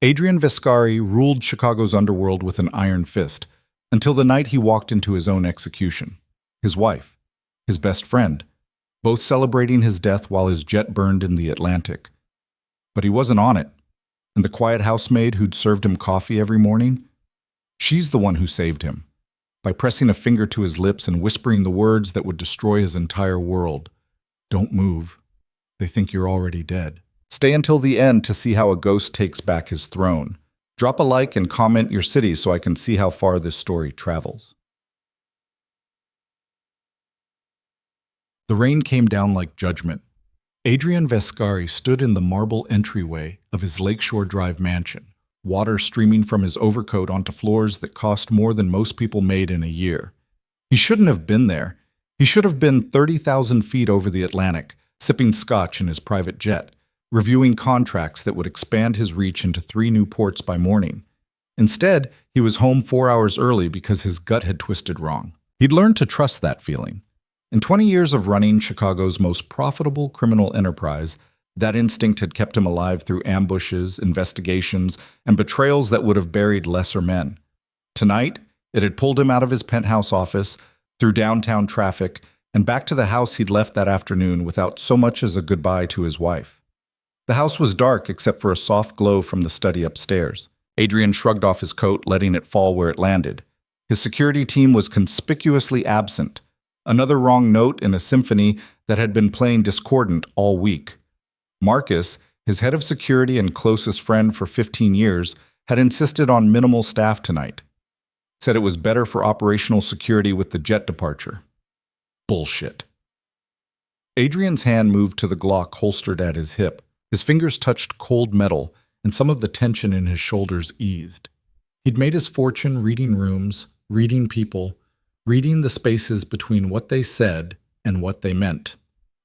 Adrian Vescari ruled Chicago's underworld with an iron fist, until the night he walked into his own execution. His wife, his best friend, both celebrating his death while his jet burned in the Atlantic. But he wasn't on it, and the quiet housemaid who'd served him coffee every morning, she's the one who saved him, by pressing a finger to his lips and whispering the words that would destroy his entire world. Don't move. They think you're already dead. Stay until the end to see how a ghost takes back his throne. Drop a like and comment your city so I can see how far this story travels. The rain came down like judgment. Adrian Vescari stood in the marble entryway of his Lakeshore Drive mansion, water streaming from his overcoat onto floors that cost more than most people made in a year. He shouldn't have been there. He should have been 30,000 feet over the Atlantic, sipping scotch in his private jet, reviewing contracts that would expand his reach into 3 new ports by morning. Instead, he was home 4 hours early because his gut had twisted wrong. He'd learned to trust that feeling. In 20 years of running Chicago's most profitable criminal enterprise, that instinct had kept him alive through ambushes, investigations, and betrayals that would have buried lesser men. Tonight, it had pulled him out of his penthouse office, through downtown traffic, and back to the house he'd left that afternoon without so much as a goodbye to his wife. The house was dark except for a soft glow from the study upstairs. Adrian shrugged off his coat, letting it fall where it landed. His security team was conspicuously absent, another wrong note in a symphony that had been playing discordant all week. Marcus, his head of security and closest friend for 15 years, had insisted on minimal staff tonight. Said it was better for operational security with the jet departure. Bullshit. Adrian's hand moved to the Glock holstered at his hip. His fingers touched cold metal, and some of the tension in his shoulders eased. He'd made his fortune reading rooms, reading people, reading the spaces between what they said and what they meant.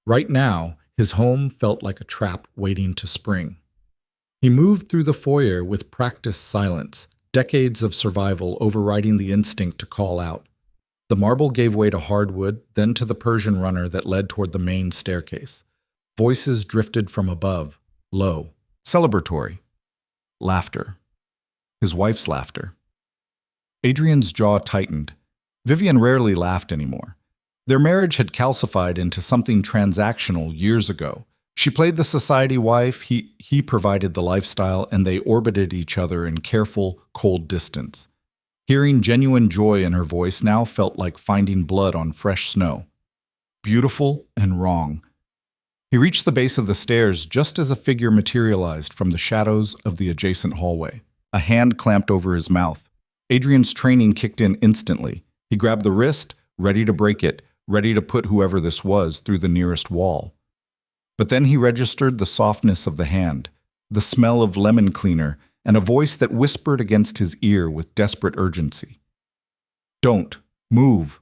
Right now, his home felt like a trap waiting to spring. He moved through the foyer with practiced silence, decades of survival overriding the instinct to call out. The marble gave way to hardwood, then to the Persian runner that led toward the main staircase. Voices drifted from above, low, celebratory. Laughter. His wife's laughter. Adrian's jaw tightened. Vivian rarely laughed anymore. Their marriage had calcified into something transactional years ago. She played the society wife, he provided the lifestyle, and they orbited each other in careful, cold distance. Hearing genuine joy in her voice now felt like finding blood on fresh snow. Beautiful and wrong. He reached the base of the stairs just as a figure materialized from the shadows of the adjacent hallway. A hand clamped over his mouth. Adrian's training kicked in instantly. He grabbed the wrist, ready to break it, ready to put whoever this was through the nearest wall. But then he registered the softness of the hand, the smell of lemon cleaner, and a voice that whispered against his ear with desperate urgency. Don't move.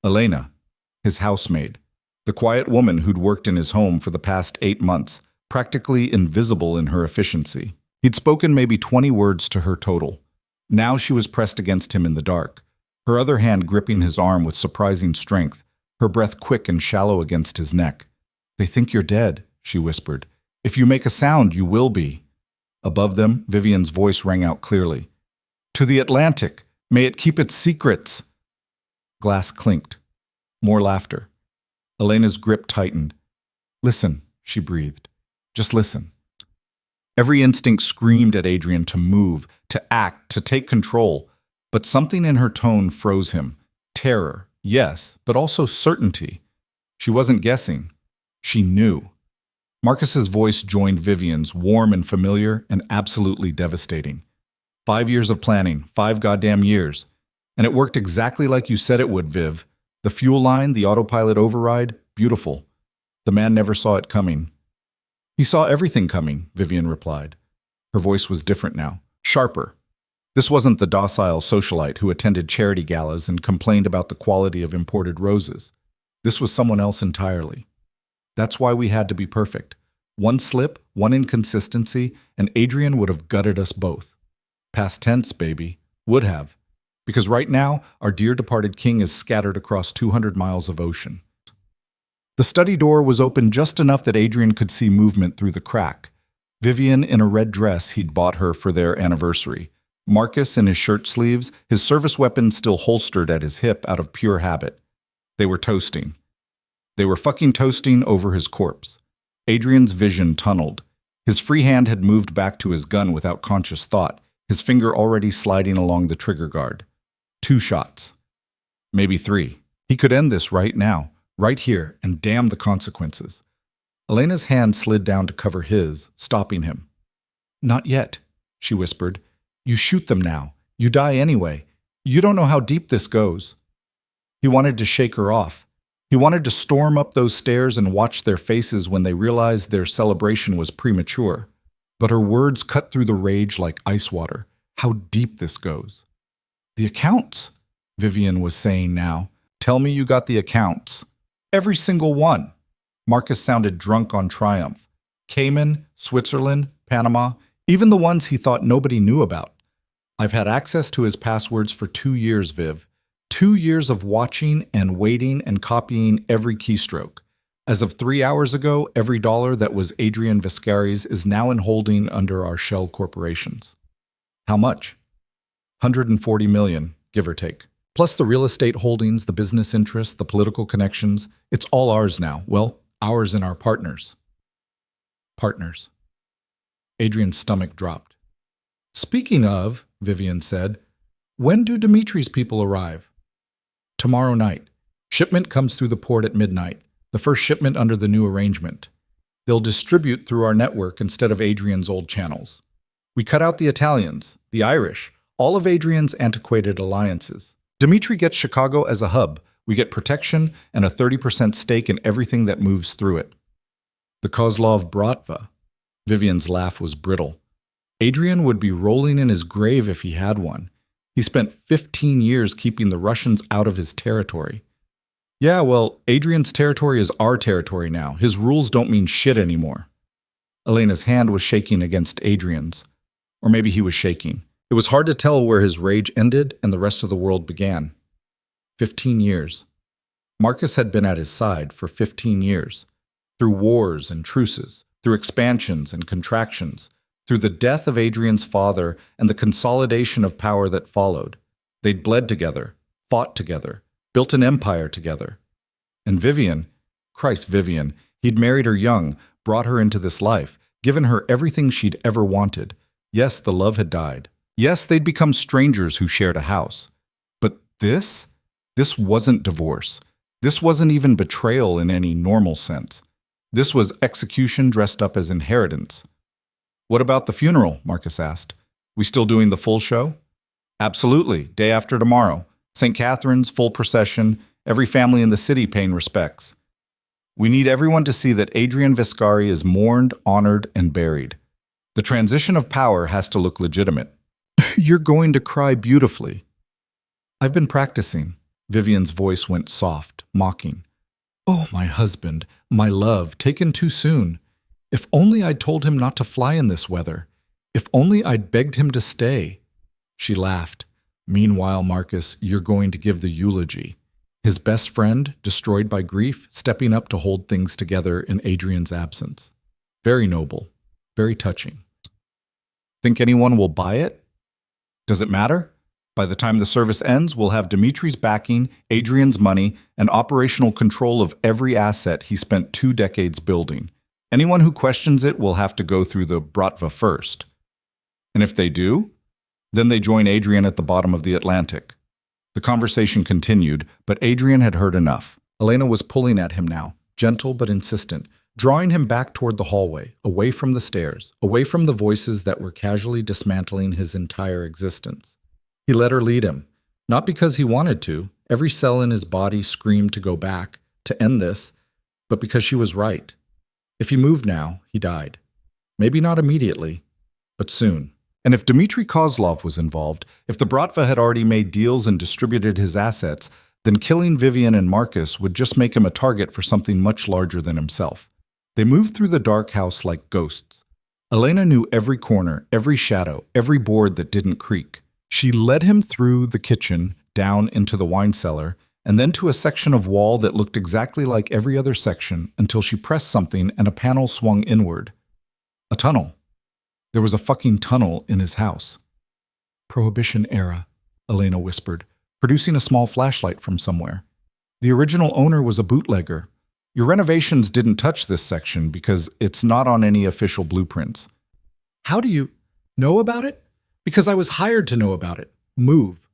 Elena, his housemaid, the quiet woman who'd worked in his home for the past 8 months, practically invisible in her efficiency. He'd spoken maybe 20 words to her total. Now she was pressed against him in the dark, her other hand gripping his arm with surprising strength, her breath quick and shallow against his neck. They think you're dead, she whispered. If you make a sound, you will be. Above them, Vivian's voice rang out clearly. To the Atlantic! May it keep its secrets! Glass clinked. More laughter. Elena's grip tightened. Listen, she breathed. Just listen. Every instinct screamed at Adrian to move, to act, to take control. But something in her tone froze him. Terror, yes, but also certainty. She wasn't guessing. She knew. Marcus's voice joined Vivian's, warm and familiar and absolutely devastating. 5 years of planning, 5 goddamn years. And it worked exactly like you said it would, Viv. The fuel line, the autopilot override, beautiful. The man never saw it coming. He saw everything coming, Vivian replied. Her voice was different now, sharper. This wasn't the docile socialite who attended charity galas and complained about the quality of imported roses. This was someone else entirely. That's why we had to be perfect. One slip, one inconsistency, and Adrian would have gutted us both. Past tense, baby. Would have. Because right now, our dear departed king is scattered across 200 miles of ocean. The study door was open just enough that Adrian could see movement through the crack. Vivian in a red dress he'd bought her for their anniversary. Marcus in his shirt sleeves, his service weapon still holstered at his hip out of pure habit. They were toasting. They were fucking toasting over his corpse. Adrian's vision tunneled. His free hand had moved back to his gun without conscious thought, his finger already sliding along the trigger guard. 2 shots. Maybe 3. He could end this right now, right here, and damn the consequences. Elena's hand slid down to cover his, stopping him. "Not yet," she whispered. "You shoot them now. You die anyway. You don't know how deep this goes." He wanted to shake her off. He wanted to storm up those stairs and watch their faces when they realized their celebration was premature. But her words cut through the rage like ice water. How deep this goes. "The accounts," Vivian was saying now. "Tell me you got the accounts." "Every single one." Marcus sounded drunk on triumph. Cayman, Switzerland, Panama, even the ones he thought nobody knew about. "I've had access to his passwords for 2 years, Viv. 2 years of watching and waiting and copying every keystroke. As of 3 hours ago, every dollar that was Adrian Viscari's is now in holding under our shell corporations." "How much?" 140 million, give or take. Plus the real estate holdings, the business interests, the political connections. It's all ours now. Well, ours and our partners. Partners. Adrian's stomach dropped. "Speaking of," Vivian said, "when do Dimitri's people arrive?" "Tomorrow night. Shipment comes through the port at midnight, the first shipment under the new arrangement. They'll distribute through our network instead of Adrian's old channels. We cut out the Italians, the Irish, all of Adrian's antiquated alliances. Dimitri gets Chicago as a hub. We get protection and a 30% stake in everything that moves through it." "The Kozlov Bratva." Vivian's laugh was brittle. Adrian would be rolling in his grave if he had one. He spent 15 years keeping the Russians out of his territory. "Yeah, well, Adrian's territory is our territory now. His rules don't mean shit anymore." Elena's hand was shaking against Adrian's. Or maybe he was shaking. It was hard to tell where his rage ended and the rest of the world began. 15 years. Marcus had been at his side for 15 years. Through wars and truces, through expansions and contractions, through the death of Adrian's father and the consolidation of power that followed. They'd bled together, fought together, built an empire together. And Vivian, Christ, Vivian, he'd married her young, brought her into this life, given her everything she'd ever wanted. Yes, the love had died. Yes, they'd become strangers who shared a house. But this wasn't divorce. This wasn't even betrayal in any normal sense. This was execution dressed up as inheritance. "What about the funeral?" Marcus asked. "We still doing the full show?" "Absolutely, day after tomorrow. St. Catherine's, full procession, every family in the city paying respects. We need everyone to see that Adrian Viscari is mourned, honored, and buried. The transition of power has to look legitimate." "You're going to cry beautifully." "I've been practicing." Vivian's voice went soft, mocking. "Oh, my husband, my love, taken too soon. If only I'd told him not to fly in this weather. If only I'd begged him to stay." She laughed. "Meanwhile, Marcus, you're going to give the eulogy." His best friend, destroyed by grief, stepping up to hold things together in Adrian's absence. Very noble, very touching. "Think anyone will buy it?" "Does it matter? By the time the service ends, we'll have Dimitri's backing, Adrian's money, and operational control of every asset he spent 2 decades building. Anyone who questions it will have to go through the Bratva first. And if they do, then they join Adrian at the bottom of the Atlantic." The conversation continued, but Adrian had heard enough. Elena was pulling at him now, gentle but insistent, drawing him back toward the hallway, away from the stairs, away from the voices that were casually dismantling his entire existence. He let her lead him, not because he wanted to. Every cell in his body screamed to go back, to end this, but because she was right. If he moved now, he died. Maybe not immediately, but soon. And if Dmitri Kozlov was involved, if the Bratva had already made deals and distributed his assets, then killing Vivian and Marcus would just make him a target for something much larger than himself. They moved through the dark house like ghosts. Elena knew every corner, every shadow, every board that didn't creak. She led him through the kitchen, down into the wine cellar, and then to a section of wall that looked exactly like every other section until she pressed something and a panel swung inward. A tunnel. There was a fucking tunnel in his house. Prohibition era, Elena whispered, producing a small flashlight from somewhere. The original owner was a bootlegger. Your renovations didn't touch this section because it's not on any official blueprints. How do you know about it? Because I was hired to know about it. Move.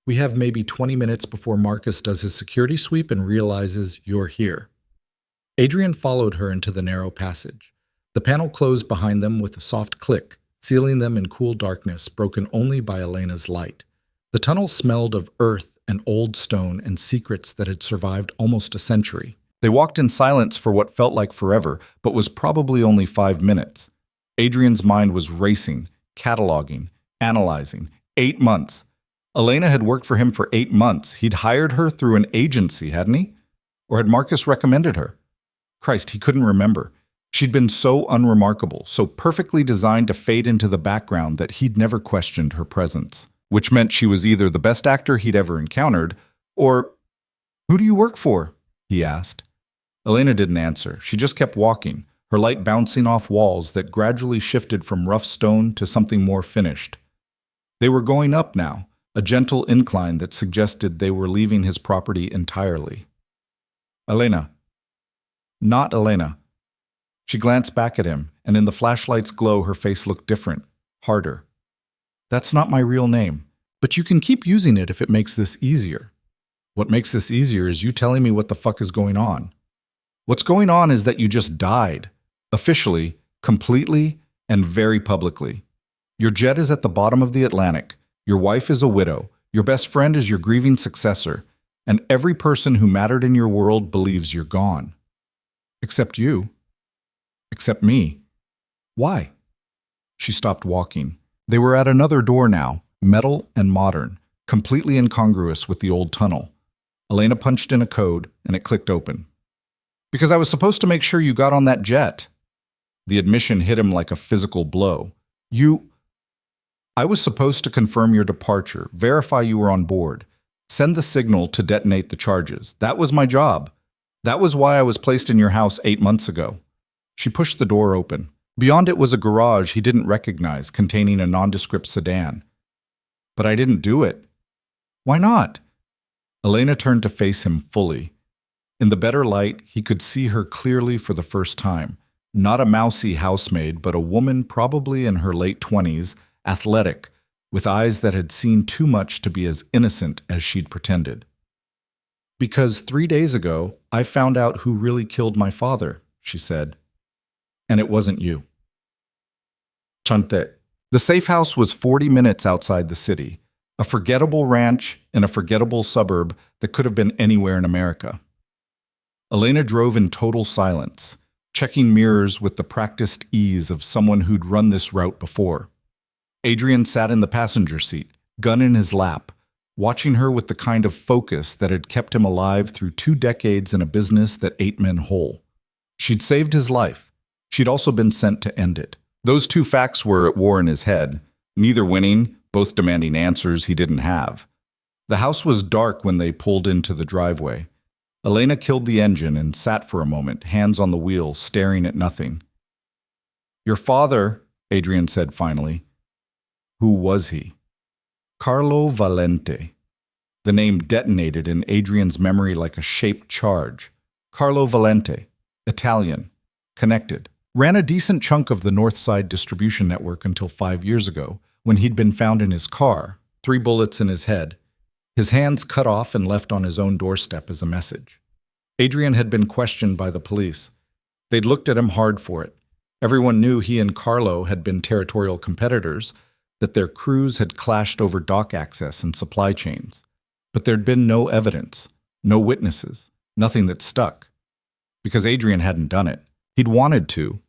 We have maybe 20 minutes before Marcus does his security sweep and realizes you're here. Adrian followed her into the narrow passage. The panel closed behind them with a soft click, sealing them in cool darkness broken only by Elena's light. The tunnel smelled of earth and old stone and secrets that had survived almost a century. They walked in silence for what felt like forever, but was probably only 5 minutes. Adrian's mind was racing, cataloging, analyzing. 8 months. Elena had worked for him for 8 months. He'd hired her through an agency, hadn't he? Or had Marcus recommended her? Christ, he couldn't remember. She'd been so unremarkable, so perfectly designed to fade into the background that he'd never questioned her presence, which meant she was either the best actor he'd ever encountered, or, "Who do you work for?" he asked. Elena didn't answer. She just kept walking, her light bouncing off walls that gradually shifted from rough stone to something more finished. They were going up now, a gentle incline that suggested they were leaving his property entirely. Elena. Not Elena. She glanced back at him, and in the flashlight's glow her face looked different, harder. That's not my real name, but you can keep using it if it makes this easier. What makes this easier is you telling me what the fuck is going on. What's going on is that you just died. Officially, completely, and very publicly. Your jet is at the bottom of the Atlantic. Your wife is a widow. Your best friend is your grieving successor. And every person who mattered in your world believes you're gone. Except you. Except me. Why? She stopped walking. They were at another door now, metal and modern, completely incongruous with the old tunnel. Elena punched in a code, and it clicked open. Because I was supposed to make sure you got on that jet. The admission hit him like a physical blow. I was supposed to confirm your departure, verify you were on board, send the signal to detonate the charges. That was my job. That was why I was placed in your house 8 months ago. She pushed the door open. Beyond it was a garage he didn't recognize, containing a nondescript sedan. But I didn't do it. Why not? Elena turned to face him fully. In the better light, he could see her clearly for the first time. Not a mousy housemaid, but a woman probably in her late 20s, athletic, with eyes that had seen too much to be as innocent as she'd pretended. Because 3 days ago, I found out who really killed my father, she said. And it wasn't you. Chante. The safe house was 40 minutes outside the city, a forgettable ranch in a forgettable suburb that could have been anywhere in America. Elena drove in total silence, checking mirrors with the practiced ease of someone who'd run this route before. Adrian sat in the passenger seat, gun in his lap, watching her with the kind of focus that had kept him alive through 2 decades in a business that ate men whole. She'd saved his life. She'd also been sent to end it. Those 2 facts were at war in his head, neither winning, both demanding answers he didn't have. The house was dark when they pulled into the driveway. Elena killed the engine and sat for a moment, hands on the wheel, staring at nothing. Your father, Adrian said finally. Who was he? Carlo Valente. The name detonated in Adrian's memory like a shaped charge. Carlo Valente, Italian, connected. Ran a decent chunk of the North Side distribution network until 5 years ago, when he'd been found in his car, 3 bullets in his head, his hands cut off and left on his own doorstep as a message. Adrian had been questioned by the police. They'd looked at him hard for it. Everyone knew he and Carlo had been territorial competitors, that their crews had clashed over dock access and supply chains. But there'd been no evidence, no witnesses, nothing that stuck. Because Adrian hadn't done it. He'd wanted to,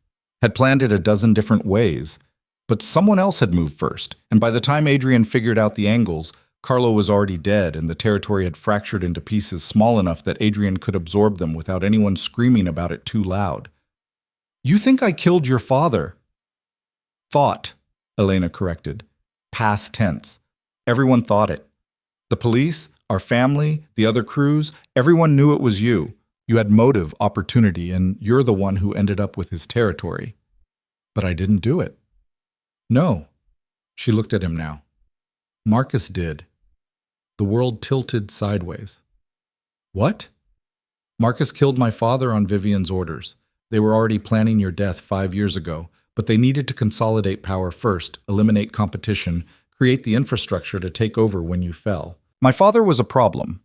had planned it a dozen different ways, but someone else had moved first, and by the time Adrian figured out the angles, Carlo was already dead and the territory had fractured into pieces small enough that Adrian could absorb them without anyone screaming about it too loud. You think I killed your father? Thought, Elena corrected. Past tense. Everyone thought it. The police, our family, the other crews, everyone knew it was you. You had motive, opportunity, and you're the one who ended up with his territory. But I didn't do it. No. She looked at him now. Marcus did. The world tilted sideways. What? Marcus killed my father on Vivian's orders. They were already planning your death 5 years ago, but they needed to consolidate power first, eliminate competition, create the infrastructure to take over when you fell. My father was a problem.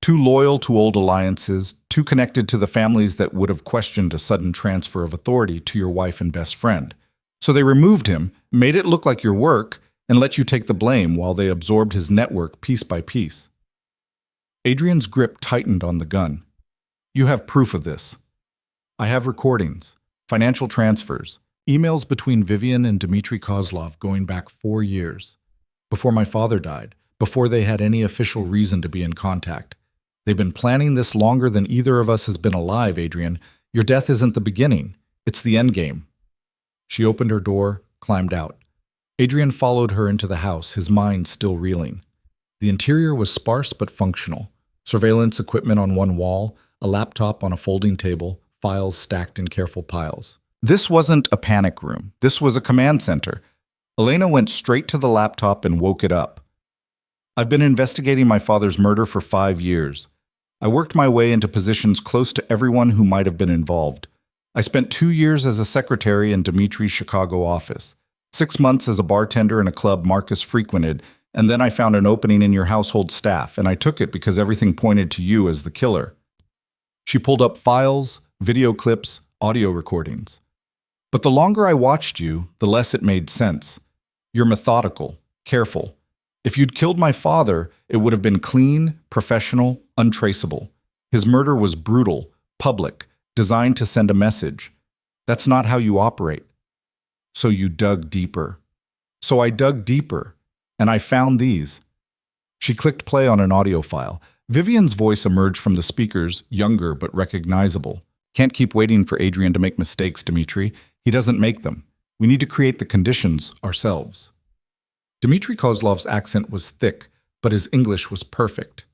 Too loyal to old alliances, too connected to the families that would have questioned a sudden transfer of authority to your wife and best friend. So they removed him, made it look like your work, and let you take the blame while they absorbed his network piece by piece. Adrian's grip tightened on the gun. You have proof of this. I have recordings, financial transfers, emails between Vivian and Dmitry Kozlov going back 4 years. Before my father died, before they had any official reason to be in contact. They've been planning this longer than either of us has been alive, Adrian. Your death isn't the beginning. It's the end game. She opened her door, climbed out. Adrian followed her into the house, his mind still reeling. The interior was sparse but functional. Surveillance equipment on one wall, a laptop on a folding table, files stacked in careful piles. This wasn't a panic room. This was a command center. Elena went straight to the laptop and woke it up. I've been investigating my father's murder for 5 years. I worked my way into positions close to everyone who might have been involved. I spent 2 years as a secretary in Dmitry's Chicago office, 6 months as a bartender in a club Marcus frequented, and then I found an opening in your household staff, and I took it because everything pointed to you as the killer. She pulled up files, video clips, audio recordings. But the longer I watched you, the less it made sense. You're methodical, careful. If you'd killed my father, it would have been clean, professional, untraceable. His murder was brutal, public, designed to send a message. That's not how you operate. So you dug deeper. So I dug deeper, and I found these. She clicked play on an audio file. Vivian's voice emerged from the speakers, younger but recognizable. Can't keep waiting for Adrian to make mistakes, Dmitry. He doesn't make them. We need to create the conditions ourselves. Dmitry Kozlov's accent was thick, but his English was perfect.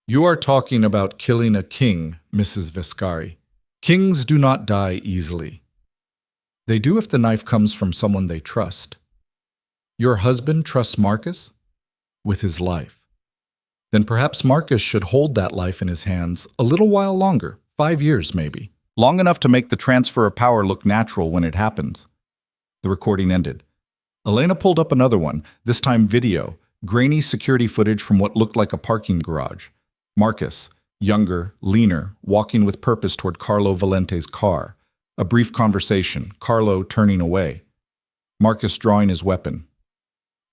You are talking about killing a king, Mrs. Vescari. Kings do not die easily. They do if the knife comes from someone they trust. Your husband trusts Marcus? With his life. Then perhaps Marcus should hold that life in his hands a little while longer, 5 years maybe. Long enough to make the transfer of power look natural when it happens. The recording ended. Elena pulled up another one, this time video, grainy security footage from what looked like a parking garage. Marcus, younger, leaner, walking with purpose toward Carlo Valente's car. A brief conversation, Carlo turning away. Marcus drawing his weapon.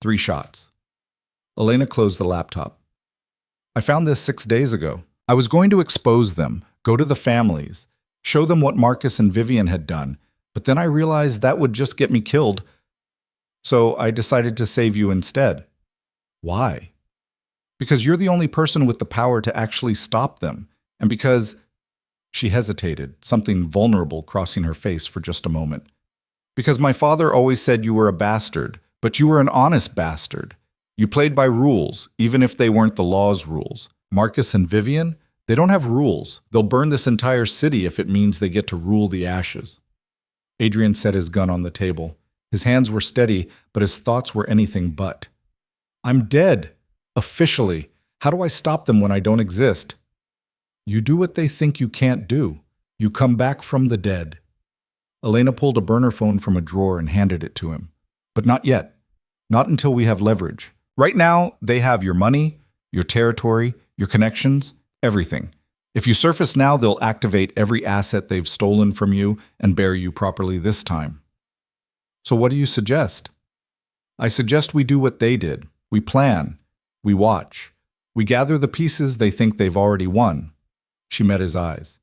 3 shots. Elena closed the laptop. I found this 6 days ago. I was going to expose them, go to the families, show them what Marcus and Vivian had done, but then I realized that would just get me killed. So I decided to save you instead. Why? Because you're the only person with the power to actually stop them, and because... She hesitated, something vulnerable crossing her face for just a moment. Because my father always said you were a bastard, but you were an honest bastard. You played by rules, even if they weren't the law's rules. Marcus and Vivian, they don't have rules. They'll burn this entire city if it means they get to rule the ashes. Adrian set his gun on the table. His hands were steady, but his thoughts were anything but. I'm dead. Officially. How do I stop them when I don't exist? You do what they think you can't do. You come back from the dead. Elena pulled a burner phone from a drawer and handed it to him. But not yet. Not until we have leverage. Right now, they have your money, your territory, your connections, everything. If you surface now, they'll activate every asset they've stolen from you and bury you properly this time. So what do you suggest? I suggest we do what they did. We plan. We watch. We gather the pieces they think they've already won. She met his eyes.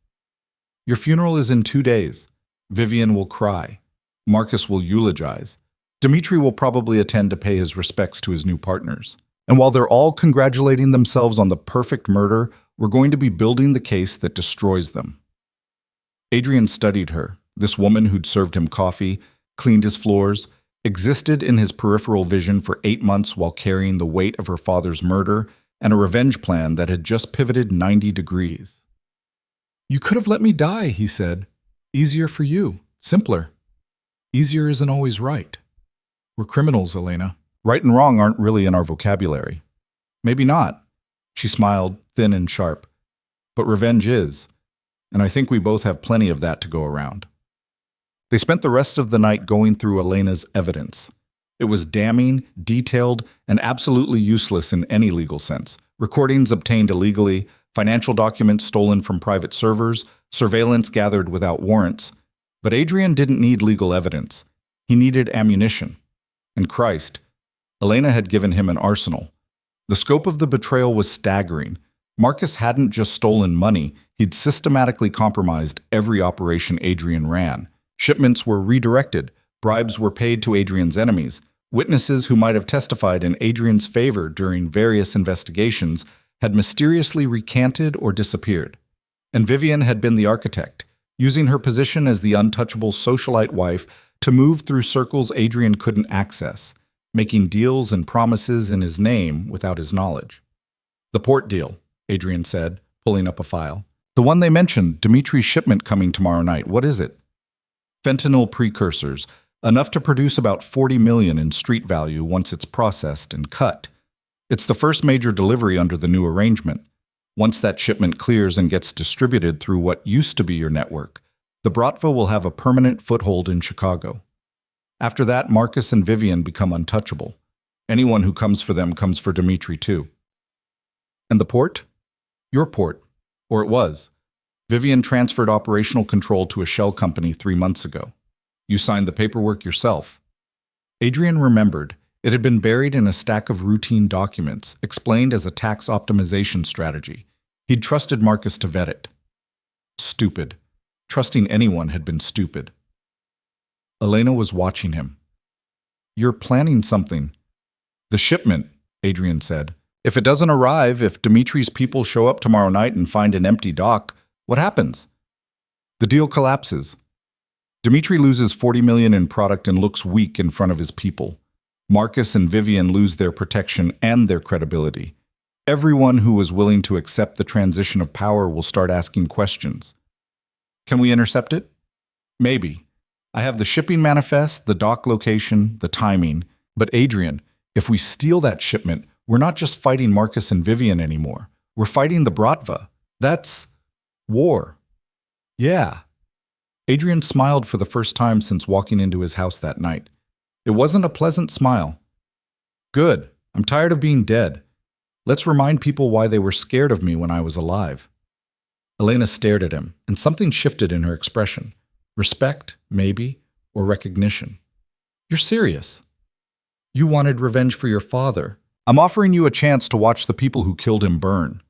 Your funeral is in 2 days. Vivian will cry. Marcus will eulogize. Dmitry will probably attend to pay his respects to his new partners. And while they're all congratulating themselves on the perfect murder, we're going to be building the case that destroys them. Adrian studied her, this woman who'd served him coffee, cleaned his floors, existed in his peripheral vision for 8 months while carrying the weight of her father's murder and a revenge plan that had just pivoted 90 degrees. You could have let me die, he said. Easier for you. Simpler. Easier isn't always right. We're criminals, Elena. Right and wrong aren't really in our vocabulary. Maybe not. She smiled, thin and sharp. But revenge is. And I think we both have plenty of that to go around. They spent the rest of the night going through Elena's evidence. It was damning, detailed, and absolutely useless in any legal sense. Recordings obtained illegally, financial documents stolen from private servers, surveillance gathered without warrants. But Adrian didn't need legal evidence. He needed ammunition. And Christ, Elena had given him an arsenal. The scope of the betrayal was staggering. Marcus hadn't just stolen money, he'd systematically compromised every operation Adrian ran. Shipments were redirected, bribes were paid to Adrian's enemies, witnesses who might have testified in Adrian's favor during various investigations had mysteriously recanted or disappeared. And Vivian had been the architect, using her position as the untouchable socialite wife to move through circles Adrian couldn't access, making deals and promises in his name without his knowledge. The port deal, Adrian said, pulling up a file. The one they mentioned, Dimitri's shipment coming tomorrow night. What is it? Fentanyl precursors, enough to produce about 40 million in street value once it's processed and cut. It's the first major delivery under the new arrangement. Once that shipment clears and gets distributed through what used to be your network, the Bratva will have a permanent foothold in Chicago. After that, Marcus and Vivian become untouchable. Anyone who comes for them comes for Dimitri too. And the port? Your port. Or it was. Vivian transferred operational control to a shell company 3 months ago. You signed the paperwork yourself. Adrian remembered. It had been buried in a stack of routine documents, explained as a tax optimization strategy. He'd trusted Marcus to vet it. Stupid. Trusting anyone had been stupid. Elena was watching him. You're planning something. The shipment, Adrian said. If it doesn't arrive, if Dimitri's people show up tomorrow night and find an empty dock, what happens? The deal collapses. Dimitri loses 40 million in product and looks weak in front of his people. Marcus and Vivian lose their protection and their credibility. Everyone who was willing to accept the transition of power will start asking questions. Can we intercept it? Maybe. I have the shipping manifest, the dock location, the timing. But Adrian, if we steal that shipment, we're not just fighting Marcus and Vivian anymore. We're fighting the Bratva. That's war. Yeah. Adrian smiled for the first time since walking into his house that night. It wasn't a pleasant smile. Good. I'm tired of being dead. Let's remind people why they were scared of me when I was alive. Elena stared at him, and something shifted in her expression. Respect, maybe, or recognition. You're serious. You wanted revenge for your father. I'm offering you a chance to watch the people who killed him burn.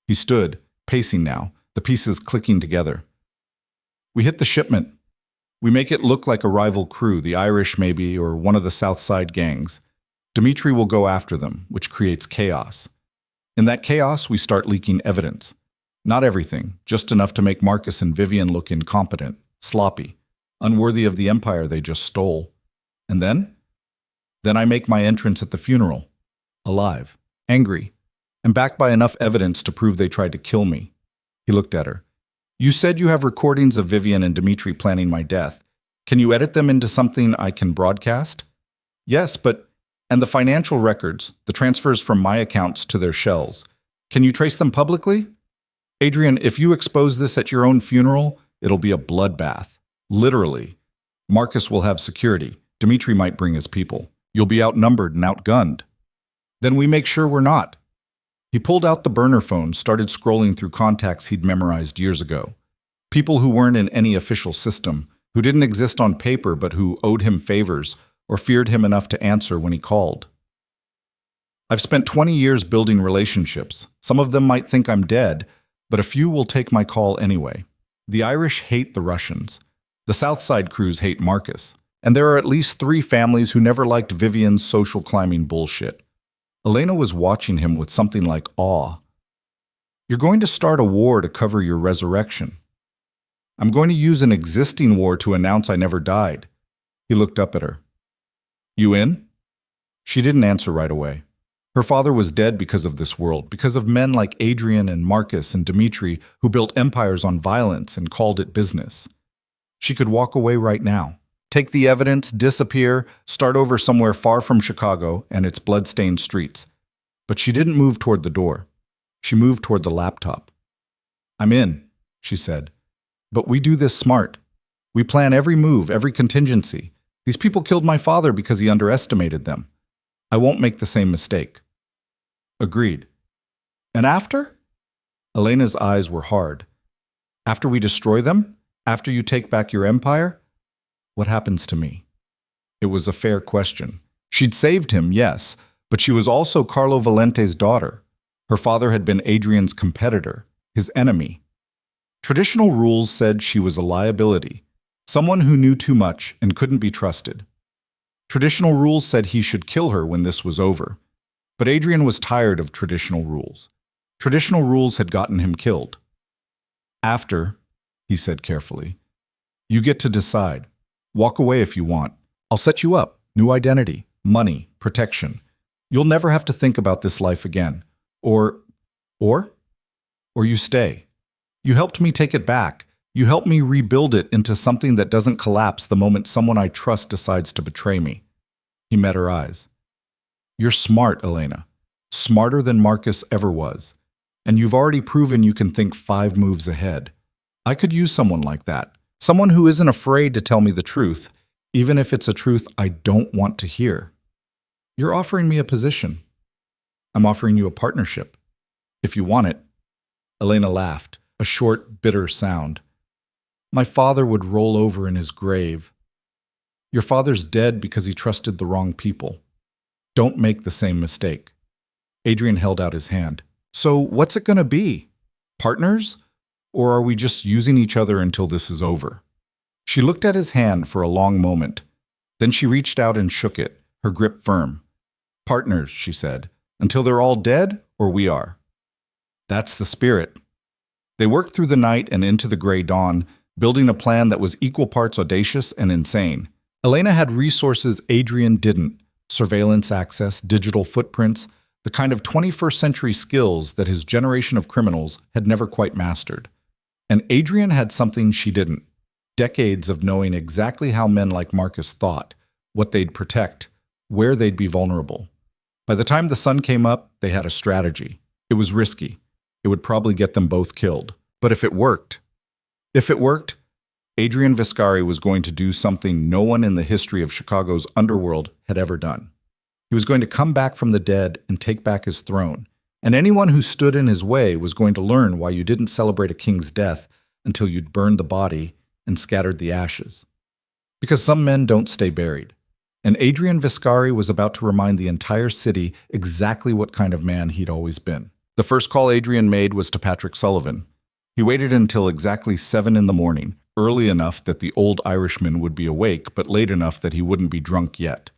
He stood, pacing now, the pieces clicking together. We hit the shipment. We make it look like a rival crew, the Irish maybe, or one of the South Side gangs. Dimitri will go after them, which creates chaos. In that chaos, we start leaking evidence. Not everything, just enough to make Marcus and Vivian look incompetent, sloppy, unworthy of the empire they just stole. And then? Then I make my entrance at the funeral. Alive, angry, and backed by enough evidence to prove they tried to kill me. He looked at her. You said you have recordings of Vivian and Dimitri planning my death. Can you edit them into something I can broadcast? Yes, but... And the financial records, the transfers from my accounts to their shells. Can you trace them publicly? Adrian, if you expose this at your own funeral, it'll be a bloodbath. Literally. Marcus will have security. Dimitri might bring his people. You'll be outnumbered and outgunned. Then we make sure we're not. He pulled out the burner phone, started scrolling through contacts he'd memorized years ago. People who weren't in any official system, who didn't exist on paper but who owed him favors or feared him enough to answer when he called. I've spent 20 years building relationships. Some of them might think I'm dead, but a few will take my call anyway. The Irish hate the Russians. The South Side crews hate Marcus. And there are at least 3 families who never liked Vivian's social climbing bullshit. Elena was watching him with something like awe. You're going to start a war to cover your resurrection. I'm going to use an existing war to announce I never died. He looked up at her. You in? She didn't answer right away. Her father was dead because of this world, because of men like Adrian and Marcus and Dimitri who built empires on violence and called it business. She could walk away right now. Take the evidence, disappear, start over somewhere far from Chicago and its blood-stained streets. But she didn't move toward the door. She moved toward the laptop. I'm in, she said. But we do this smart. We plan every move, every contingency. These people killed my father because he underestimated them. I won't make the same mistake. Agreed. And after? Elena's eyes were hard. After we destroy them? After you take back your empire? What happens to me? It was a fair question. She'd saved him, yes, but she was also Carlo Valente's daughter. Her father had been Adrian's competitor, his enemy. Traditional rules said she was a liability, someone who knew too much and couldn't be trusted. Traditional rules said he should kill her when this was over. But Adrian was tired of traditional rules. Traditional rules had gotten him killed. After, he said carefully, you get to decide. Walk away if you want. I'll set you up. New identity, money, protection. You'll never have to think about this life again. Or you stay. You helped me take it back. You helped me rebuild it into something that doesn't collapse the moment someone I trust decides to betray me. He met her eyes. You're smart, Elena. Smarter than Marcus ever was. And you've already proven you can think 5 moves ahead. I could use someone like that. Someone who isn't afraid to tell me the truth, even if it's a truth I don't want to hear. You're offering me a position. I'm offering you a partnership. If you want it. Elena laughed, a short, bitter sound. My father would roll over in his grave. Your father's dead because he trusted the wrong people. Don't make the same mistake. Adrian held out his hand. So what's it going to be? Partners? Or are we just using each other until this is over? She looked at his hand for a long moment. Then she reached out and shook it, her grip firm. Partners, she said, until they're all dead, or we are. That's the spirit. They worked through the night and into the gray dawn, building a plan that was equal parts audacious and insane. Elena had resources Adrian didn't. Surveillance access, digital footprints, the kind of 21st century skills that his generation of criminals had never quite mastered. And Adrian had something she didn't. Decades of knowing exactly how men like Marcus thought, what they'd protect, where they'd be vulnerable. By the time the sun came up, they had a strategy. It was risky. It would probably get them both killed. But if it worked, Adrian Viscari was going to do something no one in the history of Chicago's underworld had ever done. He was going to come back from the dead and take back his throne. And anyone who stood in his way was going to learn why you didn't celebrate a king's death until you'd burned the body and scattered the ashes. Because some men don't stay buried. And Adrian Viscari was about to remind the entire city exactly what kind of man he'd always been. The first call Adrian made was to Patrick Sullivan. He waited until exactly 7 in the morning, early enough that the old Irishman would be awake, but late enough that he wouldn't be drunk yet.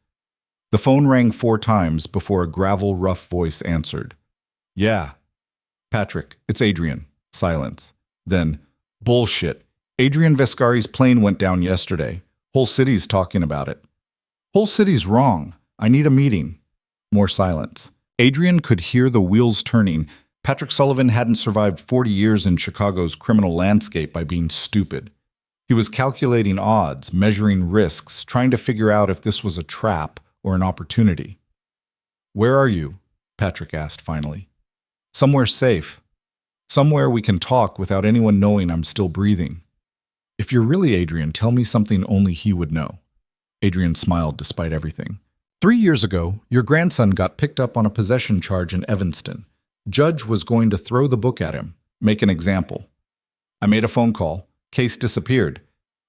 The phone rang 4 times before a gravel, rough voice answered. Yeah. Patrick, it's Adrian. Silence. Then, bullshit. Adrian Viscari's plane went down yesterday. Whole city's talking about it. Whole city's wrong. I need a meeting. More silence. Adrian could hear the wheels turning. Patrick Sullivan hadn't survived 40 years in Chicago's criminal landscape by being stupid. He was calculating odds, measuring risks, trying to figure out if this was a trap or an opportunity. Where are you? Patrick asked finally. Somewhere safe. Somewhere we can talk without anyone knowing I'm still breathing. If you're really Adrian, tell me something only he would know. Adrian smiled despite everything. 3 years ago, your grandson got picked up on a possession charge in Evanston. Judge was going to throw the book at him, make an example. I made a phone call. Case disappeared.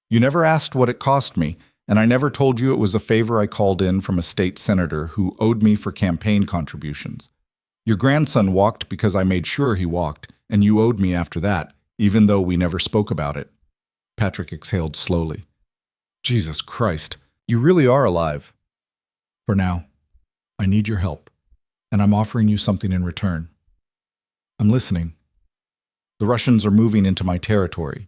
You never asked what it cost me, and I never told you it was a favor I called in from a state senator who owed me for campaign contributions. Your grandson walked because I made sure he walked, and you owed me after that, even though we never spoke about it. Patrick exhaled slowly. Jesus Christ, you really are alive. For now, I need your help, and I'm offering you something in return. I'm listening. The Russians are moving into my territory.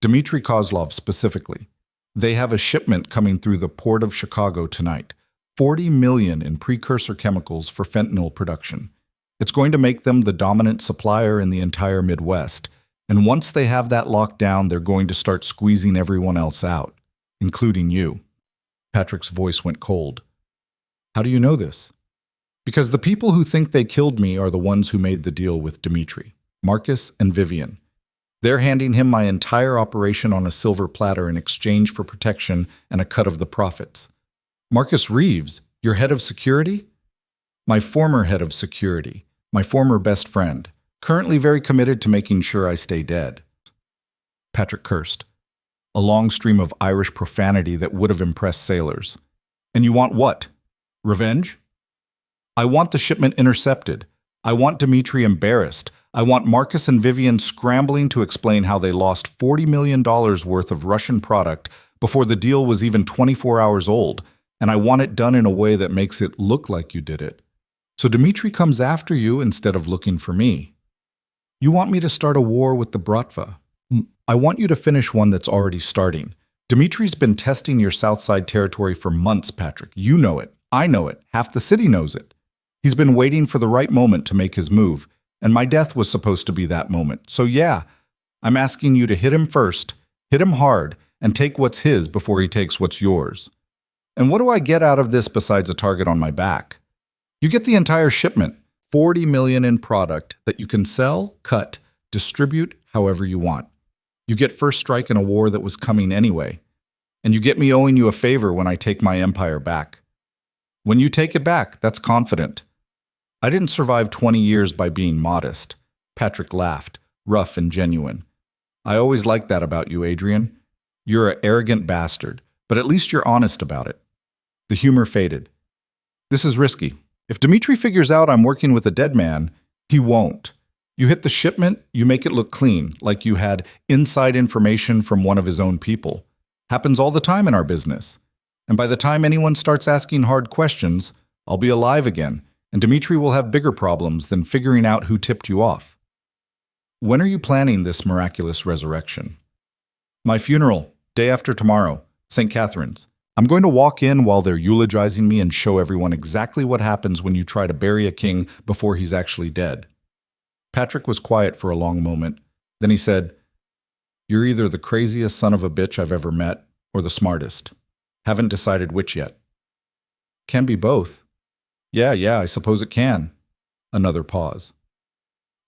Dmitry Kozlov specifically. They have a shipment coming through the port of Chicago tonight. 40 million in precursor chemicals for fentanyl production. It's going to make them the dominant supplier in the entire Midwest. And once they have that locked down, they're going to start squeezing everyone else out, including you. Patrick's voice went cold. How do you know this? Because the people who think they killed me are the ones who made the deal with Dimitri, Marcus and Vivian. They're handing him my entire operation on a silver platter in exchange for protection and a cut of the profits. Marcus Reeves, your head of security? My former head of security, my former best friend, currently very committed to making sure I stay dead. Patrick cursed. A long stream of Irish profanity that would have impressed sailors. And you want what? Revenge? I want the shipment intercepted. I want Dimitri embarrassed. I want Marcus and Vivian scrambling to explain how they lost $40 million worth of Russian product before the deal was even 24 hours old, and I want it done in a way that makes it look like you did it. So Dimitri comes after you instead of looking for me. You want me to start a war with the Bratva. I want you to finish one that's already starting. Dimitri's been testing your Southside territory for months, Patrick. You know it. I know it. Half the city knows it. He's been waiting for the right moment to make his move, and my death was supposed to be that moment. So yeah, I'm asking you to hit him first, hit him hard, and take what's his before he takes what's yours. And what do I get out of this besides a target on my back? You get the entire shipment, $40 million in product that you can sell, cut, distribute however you want. You get first strike in a war that was coming anyway. And you get me owing you a favor when I take my empire back. When you take it back, that's confident. I didn't survive 20 years by being modest. Patrick laughed, rough and genuine. I always liked that about you, Adrian. You're an arrogant bastard, but at least you're honest about it. The humor faded. This is risky. If Dimitri figures out I'm working with a dead man, he won't. You hit the shipment, you make it look clean, like you had inside information from one of his own people. Happens all the time in our business. And by the time anyone starts asking hard questions, I'll be alive again, and Dimitri will have bigger problems than figuring out who tipped you off. When are you planning this miraculous resurrection? My funeral, day after tomorrow, St. Catherine's. I'm going to walk in while they're eulogizing me and show everyone exactly what happens when you try to bury a king before he's actually dead. Patrick was quiet for a long moment. Then he said, You're either the craziest son of a bitch I've ever met or the smartest. Haven't decided which yet. Can be both. Yeah, I suppose it can. Another pause.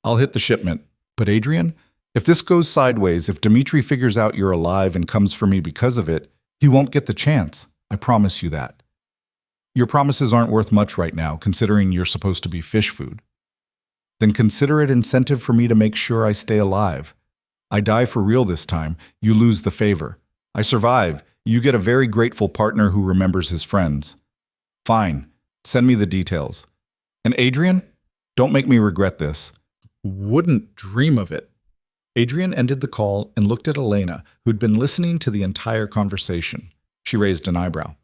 I'll hit the shipment. But Adrian, if this goes sideways, if Dimitri figures out you're alive and comes for me because of it, he won't get the chance. I promise you that. Your promises aren't worth much right now, considering you're supposed to be fish food. Then consider it incentive for me to make sure I stay alive. I die for real this time. You lose the favor. I survive. You get a very grateful partner who remembers his friends. Fine. Send me the details. And Adrian, don't make me regret this. Wouldn't dream of it. Adrian ended the call and looked at Elena, who'd been listening to the entire conversation. She raised an eyebrow.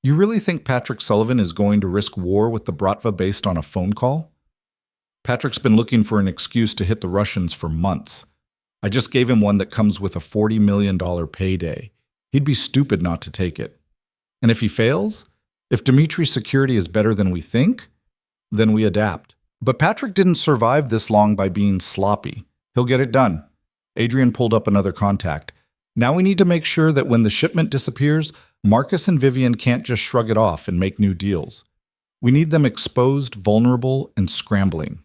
You really think Patrick Sullivan is going to risk war with the Bratva based on a phone call? Patrick's been looking for an excuse to hit the Russians for months. I just gave him one that comes with a $40 million payday. He'd be stupid not to take it. And if he fails, if Dimitri's security is better than we think, then we adapt. But Patrick didn't survive this long by being sloppy. He'll get it done. Adrian pulled up another contact. Now we need to make sure that when the shipment disappears, Marcus and Vivian can't just shrug it off and make new deals. We need them exposed, vulnerable, and scrambling.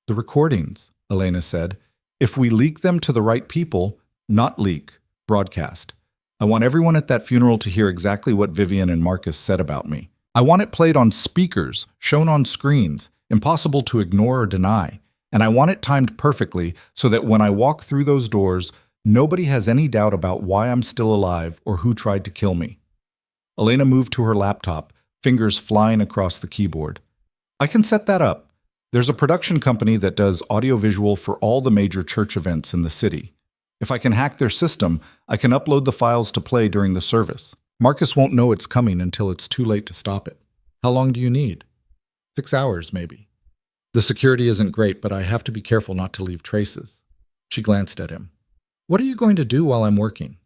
The recordings, Elena said. If we leak them to the right people, not leak, broadcast. I want everyone at that funeral to hear exactly what Vivian and Marcus said about me. I want it played on speakers, shown on screens, impossible to ignore or deny. And I want it timed perfectly so that when I walk through those doors, nobody has any doubt about why I'm still alive or who tried to kill me. Elena moved to her laptop, fingers flying across the keyboard. I can set that up. There's a production company that does audiovisual for all the major church events in the city. If I can hack their system, I can upload the files to play during the service. Marcus won't know it's coming until it's too late to stop it. How long do you need? 6 hours, maybe. The security isn't great, but I have to be careful not to leave traces. She glanced at him. What are you going to do while I'm working?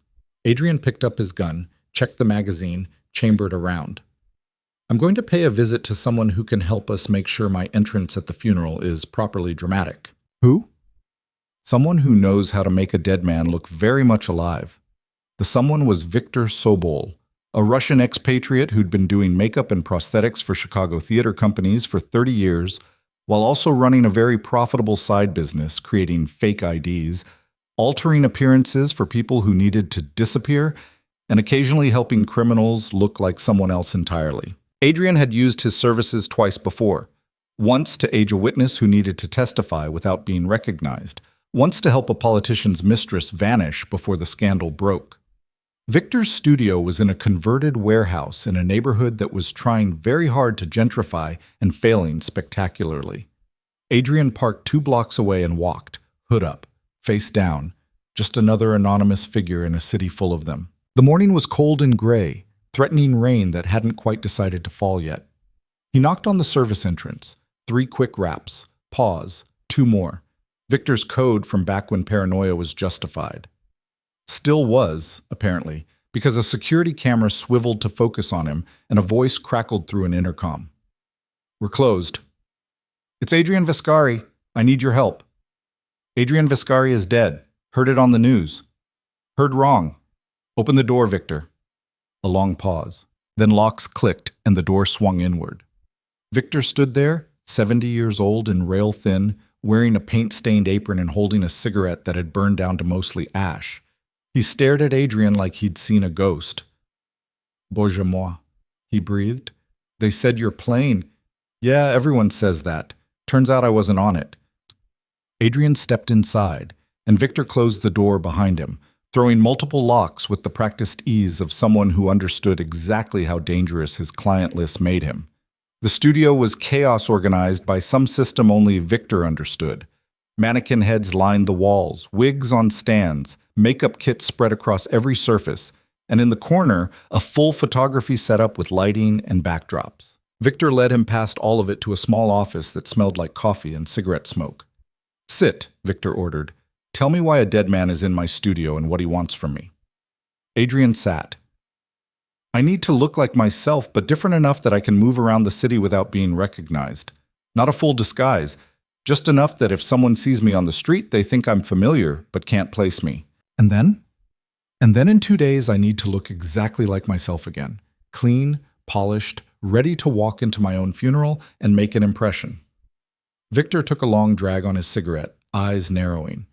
Adrian picked up his gun, checked the magazine, chambered around. I'm going to pay a visit to someone who can help us make sure my entrance at the funeral is properly dramatic. Who? Someone who knows how to make a dead man look very much alive. The someone was Victor Sobol, a Russian expatriate who'd been doing makeup and prosthetics for Chicago theater companies for 30 years, while also running a very profitable side business, creating fake IDs, altering appearances for people who needed to disappear, and occasionally helping criminals look like someone else entirely. Adrian had used his services twice before. Once to age a witness who needed to testify without being recognized. Once to help a politician's mistress vanish before the scandal broke. Victor's studio was in a converted warehouse in a neighborhood that was trying very hard to gentrify and failing spectacularly. Adrian parked 2 blocks away and walked, hood up, face down, just another anonymous figure in a city full of them. The morning was cold and gray, threatening rain that hadn't quite decided to fall yet. He knocked on the service entrance. 3 quick raps, pause, 2 more. Victor's code from back when paranoia was justified. Still was, apparently, because a security camera swiveled to focus on him and a voice crackled through an intercom. "We're closed." "It's Adrian Viscari. I need your help." "Adrian Viscari is dead. Heard it on the news." "Heard wrong. Open the door, Victor." A long pause. Then locks clicked and the door swung inward. Victor stood there, 70 years old and rail-thin, wearing a paint-stained apron and holding a cigarette that had burned down to mostly ash. He stared at Adrian like he'd seen a ghost. "Bоже moi," he breathed. "They said you're playing." "Yeah, everyone says that. Turns out I wasn't on it." Adrian stepped inside, and Victor closed the door behind him, throwing multiple locks with the practiced ease of someone who understood exactly how dangerous his client list made him. The studio was chaos organized by some system only Victor understood. Mannequin heads lined the walls, wigs on stands, makeup kits spread across every surface, and in the corner, a full photography setup with lighting and backdrops. Victor led him past all of it to a small office that smelled like coffee and cigarette smoke. "Sit," Victor ordered. "Tell me why a dead man is in my studio and what he wants from me." Adrian sat. "I need to look like myself, but different enough that I can move around the city without being recognized. Not a full disguise, just enough that if someone sees me on the street, they think I'm familiar, but can't place me. And then? And then in 2 days, I need to look exactly like myself again. Clean, polished, ready to walk into my own funeral and make an impression." Victor took a long drag on his cigarette, eyes narrowing.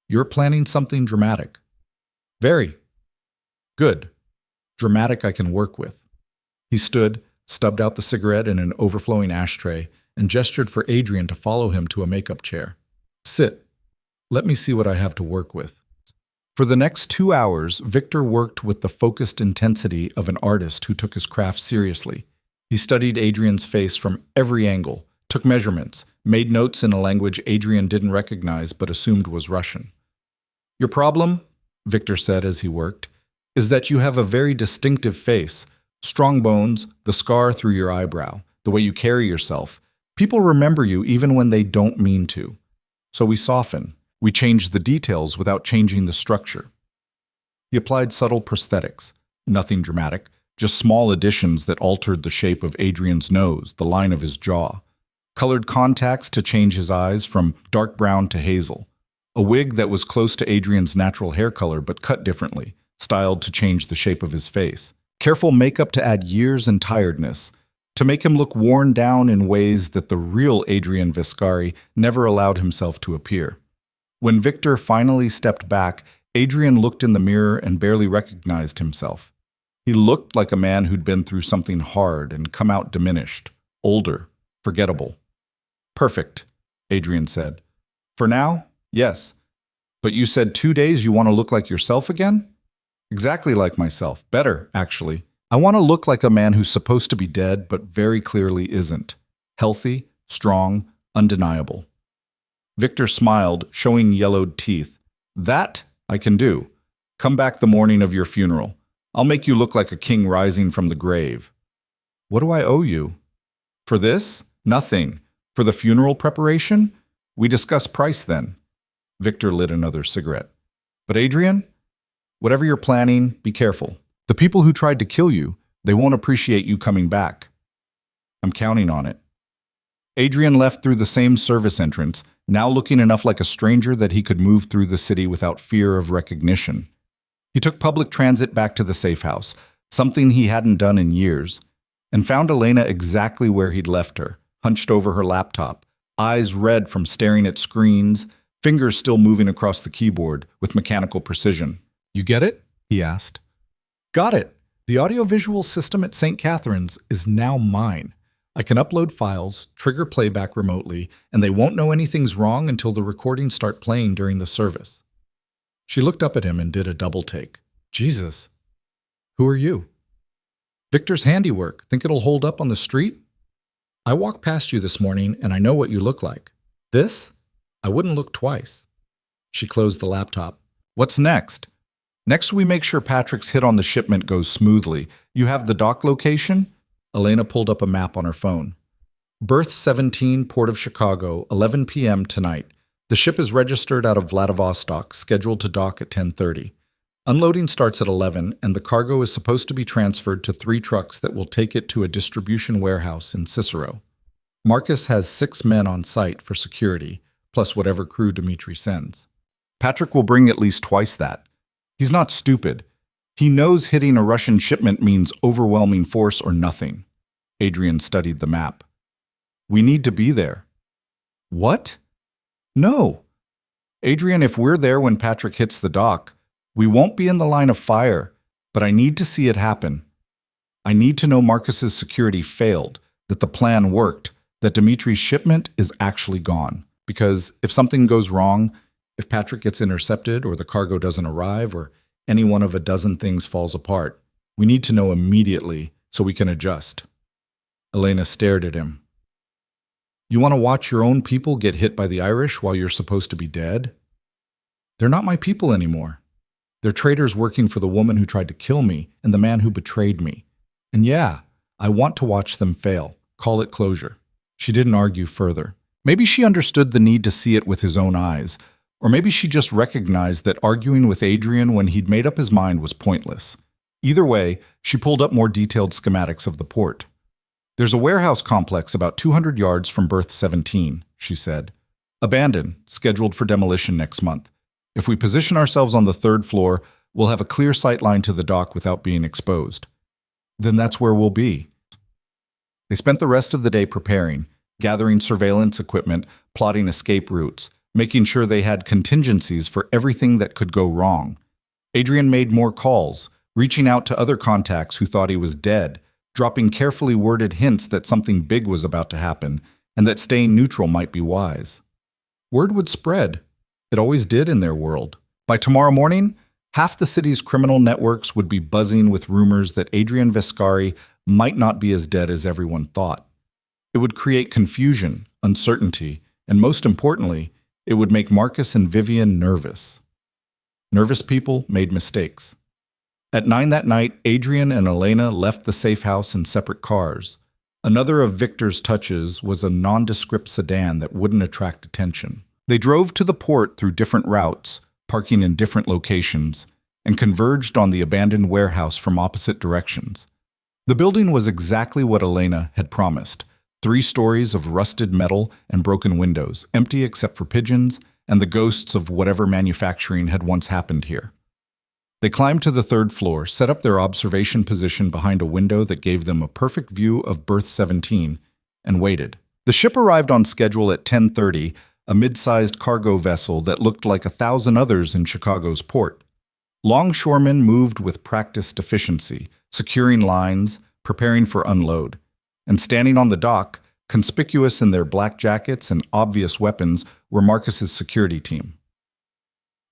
"You're planning something dramatic." "Very. Good. Dramatic I can work with." He stood, stubbed out the cigarette in an overflowing ashtray, and gestured for Adrian to follow him to a makeup chair. "Sit. Let me see what I have to work with." For the next 2 hours, Victor worked with the focused intensity of an artist who took his craft seriously. He studied Adrian's face from every angle, took measurements, made notes in a language Adrian didn't recognize but assumed was Russian. "Your problem," Victor said as he worked, "is that you have a very distinctive face, strong bones, the scar through your eyebrow, the way you carry yourself. People remember you even when they don't mean to. So we soften. We change the details without changing the structure." He applied subtle prosthetics, nothing dramatic, just small additions that altered the shape of Adrian's nose, the line of his jaw. Colored contacts to change his eyes from dark brown to hazel. A wig that was close to Adrian's natural hair color but cut differently, styled to change the shape of his face. Careful makeup to add years and tiredness, to make him look worn down in ways that the real Adrian Viscari never allowed himself to appear. When Victor finally stepped back, Adrian looked in the mirror and barely recognized himself. He looked like a man who'd been through something hard and come out diminished, older, forgettable. "Perfect," Adrian said. "For now, yes. But you said 2 days you want to look like yourself again?" "Exactly like myself. Better, actually. I want to look like a man who's supposed to be dead but very clearly isn't. Healthy, strong, undeniable." Victor smiled, showing yellowed teeth. "That I can do. Come back the morning of your funeral. I'll make you look like a king rising from the grave." "What do I owe you?" "For this? Nothing. For the funeral preparation? We discuss price then." Victor lit another cigarette. "But Adrian, whatever you're planning, be careful. The people who tried to kill you, they won't appreciate you coming back." "I'm counting on it." Adrian left through the same service entrance, now looking enough like a stranger that he could move through the city without fear of recognition. He took public transit back to the safe house, something he hadn't done in years, and found Elena exactly where he'd left her, hunched over her laptop, eyes red from staring at screens, fingers still moving across the keyboard with mechanical precision. "You get it?" he asked. "Got it. The audiovisual system at St. Catherine's is now mine. I can upload files, trigger playback remotely, and they won't know anything's wrong until the recordings start playing during the service." She looked up at him and did a double take. "Jesus. Who are you?" "Victor's handiwork. Think it'll hold up on the street?" "I walked past you this morning, and I know what you look like. This? I wouldn't look twice." She closed the laptop. "What's next?" "Next, we make sure Patrick's hit on the shipment goes smoothly. You have the dock location?" Elena pulled up a map on her phone. "Berth 17, Port of Chicago, 11 p.m. tonight. The ship is registered out of Vladivostok, scheduled to dock at 10:30. Unloading starts at 11, and the cargo is supposed to be transferred to 3 trucks that will take it to a distribution warehouse in Cicero. Marcus has 6 men on site for security, plus whatever crew Dmitri sends. Patrick will bring at least twice that. He's not stupid. He knows hitting a Russian shipment means overwhelming force or nothing." Adrian studied the map. "We need to be there." "What?" "No. Adrian, if we're there when Patrick hits the dock, we won't be in the line of fire, but I need to see it happen. I need to know Marcus's security failed, that the plan worked, that Dimitri's shipment is actually gone. Because if something goes wrong, if Patrick gets intercepted or the cargo doesn't arrive or any one of a dozen things falls apart, we need to know immediately so we can adjust." Elena stared at him. "You want to watch your own people get hit by the Irish while you're supposed to be dead? They're not my people anymore. They're traitors working for the woman who tried to kill me and the man who betrayed me. And yeah, I want to watch them fail. Call it closure." She didn't argue further. Maybe she understood the need to see it with his own eyes, or maybe she just recognized that arguing with Adrian when he'd made up his mind was pointless. Either way, she pulled up more detailed schematics of the port. "There's a warehouse complex about 200 yards from berth 17, she said. "Abandoned, scheduled for demolition next month. If we position ourselves on the 3rd floor, we'll have a clear sight line to the dock without being exposed. Then that's where we'll be." They spent the rest of the day preparing, gathering surveillance equipment, plotting escape routes, making sure they had contingencies for everything that could go wrong. Adrian made more calls, reaching out to other contacts who thought he was dead, dropping carefully worded hints that something big was about to happen, and that staying neutral might be wise. Word would spread. It always did in their world. By tomorrow morning, half the city's criminal networks would be buzzing with rumors that Adrian Vescari might not be as dead as everyone thought. It would create confusion, uncertainty, and most importantly, it would make Marcus and Vivian nervous. Nervous people made mistakes. At 9 that night, Adrian and Elena left the safe house in separate cars. Another of Victor's touches was a nondescript sedan that wouldn't attract attention. They drove to the port through different routes, parking in different locations, and converged on the abandoned warehouse from opposite directions. The building was exactly what Elena had promised. 3 stories of rusted metal and broken windows, empty except for pigeons and the ghosts of whatever manufacturing had once happened here. They climbed to the 3rd floor, set up their observation position behind a window that gave them a perfect view of berth 17, and waited. The ship arrived on schedule at 10:30, a mid-sized cargo vessel that looked like 1,000 others in Chicago's port. Longshoremen moved with practiced efficiency, securing lines, preparing for unload. And standing on the dock, conspicuous in their black jackets and obvious weapons, were Marcus's security team.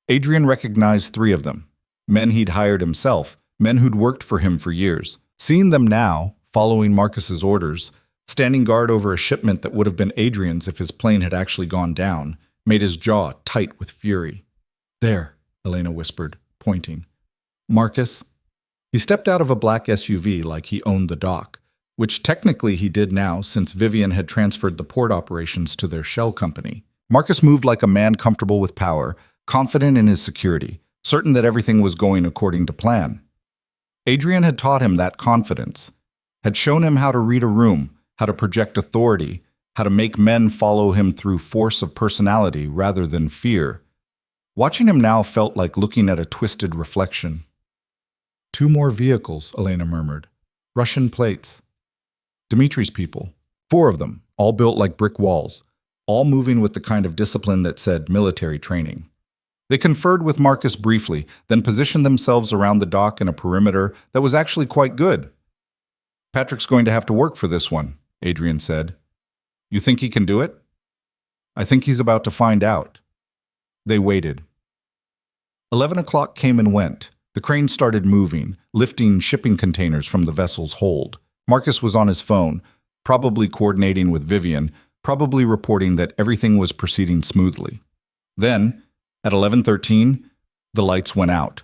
Adrian recognized 3 of them, men he'd hired himself, men who'd worked for him for years. Seeing them now, following Marcus's orders, standing guard over a shipment that would have been Adrian's if his plane had actually gone down, made his jaw tight with fury. "There," Elena whispered, pointing. "Marcus." He stepped out of a black SUV like he owned the dock, which technically he did now since Vivian had transferred the port operations to their shell company. Marcus moved like a man comfortable with power, confident in his security, certain that everything was going according to plan. Adrian had taught him that confidence, had shown him how to read a room, how to project authority, how to make men follow him through force of personality rather than fear. Watching him now felt like looking at a twisted reflection. 2 more vehicles, Elena murmured. Russian plates. Dimitri's people. 4 of them, all built like brick walls, all moving with the kind of discipline that said military training. They conferred with Marcus briefly, then positioned themselves around the dock in a perimeter that was actually quite good. Patrick's going to have to work for this one, Adrian said. You think he can do it? I think he's about to find out. They waited. 11 o'clock came and went. The crane started moving, lifting shipping containers from the vessel's hold. Marcus was on his phone, probably coordinating with Vivian, probably reporting that everything was proceeding smoothly. Then, at 11:13, the lights went out.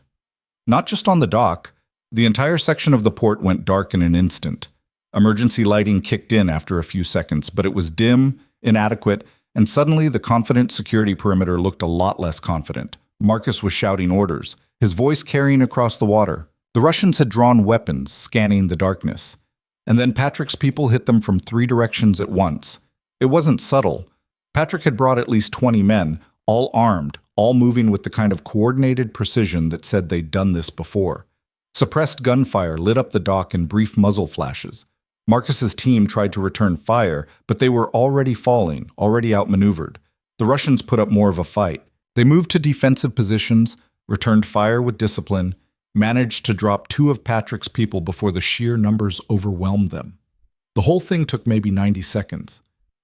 Not just on the dock, the entire section of the port went dark in an instant. Emergency lighting kicked in after a few seconds, but it was dim, inadequate, and suddenly the confident security perimeter looked a lot less confident. Marcus was shouting orders, his voice carrying across the water. The Russians had drawn weapons, scanning the darkness. And then Patrick's people hit them from 3 directions at once. It wasn't subtle. Patrick had brought at least 20 men, all armed, all moving with the kind of coordinated precision that said they'd done this before. Suppressed gunfire lit up the dock in brief muzzle flashes. Marcus's team tried to return fire, but they were already falling, already outmaneuvered. The Russians put up more of a fight. They moved to defensive positions, returned fire with discipline, managed to drop 2 of Patrick's people before the sheer numbers overwhelmed them. The whole thing took maybe 90 seconds.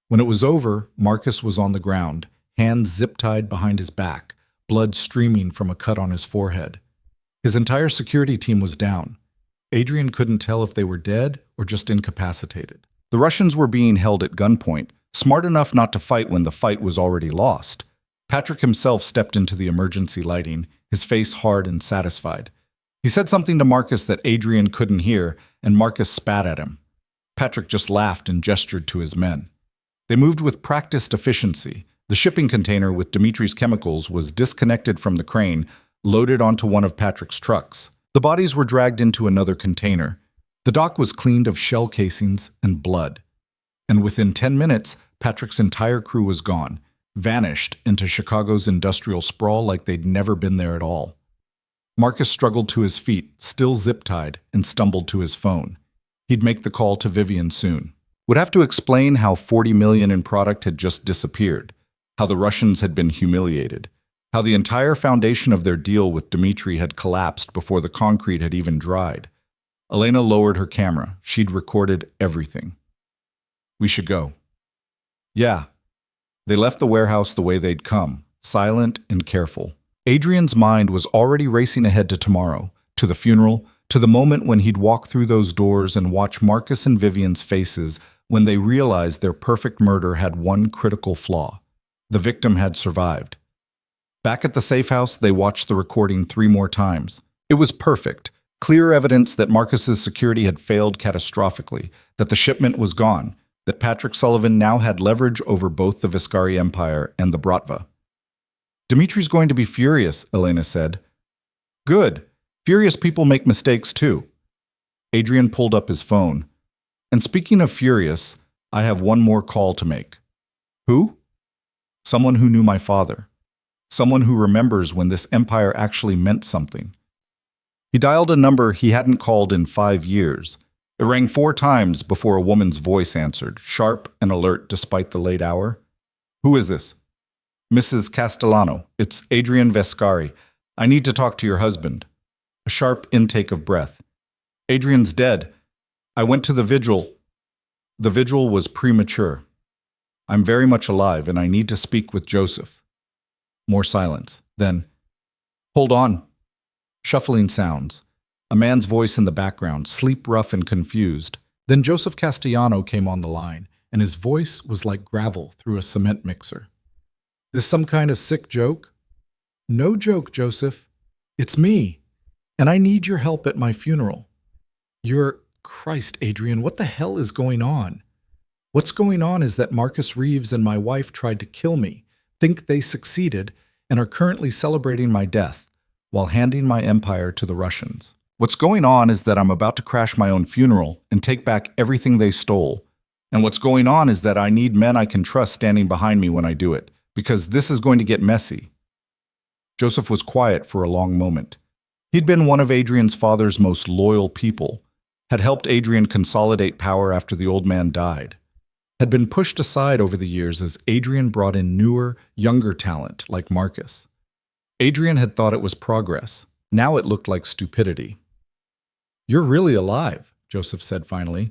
When it was over, Marcus was on the ground, hands zip-tied behind his back, blood streaming from a cut on his forehead. His entire security team was down. Adrian couldn't tell if they were dead or just incapacitated. The Russians were being held at gunpoint, smart enough not to fight when the fight was already lost. Patrick himself stepped into the emergency lighting, his face hard and satisfied. He said something to Marcus that Adrian couldn't hear, and Marcus spat at him. Patrick just laughed and gestured to his men. They moved with practiced efficiency. The shipping container with Dimitri's chemicals was disconnected from the crane, loaded onto one of Patrick's trucks. The bodies were dragged into another container. The dock was cleaned of shell casings and blood. And within 10 minutes, Patrick's entire crew was gone, vanished into Chicago's industrial sprawl like they'd never been there at all. Marcus struggled to his feet, still zip-tied, and stumbled to his phone. He'd make the call to Vivian soon. Would have to explain how $40 million in product had just disappeared, how the Russians had been humiliated, how the entire foundation of their deal with Dimitri had collapsed before the concrete had even dried. Elena lowered her camera. She'd recorded everything. We should go. Yeah. They left the warehouse the way they'd come, silent and careful. Adrian's mind was already racing ahead to tomorrow, to the funeral, to the moment when he'd walk through those doors and watch Marcus and Vivian's faces when they realized their perfect murder had one critical flaw. The victim had survived. Back at the safe house, they watched the recording 3 more times. It was perfect, clear evidence that Marcus's security had failed catastrophically, that the shipment was gone, that Patrick Sullivan now had leverage over both the Viscari Empire and the Bratva. Dimitri's going to be furious, Elena said. Good. Furious people make mistakes too. Adrian pulled up his phone. And speaking of furious, I have one more call to make. Who? Someone who knew my father. Someone who remembers when this empire actually meant something. He dialed a number he hadn't called in 5 years. It rang 4 times before a woman's voice answered, sharp and alert despite the late hour. Who is this? Mrs. Castellano, it's Adrian Viscari. I need to talk to your husband. A sharp intake of breath. Adrian's dead. I went to the vigil. The vigil was premature. I'm very much alive, and I need to speak with Joseph. More silence. Then, hold on. Shuffling sounds. A man's voice in the background, sleep rough and confused. Then Joseph Castellano came on the line, and his voice was like gravel through a cement mixer. This some kind of sick joke? No joke, Joseph. It's me, and I need your help at my funeral. Christ, Adrian, what the hell is going on? What's going on is that Marcus Reeves and my wife tried to kill me, think they succeeded, and are currently celebrating my death, while handing my empire to the Russians. What's going on is that I'm about to crash my own funeral and take back everything they stole. And what's going on is that I need men I can trust standing behind me when I do it, because this is going to get messy. Joseph was quiet for a long moment. He'd been one of Adrian's father's most loyal people, had helped Adrian consolidate power after the old man died, had been pushed aside over the years as Adrian brought in newer, younger talent like Marcus. Adrian had thought it was progress. Now it looked like stupidity. "You're really alive," Joseph said finally.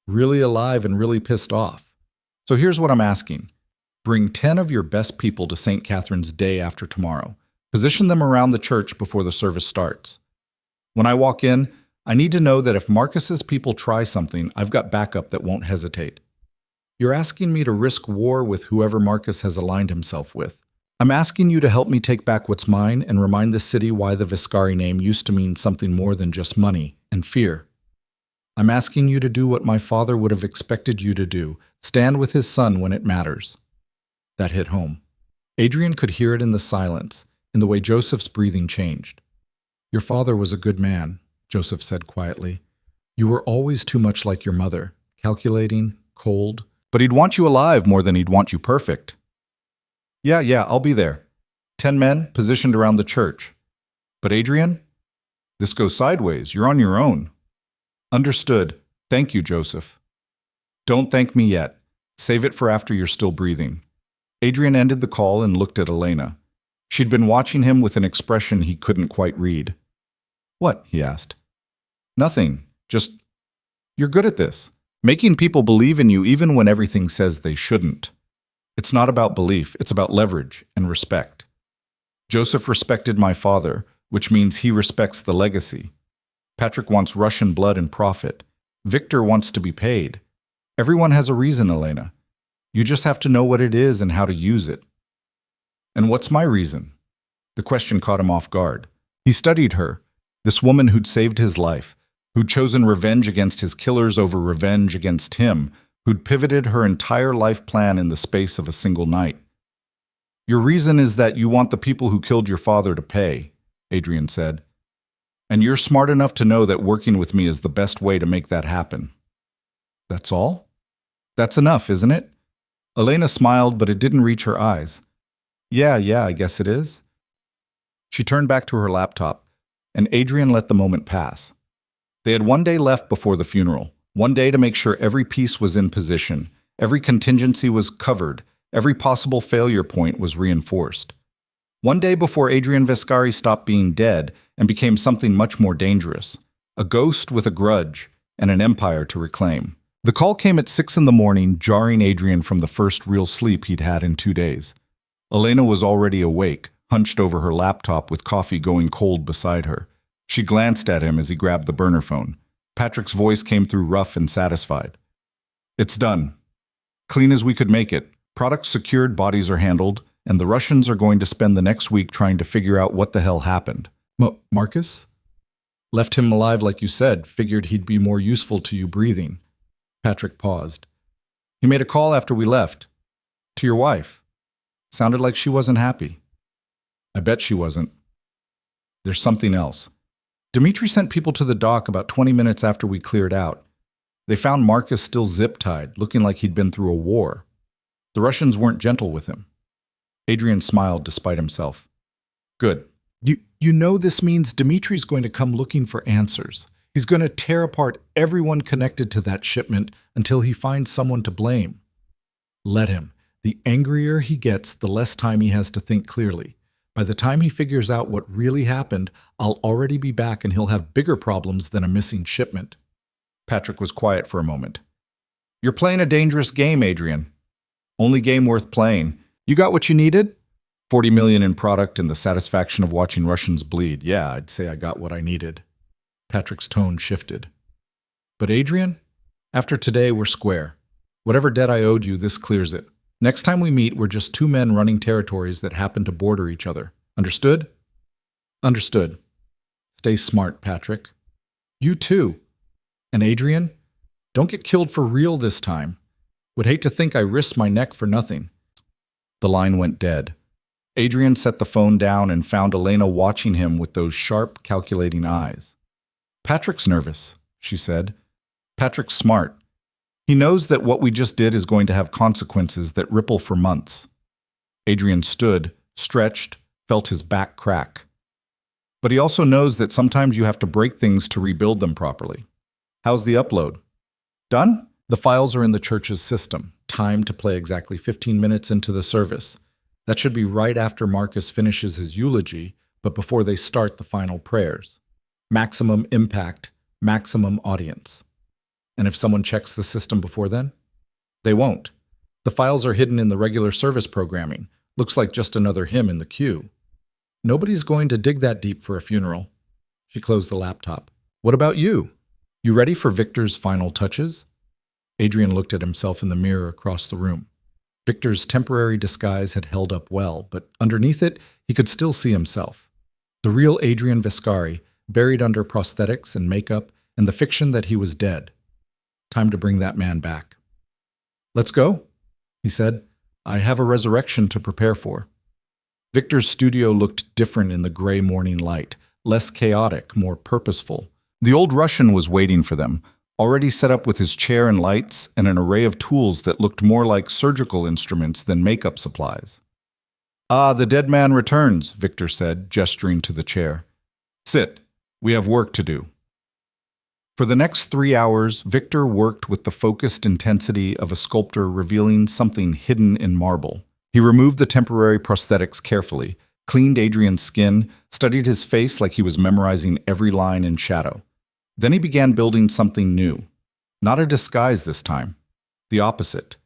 "Really alive and really pissed off. So here's what I'm asking. Bring 10 of your best people to St. Catherine's day after tomorrow. Position them around the church before the service starts. When I walk in, I need to know that if Marcus's people try something, I've got backup that won't hesitate. You're asking me to risk war with whoever Marcus has aligned himself with. I'm asking you to help me take back what's mine and remind the city why the Viscari name used to mean something more than just money and fear. I'm asking you to do what my father would have expected you to do, stand with his son when it matters." That hit home. Adrian could hear it in the silence, in the way Joseph's breathing changed. "Your father was a good man," Joseph said quietly. "You were always too much like your mother, calculating, cold, but he'd want you alive more than he'd want you perfect." Yeah, I'll be there. 10 men positioned around the church. But Adrian, this goes sideways. You're on your own." "Understood. Thank you, Joseph." "Don't thank me yet. Save it for after you're still breathing." Adrian ended the call and looked at Elena. She'd been watching him with an expression he couldn't quite read. "What?" he asked. "Nothing. Just, you're good at this. Making people believe in you even when everything says they shouldn't. It's not about belief, it's about leverage and respect. Joseph respected my father, which means he respects the legacy. Patrick wants Russian blood and profit. Victor wants to be paid. Everyone has a reason, Elena. You just have to know what it is and how to use it." "And what's my reason?" The question caught him off guard. He studied her, this woman who'd saved his life, who'd chosen revenge against his killers over revenge against him, who'd pivoted her entire life plan in the space of a single night. "Your reason is that you want the people who killed your father to pay," Adrian said. "And you're smart enough to know that working with me is the best way to make that happen." "That's all?" "That's enough, isn't it?" Elena smiled, but it didn't reach her eyes. Yeah, I guess it is." She turned back to her laptop, and Adrian let the moment pass. They had one day left before the funeral, one day to make sure every piece was in position, every contingency was covered, every possible failure point was reinforced. One day before Adrian Viscari stopped being dead and became something much more dangerous, a ghost with a grudge and an empire to reclaim. The call came at 6 in the morning, jarring Adrian from the first real sleep he'd had in 2 days. Elena was already awake, hunched over her laptop with coffee going cold beside her. She glanced at him as he grabbed the burner phone. Patrick's voice came through rough and satisfied. "It's done. Clean as we could make it. Products secured, bodies are handled, and the Russians are going to spend the next week trying to figure out what the hell happened." Marcus? "Left him alive like you said, figured he'd be more useful to you breathing." Patrick paused. "He made a call after we left. To your wife. Sounded like she wasn't happy." "I bet she wasn't. There's something else. Dmitri sent people to the dock about 20 minutes after we cleared out. They found Marcus still zip-tied, looking like he'd been through a war. The Russians weren't gentle with him." Adrian smiled despite himself. "Good. You know this means Dmitri's going to come looking for answers. He's going to tear apart everyone connected to that shipment until he finds someone to blame. Let him. The angrier he gets, the less time he has to think clearly. By the time he figures out what really happened, I'll already be back and he'll have bigger problems than a missing shipment." Patrick was quiet for a moment. "You're playing a dangerous game, Adrian. Only game worth playing. You got what you needed? 40 million in product and the satisfaction of watching Russians bleed. Yeah, I'd say I got what I needed." Patrick's tone shifted. "But Adrian, after today we're square. Whatever debt I owed you, this clears it. Next time we meet, we're just 2 men running territories that happen to border each other. Understood?" "Understood. Stay smart, Patrick." "You too. And Adrian, don't get killed for real this time. Would hate to think I risked my neck for nothing." The line went dead. Adrian set the phone down and found Elena watching him with those sharp, calculating eyes. "Patrick's nervous," she said. "Patrick's smart. He knows that what we just did is going to have consequences that ripple for months." Adrian stood, stretched, felt his back crack. But he also knows that sometimes you have to break things to rebuild them properly. How's the upload? Done? The files are in the church's system. Time to play exactly 15 minutes into the service. That should be right after Marcus finishes his eulogy, but before they start the final prayers. Maximum impact, maximum audience. And if someone checks the system before then? They won't. The files are hidden in the regular service programming. Looks like just another hymn in the queue. Nobody's going to dig that deep for a funeral. She closed the laptop. What about you? You ready for Victor's final touches? Adrian looked at himself in the mirror across the room. Victor's temporary disguise had held up well, but underneath it, he could still see himself. The real Adrian Viscari, buried under prosthetics and makeup, and the fiction that he was dead. Time to bring that man back. Let's go, he said. I have a resurrection to prepare for. Victor's studio looked different in the gray morning light, less chaotic, more purposeful. The old Russian was waiting for them, already set up with his chair and lights and an array of tools that looked more like surgical instruments than makeup supplies. Ah, the dead man returns, Victor said, gesturing to the chair. Sit. We have work to do. For the next 3 hours, Victor worked with the focused intensity of a sculptor revealing something hidden in marble. He removed the temporary prosthetics carefully, cleaned Adrian's skin, studied his face like he was memorizing every line and shadow. Then he began building something new. Not a disguise this time. The opposite.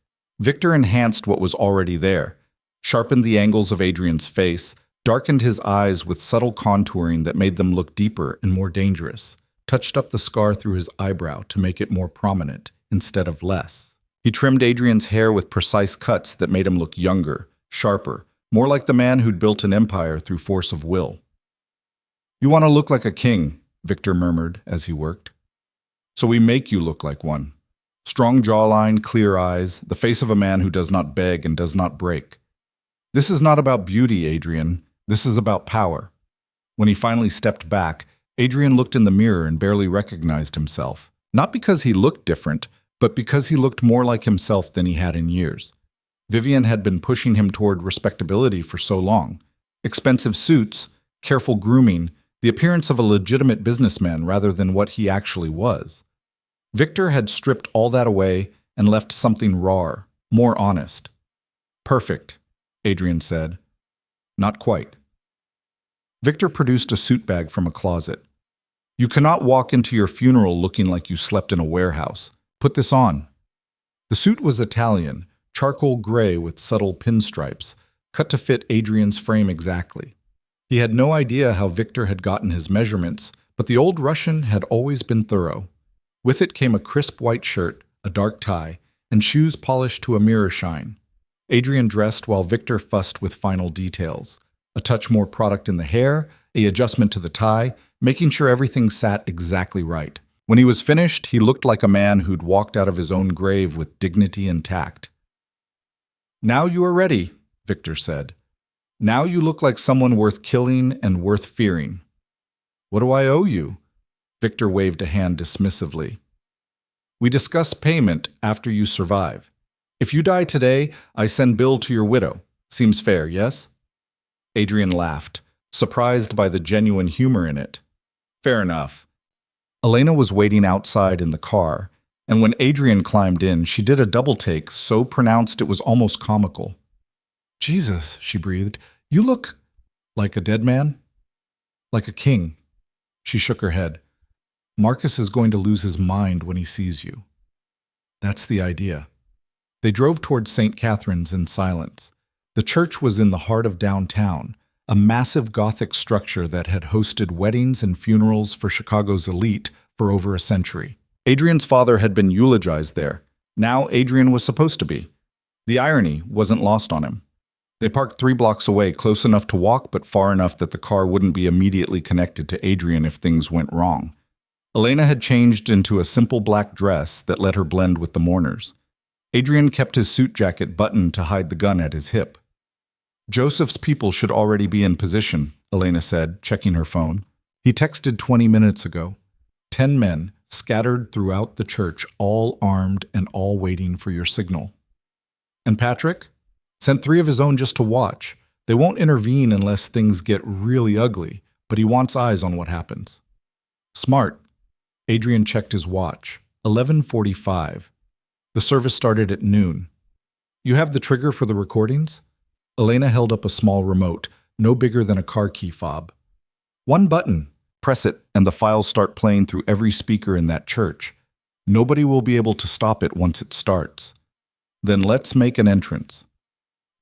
Victor enhanced what was already there, sharpened the angles of Adrian's face, darkened his eyes with subtle contouring that made them look deeper and more dangerous, touched up the scar through his eyebrow to make it more prominent instead of less. He trimmed Adrian's hair with precise cuts that made him look younger, sharper, more like the man who'd built an empire through force of will. You want to look like a king, Victor murmured as he worked. So we make you look like one. Strong jawline, clear eyes, the face of a man who does not beg and does not break. This is not about beauty, Adrian. This is about power. When he finally stepped back, Adrian looked in the mirror and barely recognized himself. Not because he looked different, but because he looked more like himself than he had in years. Vivian had been pushing him toward respectability for so long. Expensive suits, careful grooming, the appearance of a legitimate businessman rather than what he actually was. Victor had stripped all that away and left something rawer, more honest. Perfect, Adrian said. Not quite. Victor produced a suit bag from a closet. You cannot walk into your funeral looking like you slept in a warehouse. Put this on. The suit was Italian, charcoal gray with subtle pinstripes, cut to fit Adrian's frame exactly. He had no idea how Victor had gotten his measurements, but the old Russian had always been thorough. With it came a crisp white shirt, a dark tie, and shoes polished to a mirror shine. Adrian dressed while Victor fussed with final details. A touch more product in the hair, an adjustment to the tie, making sure everything sat exactly right. When he was finished, he looked like a man who'd walked out of his own grave with dignity and tact. Now you are ready, Victor said. Now you look like someone worth killing and worth fearing. What do I owe you? Victor waved a hand dismissively. We discuss payment after you survive. If you die today, I send bill to your widow. Seems fair, yes? Adrian laughed, surprised by the genuine humor in it. Fair enough. Elena was waiting outside in the car, and when Adrian climbed in, she did a double take so pronounced it was almost comical. Jesus, she breathed, you look like a dead man? Like a king. She shook her head. Marcus is going to lose his mind when he sees you. That's the idea. They drove toward St. Catherine's in silence. The church was in the heart of downtown, a massive Gothic structure that had hosted weddings and funerals for Chicago's elite for over a century. Adrian's father had been eulogized there. Now Adrian was supposed to be. The irony wasn't lost on him. They parked 3 blocks away, close enough to walk but far enough that the car wouldn't be immediately connected to Adrian if things went wrong. Elena had changed into a simple black dress that let her blend with the mourners. Adrian kept his suit jacket buttoned to hide the gun at his hip. Joseph's people should already be in position, Elena said, checking her phone. He texted 20 minutes ago. 10 men, scattered throughout the church, all armed and all waiting for your signal. And Patrick? Sent 3 of his own just to watch. They won't intervene unless things get really ugly, but he wants eyes on what happens. Smart. Adrian checked his watch. 11:45. The service started at noon. You have the trigger for the recordings? Elena held up a small remote, no bigger than a car key fob. One button. Press it, and the files start playing through every speaker in that church. Nobody will be able to stop it once it starts. Then let's make an entrance.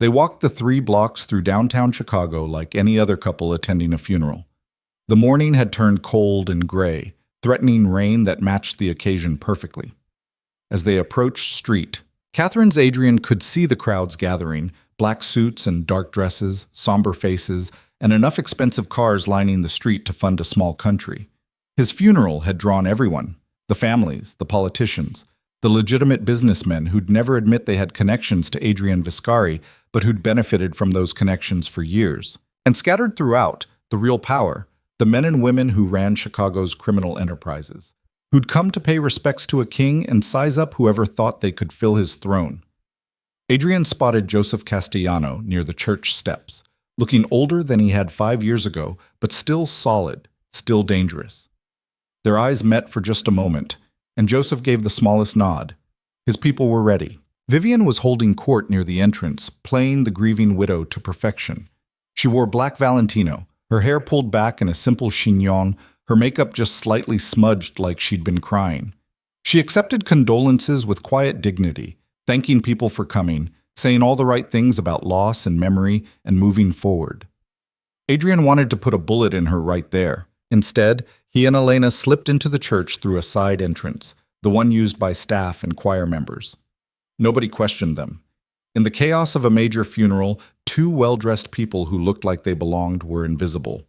They walked the 3 blocks through downtown Chicago like any other couple attending a funeral. The morning had turned cold and gray, threatening rain that matched the occasion perfectly. As they approached street, Catherine's Adrian could see the crowds gathering, black suits and dark dresses, somber faces, and enough expensive cars lining the street to fund a small country. His funeral had drawn everyone, the families, the politicians, the legitimate businessmen who'd never admit they had connections to Adrian Viscari, but who'd benefited from those connections for years. And scattered throughout, the real power, the men and women who ran Chicago's criminal enterprises, who'd come to pay respects to a king and size up whoever thought they could fill his throne. Adrian spotted Joseph Castellano near the church steps, looking older than he had 5 years ago, but still solid, still dangerous. Their eyes met for just a moment, and Joseph gave the smallest nod. His people were ready. Vivian was holding court near the entrance, playing the grieving widow to perfection. She wore black Valentino, her hair pulled back in a simple chignon, her makeup just slightly smudged like she'd been crying. She accepted condolences with quiet dignity, thanking people for coming, saying all the right things about loss and memory and moving forward. Adrian wanted to put a bullet in her right there. Instead, he and Elena slipped into the church through a side entrance, the one used by staff and choir members. Nobody questioned them. In the chaos of a major funeral, 2 well-dressed people who looked like they belonged were invisible.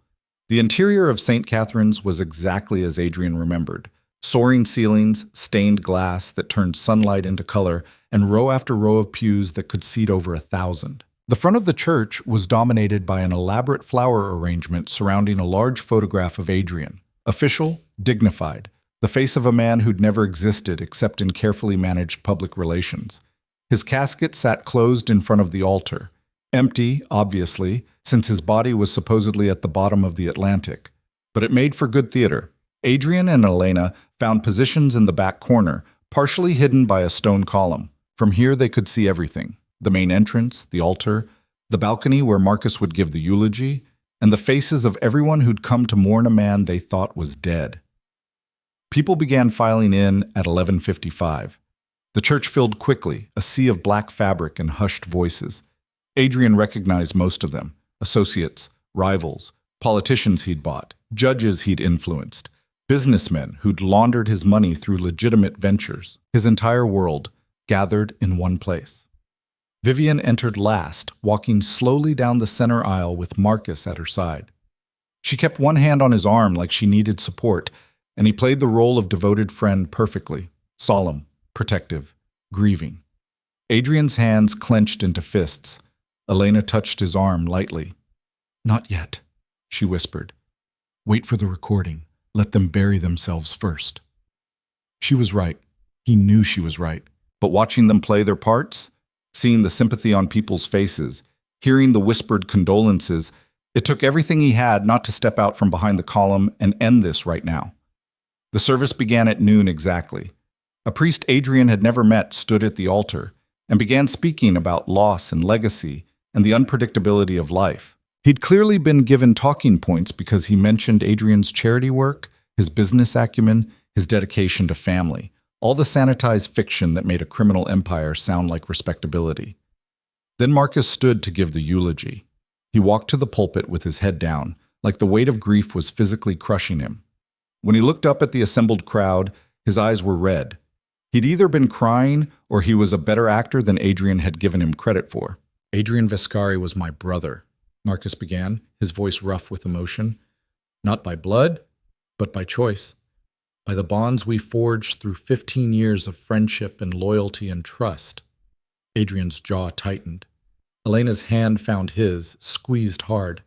The interior of St. Catherine's was exactly as Adrian remembered. Soaring ceilings, stained glass that turned sunlight into color, and row after row of pews that could seat over 1,000. The front of the church was dominated by an elaborate flower arrangement surrounding a large photograph of Adrian. Official, dignified, the face of a man who'd never existed except in carefully managed public relations. His casket sat closed in front of the altar. Empty, obviously, since his body was supposedly at the bottom of the Atlantic. But it made for good theater. Adrian and Elena found positions in the back corner, partially hidden by a stone column. From here they could see everything. The main entrance, the altar, the balcony where Marcus would give the eulogy, and the faces of everyone who'd come to mourn a man they thought was dead. People began filing in at 11:55. The church filled quickly, a sea of black fabric and hushed voices. Adrian recognized most of them, associates, rivals, politicians he'd bought, judges he'd influenced, businessmen who'd laundered his money through legitimate ventures. His entire world gathered in one place. Vivian entered last, walking slowly down the center aisle with Marcus at her side. She kept one hand on his arm like she needed support, and he played the role of devoted friend perfectly, solemn, protective, grieving. Adrian's hands clenched into fists. Elena touched his arm lightly. "Not yet," she whispered. "Wait for the recording. Let them bury themselves first." She was right. He knew she was right. But watching them play their parts, seeing the sympathy on people's faces, hearing the whispered condolences, it took everything he had not to step out from behind the column and end this right now. The service began at noon exactly. A priest Adrian had never met stood at the altar and began speaking about loss and legacy and the unpredictability of life. He'd clearly been given talking points because he mentioned Adrian's charity work, his business acumen, his dedication to family, all the sanitized fiction that made a criminal empire sound like respectability. Then Marcus stood to give the eulogy. He walked to the pulpit with his head down, like the weight of grief was physically crushing him. When he looked up at the assembled crowd, his eyes were red. He'd either been crying or he was a better actor than Adrian had given him credit for. "Adrian Viscari was my brother," Marcus began, his voice rough with emotion. "Not by blood, but by choice. By the bonds we forged through 15 years of friendship and loyalty and trust." Adrian's jaw tightened. Elena's hand found his, squeezed hard.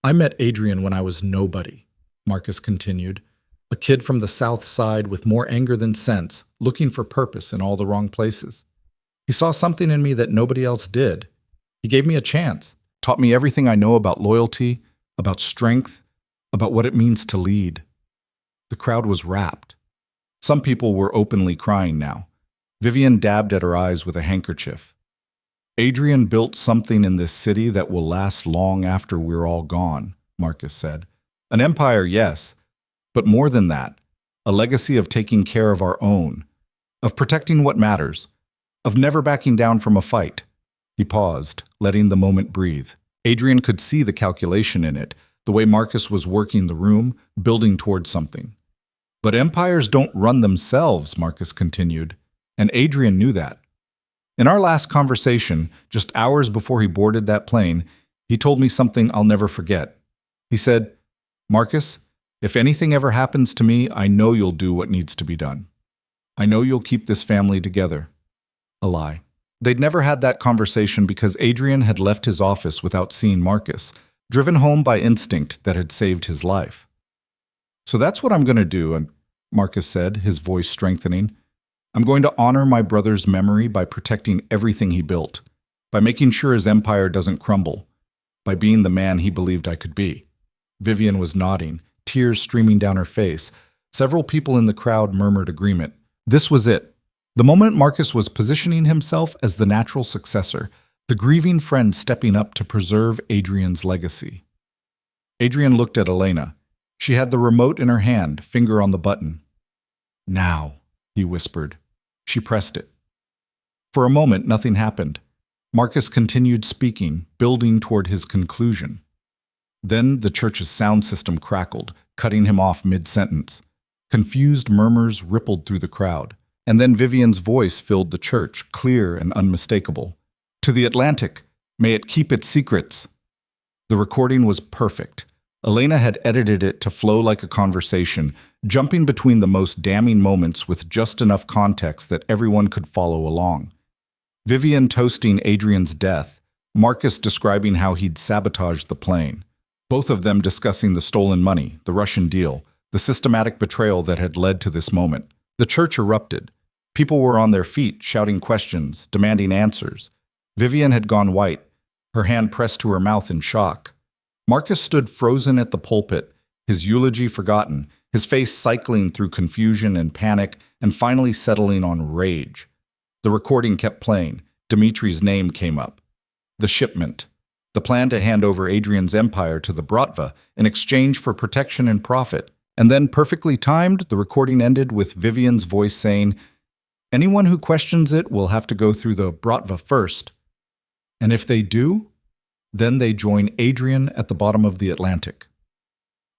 "I met Adrian when I was nobody," Marcus continued. "A kid from the South Side with more anger than sense, looking for purpose in all the wrong places. He saw something in me that nobody else did. He gave me a chance, taught me everything I know about loyalty, about strength, about what it means to lead. The crowd was rapt. Some people were openly crying now. Vivian dabbed at her eyes with a handkerchief. Adrian built something in this city that will last long after we're all gone, Marcus said. An empire, yes, but more than that, a legacy of taking care of our own, of protecting what matters, of never backing down from a fight. He paused, letting the moment breathe. Adrian could see the calculation in it, the way Marcus was working the room, building towards something. But empires don't run themselves, Marcus continued, and Adrian knew that. In our last conversation, just hours before he boarded that plane, he told me something I'll never forget. He said, "Marcus, if anything ever happens to me, I know you'll do what needs to be done. I know you'll keep this family together." A lie. They'd never had that conversation because Adrian had left his office without seeing Marcus, driven home by instinct that had saved his life. "So that's what I'm going to do," Marcus said, his voice strengthening. "I'm going to honor my brother's memory by protecting everything he built, by making sure his empire doesn't crumble, by being the man he believed I could be." Vivian was nodding, tears streaming down her face. Several people in the crowd murmured agreement. This was it. The moment Marcus was positioning himself as the natural successor, the grieving friend stepping up to preserve Adrian's legacy. Adrian looked at Elena. She had the remote in her hand, finger on the button. "Now," he whispered. She pressed it. For a moment, nothing happened. Marcus continued speaking, building toward his conclusion. Then the church's sound system crackled, cutting him off mid-sentence. Confused murmurs rippled through the crowd. And then Vivian's voice filled the church, clear and unmistakable. "To the Atlantic, may it keep its secrets." The recording was perfect. Elena had edited it to flow like a conversation, jumping between the most damning moments with just enough context that everyone could follow along. Vivian toasting Adrian's death, Marcus describing how he'd sabotaged the plane, both of them discussing the stolen money, the Russian deal, the systematic betrayal that had led to this moment. The church erupted. People were on their feet, shouting questions, demanding answers. Vivian had gone white, her hand pressed to her mouth in shock. Marcus stood frozen at the pulpit, his eulogy forgotten, his face cycling through confusion and panic and finally settling on rage. The recording kept playing. Dimitri's name came up. The shipment. The plan to hand over Adrian's empire to the Bratva in exchange for protection and profit. And then, perfectly timed, the recording ended with Vivian's voice saying, "Anyone who questions it will have to go through the Bratva first. And if they do, then they join Adrian at the bottom of the Atlantic."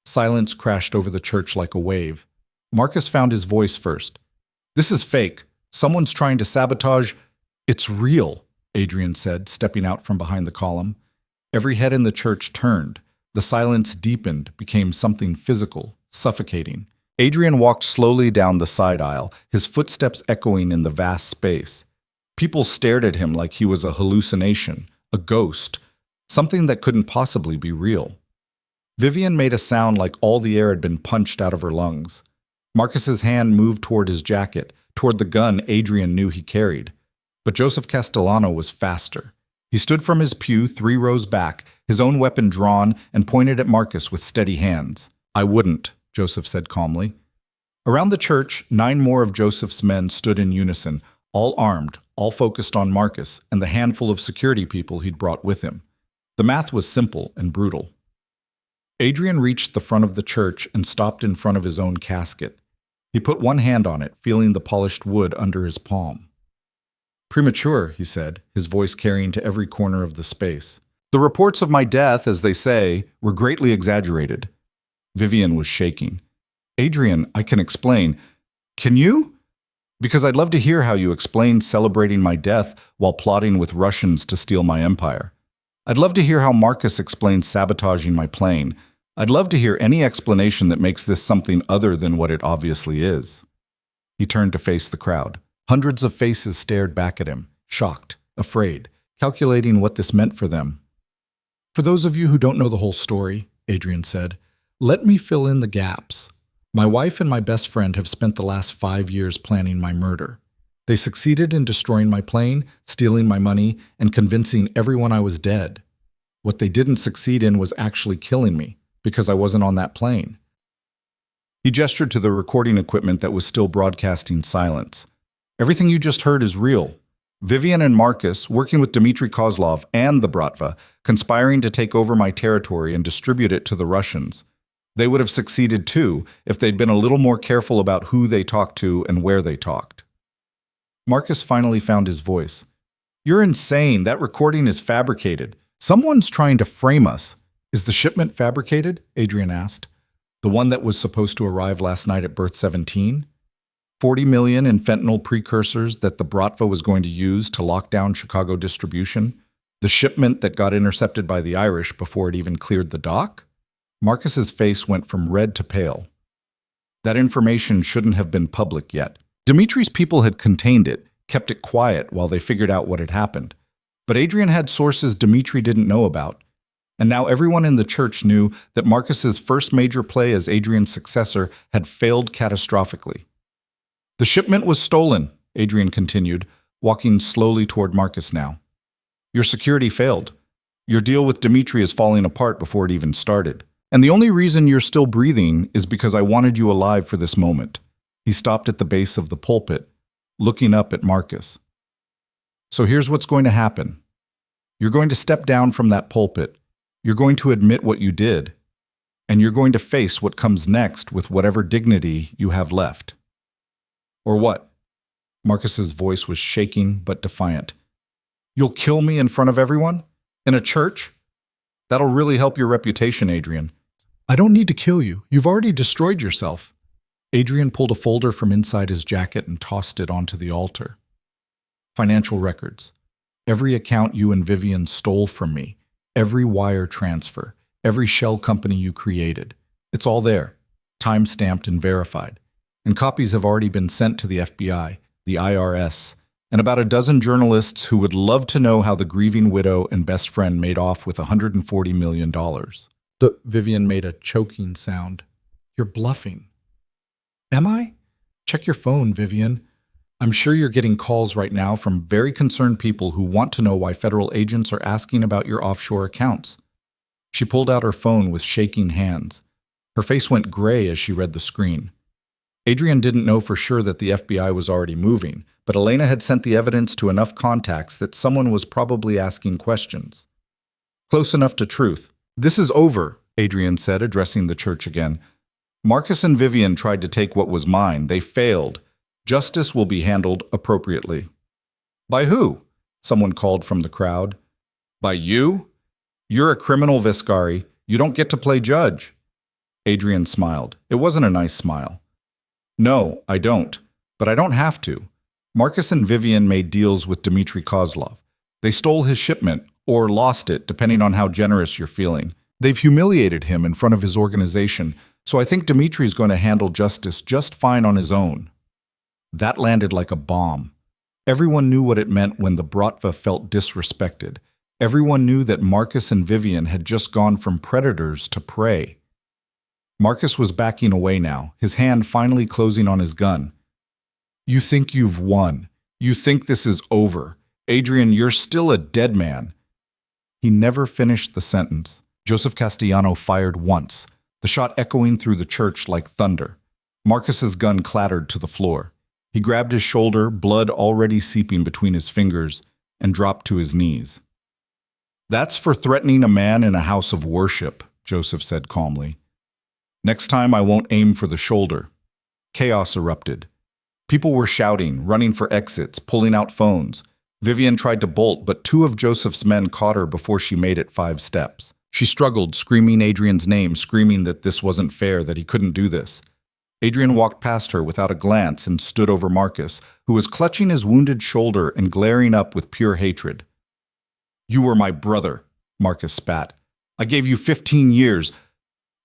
Silence crashed over the church like a wave. Marcus found his voice first. "This is fake. Someone's trying to sabotage." "It's real," Adrian said, stepping out from behind the column. Every head in the church turned. The silence deepened, became something physical, suffocating. Adrian walked slowly down the side aisle, his footsteps echoing in the vast space. People stared at him like he was a hallucination, a ghost, something that couldn't possibly be real. Vivian made a sound like all the air had been punched out of her lungs. Marcus's hand moved toward his jacket, toward the gun Adrian knew he carried. But Joseph Castellano was faster. He stood from his pew 3 rows back, his own weapon drawn, and pointed at Marcus with steady hands. "I wouldn't," Joseph said calmly. Around the church, 9 more of Joseph's men stood in unison, all armed, all focused on Marcus and the handful of security people he'd brought with him. The math was simple and brutal. Adrian reached the front of the church and stopped in front of his own casket. He put one hand on it, feeling the polished wood under his palm. "Premature," he said, his voice carrying to every corner of the space. "The reports of my death, as they say, were greatly exaggerated." Vivian was shaking. "Adrian, I can explain." "Can you?" "Because I'd love to hear how you explained celebrating my death while plotting with Russians to steal my empire. I'd love to hear how Marcus explains sabotaging my plane. I'd love to hear any explanation that makes this something other than what it obviously is." He turned to face the crowd. Hundreds of faces stared back at him, shocked, afraid, calculating what this meant for them. "For those of you who don't know the whole story," Adrian said, "let me fill in the gaps. My wife and my best friend have spent the last 5 years planning my murder. They succeeded in destroying my plane, stealing my money, and convincing everyone I was dead. What they didn't succeed in was actually killing me, because I wasn't on that plane. He gestured to the recording equipment that was still broadcasting silence. Everything you just heard is real. Vivian and Marcus, working with Dmitry Kozlov and the Bratva, conspiring to take over my territory and distribute it to the Russians. They would have succeeded too if they'd been a little more careful about who they talked to and where they talked. Marcus finally found his voice. "You're insane. That recording is fabricated. Someone's trying to frame us." "Is the shipment fabricated?" Adrian asked. "The one that was supposed to arrive last night at berth 17? 40 million in fentanyl precursors that the Bratva was going to use to lock down Chicago distribution? The shipment that got intercepted by the Irish before it even cleared the dock?" Marcus's face went from red to pale. That information shouldn't have been public yet. Dimitri's people had contained it, kept it quiet while they figured out what had happened. But Adrian had sources Dmitri didn't know about. And now everyone in the church knew that Marcus's first major play as Adrian's successor had failed catastrophically. "The shipment was stolen," Adrian continued, walking slowly toward Marcus now. "Your security failed. Your deal with Dmitri is falling apart before it even started. And the only reason you're still breathing is because I wanted you alive for this moment." He stopped at the base of the pulpit, looking up at Marcus. "So here's what's going to happen. You're going to step down from that pulpit. You're going to admit what you did. And you're going to face what comes next with whatever dignity you have left." "Or what?" Marcus's voice was shaking but defiant. "You'll kill me in front of everyone? In a church? That'll really help your reputation, Adrian." "I don't need to kill you. You've already destroyed yourself." Adrian pulled a folder from inside his jacket and tossed it onto the altar. "Financial records. Every account you and Vivian stole from me. Every wire transfer. Every shell company you created. It's all there, time-stamped and verified. And copies have already been sent to the FBI, the IRS, and about a dozen journalists who would love to know how the grieving widow and best friend made off with $140 million. Vivian made a choking sound. "You're bluffing." "Am I? Check your phone, Vivian. I'm sure you're getting calls right now from very concerned people who want to know why federal agents are asking about your offshore accounts." She pulled out her phone with shaking hands. Her face went gray as she read the screen. Adrian didn't know for sure that the FBI was already moving, but Elena had sent the evidence to enough contacts that someone was probably asking questions. "Close enough to truth. This is over," Adrian said, addressing the church again. "Marcus and Vivian tried to take what was mine. They failed. Justice will be handled appropriately." "By who?" someone called from the crowd. "By you? You're a criminal, Viscari. You don't get to play judge." Adrian smiled. It wasn't a nice smile. "No, I don't. But I don't have to. Marcus and Vivian made deals with Dmitry Kozlov. They stole his shipment, or lost it, depending on how generous you're feeling. They've humiliated him in front of his organization, so I think Dmitry's going to handle justice just fine on his own." That landed like a bomb. Everyone knew what it meant when the Bratva felt disrespected. Everyone knew that Marcus and Vivian had just gone from predators to prey. Marcus was backing away now, his hand finally closing on his gun. "You think you've won. You think this is over. Adrian, you're still a dead man." He never finished the sentence. Joseph Castellano fired once, the shot echoing through the church like thunder. Marcus's gun clattered to the floor. He grabbed his shoulder, blood already seeping between his fingers, and dropped to his knees. "That's for threatening a man in a house of worship," Joseph said calmly. "Next time I won't aim for the shoulder." Chaos erupted. People were shouting, running for exits, pulling out phones. Vivian tried to bolt, but two of Joseph's men caught her before she made it 5 steps. She struggled, screaming Adrian's name, screaming that this wasn't fair, that he couldn't do this. Adrian walked past her without a glance and stood over Marcus, who was clutching his wounded shoulder and glaring up with pure hatred. "You were my brother," Marcus spat. "I gave you 15 years.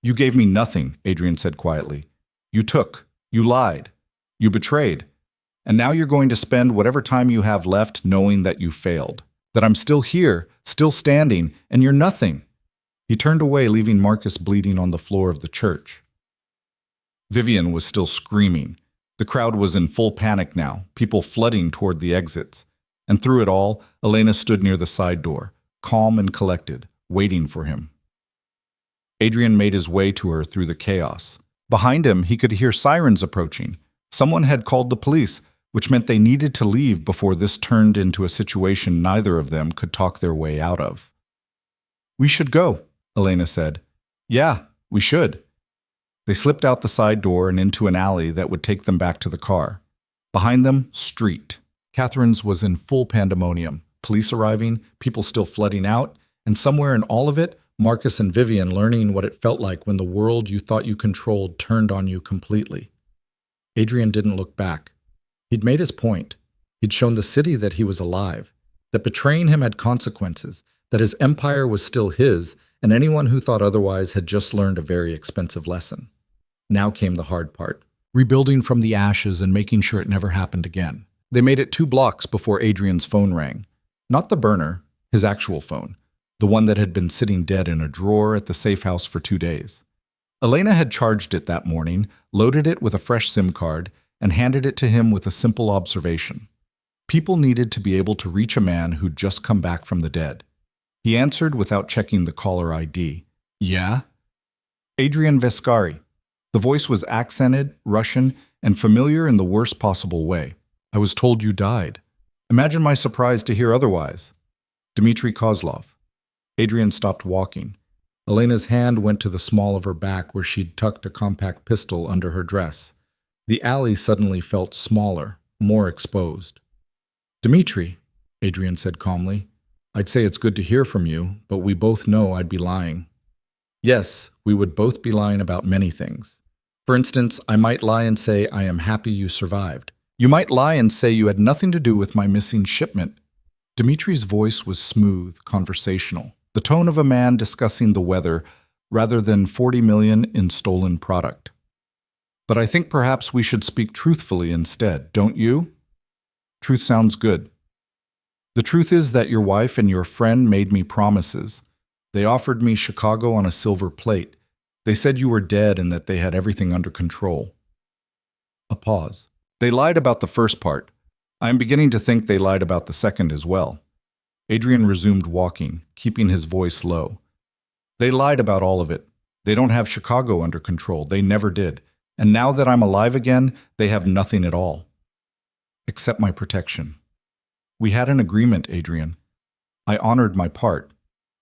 "You gave me nothing," Adrian said quietly. "You took. You lied. You betrayed. And now you're going to spend whatever time you have left knowing that you failed. That I'm still here, still standing, and you're nothing." He turned away, leaving Marcus bleeding on the floor of the church. Vivian was still screaming. The crowd was in full panic now, people flooding toward the exits. And through it all, Elena stood near the side door, calm and collected, waiting for him. Adrian made his way to her through the chaos. Behind him, he could hear sirens approaching. Someone had called the police, which meant they needed to leave before this turned into a situation neither of them could talk their way out of. "We should go," Elena said. "Yeah, we should." They slipped out the side door and into an alley that would take them back to the car. Behind them, street. Catherine's was in full pandemonium. Police arriving, people still flooding out, and somewhere in all of it, Marcus and Vivian learning what it felt like when the world you thought you controlled turned on you completely. Adrian didn't look back. He'd made his point. He'd shown the city that he was alive, that betraying him had consequences, that his empire was still his, and anyone who thought otherwise had just learned a very expensive lesson. Now came the hard part, rebuilding from the ashes and making sure it never happened again. They made it 2 blocks before Adrian's phone rang. Not the burner, his actual phone, the one that had been sitting dead in a drawer at the safe house for 2 days. Elena had charged it that morning, loaded it with a fresh SIM card, and handed it to him with a simple observation. People needed to be able to reach a man who'd just come back from the dead. He answered without checking the caller ID. "Yeah?" "Adrian Vescari." The voice was accented, Russian, and familiar in the worst possible way. "I was told you died." "Imagine my surprise to hear otherwise." "Dmitry Kozlov." Adrian stopped walking. Elena's hand went to the small of her back where she'd tucked a compact pistol under her dress. The alley suddenly felt smaller, more exposed. "Dmitry," Adrian said calmly, "I'd say it's good to hear from you, but we both know I'd be lying." "Yes, we would both be lying about many things. For instance, I might lie and say I am happy you survived. You might lie and say you had nothing to do with my missing shipment." Dmitry's voice was smooth, conversational, the tone of a man discussing the weather rather than 40 million in stolen product. "But I think perhaps we should speak truthfully instead, don't you?" "Truth sounds good." "The truth is that your wife and your friend made me promises. They offered me Chicago on a silver plate. They said you were dead and that they had everything under control." A pause. "They lied about the first part. I am beginning to think they lied about the second as well." Adrian resumed walking, keeping his voice low. "They lied about all of it. They don't have Chicago under control. They never did. And now that I'm alive again, they have nothing at all. Except my protection. We had an agreement, Adrian. I honored my part.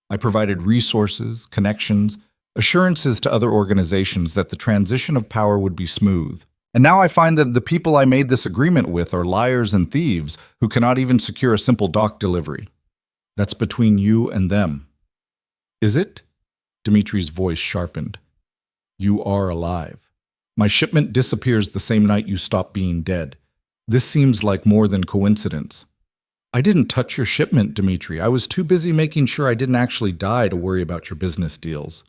I provided resources, connections, assurances to other organizations that the transition of power would be smooth. And now I find that the people I made this agreement with are liars and thieves who cannot even secure a simple dock delivery. That's between you and them." "Is it?" Dmitry's voice sharpened. "You are alive. My shipment disappears the same night you stop being dead. This seems like more than coincidence." "I didn't touch your shipment, Dmitry. I was too busy making sure I didn't actually die to worry about your business deals."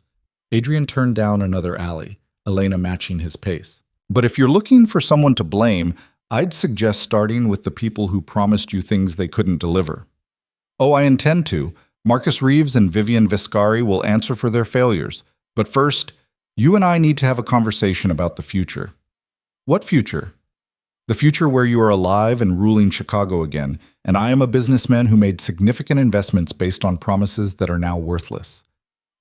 Adrian turned down another alley, Elena matching his pace. "But if you're looking for someone to blame, I'd suggest starting with the people who promised you things they couldn't deliver." "Oh, I intend to. Marcus Reeves and Vivian Viscari will answer for their failures. But first, you and I need to have a conversation about the future." "What future?" "The future where you are alive and ruling Chicago again, and I am a businessman who made significant investments based on promises that are now worthless.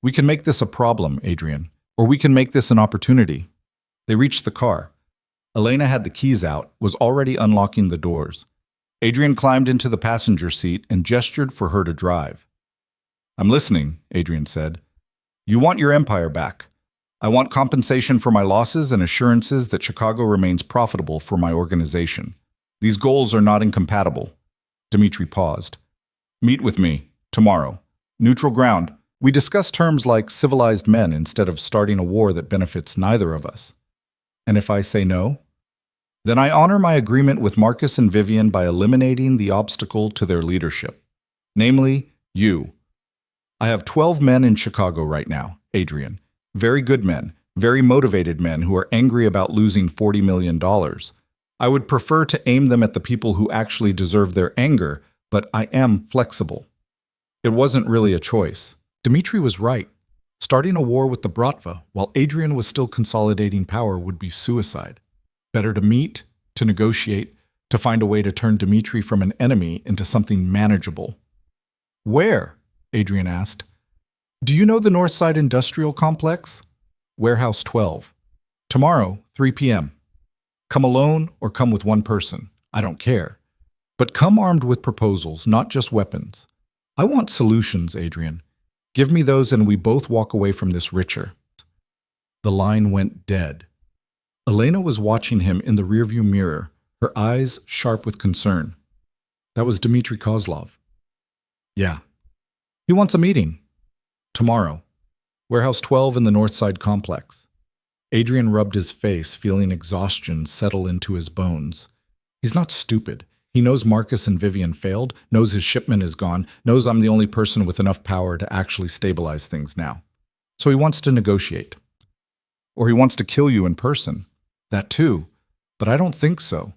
We can make this a problem, Adrian, or we can make this an opportunity." They reached the car. Elena had the keys out, was already unlocking the doors. Adrian climbed into the passenger seat and gestured for her to drive. "I'm listening," Adrian said. "You want your empire back. I want compensation for my losses and assurances that Chicago remains profitable for my organization. These goals are not incompatible." Dmitry paused. "Meet with me, tomorrow. Neutral ground. We discuss terms like civilized men instead of starting a war that benefits neither of us." "And if I say no?" "Then I honor my agreement with Marcus and Vivian by eliminating the obstacle to their leadership. Namely, you. I have 12 men in Chicago right now, Adrian. Very good men, very motivated men who are angry about losing $40 million. I would prefer to aim them at the people who actually deserve their anger, but I am flexible." It wasn't really a choice. Dmitry was right. Starting a war with the Bratva while Adrian was still consolidating power would be suicide. Better to meet, to negotiate, to find a way to turn Dmitry from an enemy into something manageable. "Where?" Adrian asked. Do you know the Northside Industrial Complex? Warehouse 12. Tomorrow, 3 p.m. Come alone or come with one person. I don't care. But come armed with proposals, not just weapons. I want solutions, Adrian. Give me those and we both walk away from this richer. The line went dead. Elena was watching him in the rearview mirror, her eyes sharp with concern. That was Dmitry Kozlov. Yeah. He wants a meeting. Tomorrow. Warehouse 12 in the Northside Complex. Adrian rubbed his face, feeling exhaustion settle into his bones. He's not stupid. He knows Marcus and Vivian failed, knows his shipment is gone, knows I'm the only person with enough power to actually stabilize things now. So he wants to negotiate. Or he wants to kill you in person. That too. But I don't think so.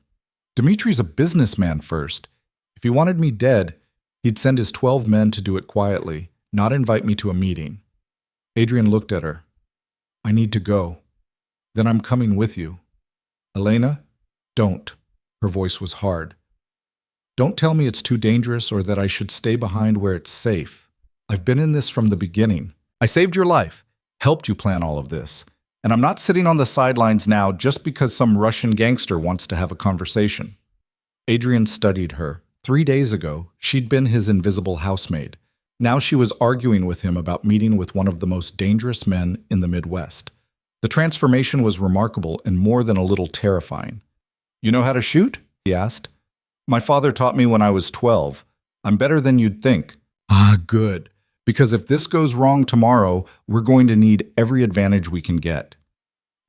Dmitry's a businessman first. If he wanted me dead, he'd send his 12 men to do it quietly, not invite me to a meeting. Adrian looked at her. I need to go. Then I'm coming with you. Elena, don't. Her voice was hard. Don't tell me it's too dangerous or that I should stay behind where it's safe. I've been in this from the beginning. I saved your life, helped you plan all of this. And I'm not sitting on the sidelines now just because some Russian gangster wants to have a conversation. Adrian studied her. 3 days ago, she'd been his invisible housemaid. Now she was arguing with him about meeting with one of the most dangerous men in the Midwest. The transformation was remarkable and more than a little terrifying. You know how to shoot? He asked. My father taught me when I was 12. I'm better than you'd think. Ah, good. Because if this goes wrong tomorrow, we're going to need every advantage we can get.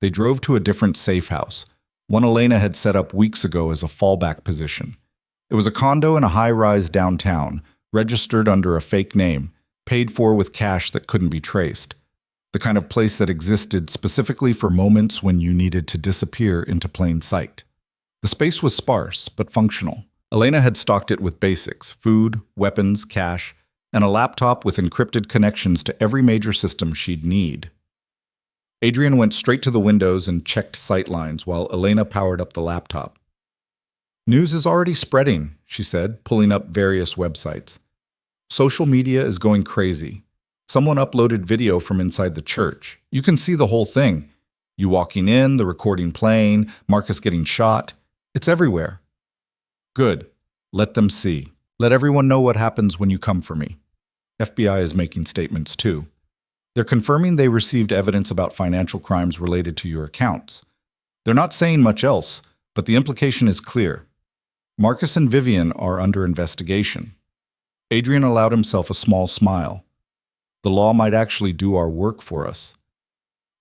They drove to a different safe house, one Elena had set up weeks ago as a fallback position. It was a condo in a high-rise downtown, registered under a fake name, paid for with cash that couldn't be traced. The kind of place that existed specifically for moments when you needed to disappear into plain sight. The space was sparse, but functional. Elena had stocked it with basics, food, weapons, cash, and a laptop with encrypted connections to every major system she'd need. Adrian went straight to the windows and checked sightlines while Elena powered up the laptop. News is already spreading, she said, pulling up various websites. Social media is going crazy. Someone uploaded video from inside the church. You can see the whole thing. You walking in, the recording playing, Marcus getting shot. It's everywhere. Good. Let them see. Let everyone know what happens when you come for me. FBI is making statements too. They're confirming they received evidence about financial crimes related to your accounts. They're not saying much else, but the implication is clear. Marcus and Vivian are under investigation. Adrian allowed himself a small smile. The law might actually do our work for us.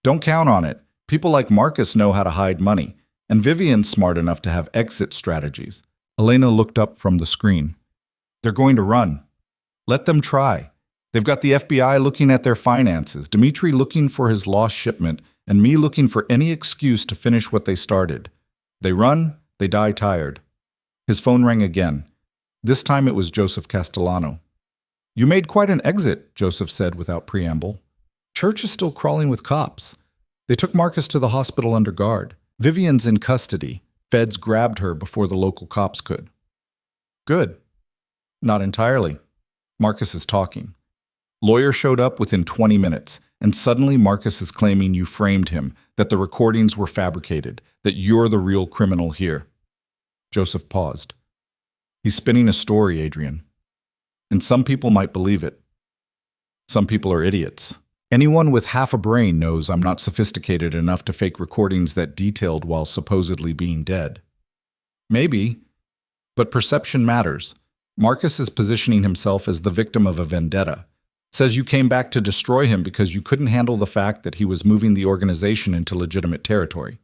Don't count on it. People like Marcus know how to hide money, and Vivian's smart enough to have exit strategies. Elena looked up from the screen. They're going to run. Let them try. They've got the FBI looking at their finances, Dmitry looking for his lost shipment, and me looking for any excuse to finish what they started. They run, they die tired. His phone rang again. This time it was Joseph Castellano. You made quite an exit, Joseph said without preamble. Church is still crawling with cops. They took Marcus to the hospital under guard. Vivian's in custody. Feds grabbed her before the local cops could. Good. Not entirely. Marcus is talking. Lawyer showed up within 20 minutes, and suddenly Marcus is claiming you framed him, that the recordings were fabricated, that you're the real criminal here. Joseph paused. He's spinning a story, Adrian. And some people might believe it. Some people are idiots. Anyone with half a brain knows I'm not sophisticated enough to fake recordings that detailed while supposedly being dead. Maybe, but perception matters. Marcus is positioning himself as the victim of a vendetta. Says you came back to destroy him because you couldn't handle the fact that he was moving the organization into legitimate territory.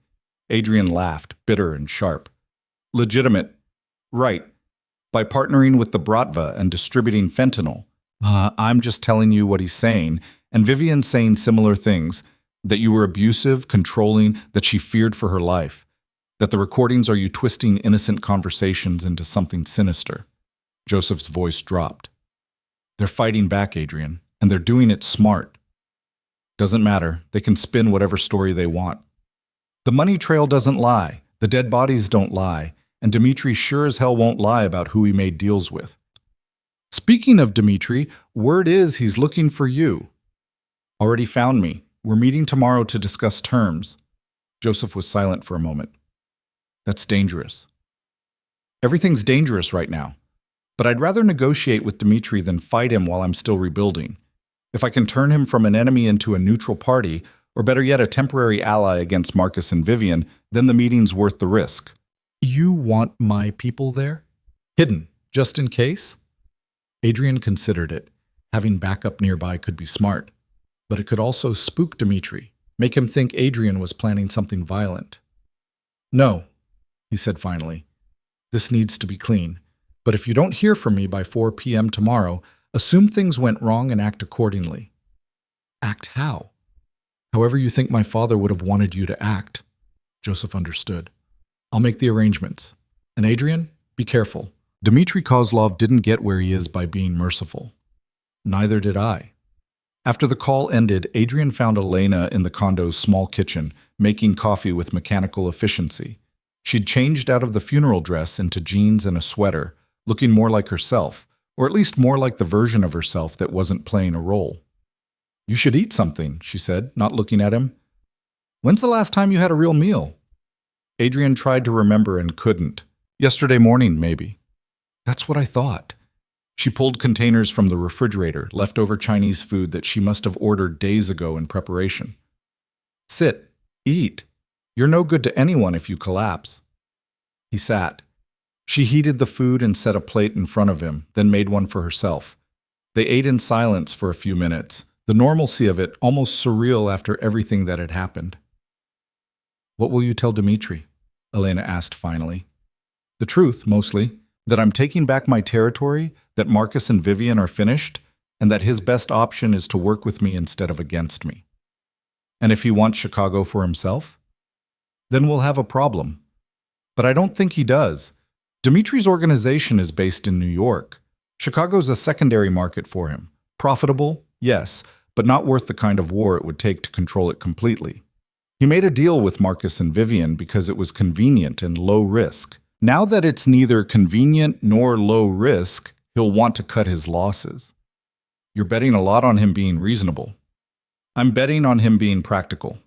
Adrian laughed, bitter and sharp. Legitimate. Right. By partnering with the Bratva and distributing fentanyl. I'm just telling you what he's saying, and Vivian's saying similar things, that you were abusive, controlling, that she feared for her life, that the recordings are you twisting innocent conversations into something sinister. Joseph's voice dropped. They're fighting back, Adrian, and they're doing it smart. Doesn't matter, they can spin whatever story they want. The money trail doesn't lie, the dead bodies don't lie, and Dmitry sure as hell won't lie about who he made deals with. Speaking of Dmitry, word is he's looking for you. Already found me. We're meeting tomorrow to discuss terms. Joseph was silent for a moment. That's dangerous. Everything's dangerous right now. But I'd rather negotiate with Dmitri than fight him while I'm still rebuilding. If I can turn him from an enemy into a neutral party, or better yet, a temporary ally against Marcus and Vivian, then the meeting's worth the risk. You want my people there? Hidden, just in case? Adrian considered it. Having backup nearby could be smart, but it could also spook Dmitri, make him think Adrian was planning something violent. No, he said finally. This needs to be clean. But if you don't hear from me by 4 p.m. tomorrow, assume things went wrong and act accordingly. Act how? However you think my father would have wanted you to act. Joseph understood. I'll make the arrangements. And Adrian, be careful. Dmitri Kozlov didn't get where he is by being merciful. Neither did I. After the call ended, Adrian found Elena in the condo's small kitchen, making coffee with mechanical efficiency. She'd changed out of the funeral dress into jeans and a sweater, looking more like herself, or at least more like the version of herself that wasn't playing a role. You should eat something, she said, not looking at him. When's the last time you had a real meal? Adrian tried to remember and couldn't. Yesterday morning, maybe. That's what I thought. She pulled containers from the refrigerator, leftover Chinese food that she must have ordered days ago in preparation. Sit, eat. You're no good to anyone if you collapse. He sat. She heated the food and set a plate in front of him, then made one for herself. They ate in silence for a few minutes, the normalcy of it almost surreal after everything that had happened. What will you tell Dmitri? Elena asked finally. The truth, mostly, that I'm taking back my territory, that Marcus and Vivian are finished, and that his best option is to work with me instead of against me. And if he wants Chicago for himself? Then we'll have a problem. But I don't think he does. Dmitri's organization is based in New York. Chicago's a secondary market for him. Profitable, yes, but not worth the kind of war it would take to control it completely. He made a deal with Marcus and Vivian because it was convenient and low risk. Now that it's neither convenient nor low risk, he'll want to cut his losses. You're betting a lot on him being reasonable. I'm betting on him being practical.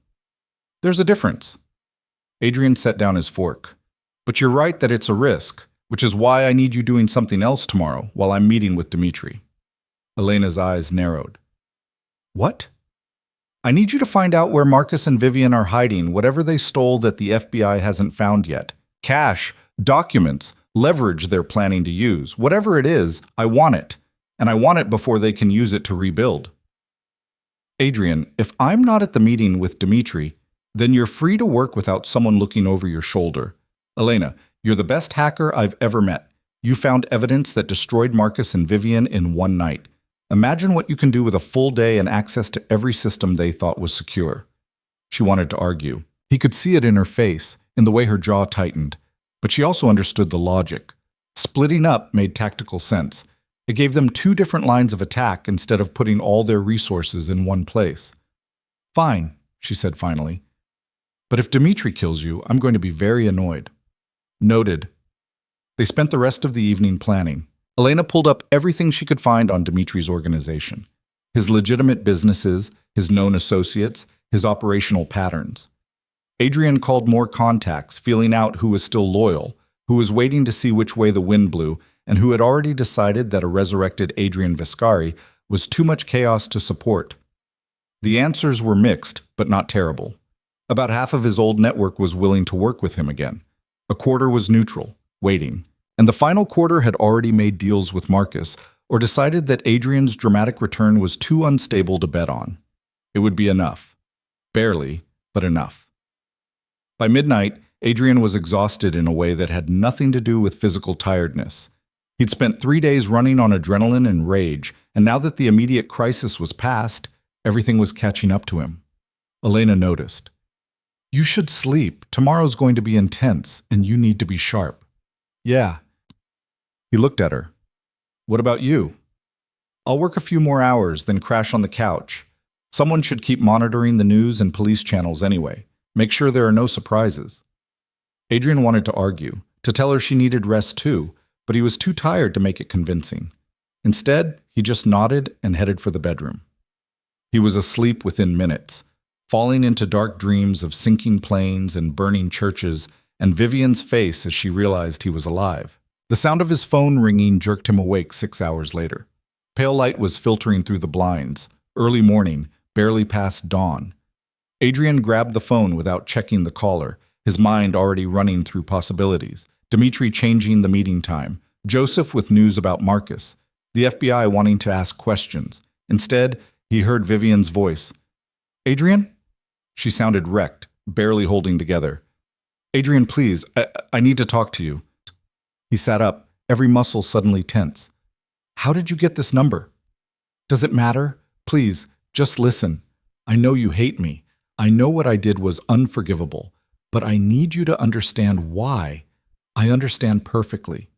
There's a difference. Adrian set down his fork. But you're right that it's a risk, which is why I need you doing something else tomorrow while I'm meeting with Dmitri. Elena's eyes narrowed. What? I need you to find out where Marcus and Vivian are hiding whatever they stole that the FBI hasn't found yet. Cash, documents, leverage they're planning to use. Whatever it is, I want it. And I want it before they can use it to rebuild. Adrian, if I'm not at the meeting with Dmitri, then you're free to work without someone looking over your shoulder. Elena, you're the best hacker I've ever met. You found evidence that destroyed Marcus and Vivian in one night. Imagine what you can do with a full day and access to every system they thought was secure. She wanted to argue. He could see it in her face, in the way her jaw tightened. But she also understood the logic. Splitting up made tactical sense. It gave them two different lines of attack instead of putting all their resources in one place. Fine, she said finally. But if Dmitri kills you, I'm going to be very annoyed. Noted. They spent the rest of the evening planning. Elena pulled up everything she could find on Dmitri's organization. His legitimate businesses, his known associates, his operational patterns. Adrian called more contacts, feeling out who was still loyal, who was waiting to see which way the wind blew, and who had already decided that a resurrected Adrian Viscari was too much chaos to support. The answers were mixed, but not terrible. About half of his old network was willing to work with him again. A quarter was neutral, waiting. And the final quarter had already made deals with Marcus, or decided that Adrian's dramatic return was too unstable to bet on. It would be enough. Barely, but enough. By midnight, Adrian was exhausted in a way that had nothing to do with physical tiredness. He'd spent 3 days running on adrenaline and rage, and now that the immediate crisis was past, everything was catching up to him. Elena noticed. You should sleep. Tomorrow's going to be intense, and you need to be sharp. Yeah. He looked at her. What about you? I'll work a few more hours, then crash on the couch. Someone should keep monitoring the news and police channels anyway. Make sure there are no surprises. Adrian wanted to argue, to tell her she needed rest too, but he was too tired to make it convincing. Instead, he just nodded and headed for the bedroom. He was asleep within minutes, falling into dark dreams of sinking planes and burning churches, and Vivian's face as she realized he was alive. The sound of his phone ringing jerked him awake 6 hours later. Pale light was filtering through the blinds. Early morning, barely past dawn. Adrian grabbed the phone without checking the caller, his mind already running through possibilities. Dimitri changing the meeting time. Joseph with news about Marcus. The FBI wanting to ask questions. Instead, he heard Vivian's voice. "Adrian?" She sounded wrecked, barely holding together. "Adrian, please, I need to talk to you." He sat up, every muscle suddenly tense. "How did you get this number?" "Does it matter? Please, just listen. I know you hate me. I know what I did was unforgivable, but I need you to understand why. I understand perfectly.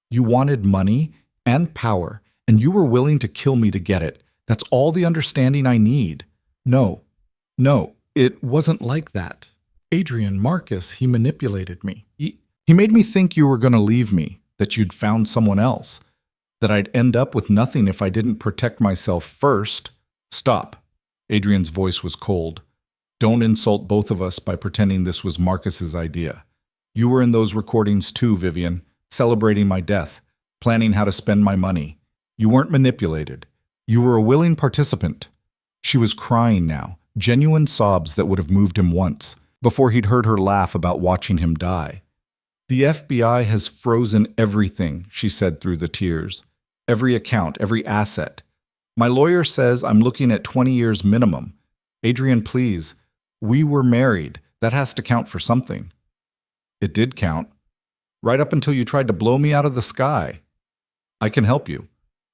You wanted money and power, and you were willing to kill me to get it. That's all the understanding I need. No, it wasn't like that. Adrian, Marcus, he manipulated me. He made me think you were going to leave me, that you'd found someone else, that I'd end up with nothing if I didn't protect myself first." "Stop." Adrian's voice was cold. "Don't insult both of us by pretending this was Marcus's idea. You were in those recordings too, Vivian, celebrating my death, planning how to spend my money. You weren't manipulated. You were a willing participant." She was crying now, genuine sobs that would have moved him once, before he'd heard her laugh about watching him die. "The FBI has frozen everything," she said through the tears. "Every account, every asset. My lawyer says I'm looking at 20 years minimum. Adrian, please. We were married. That has to count for something." "It did count. Right up until you tried to blow me out of the sky. I can help you.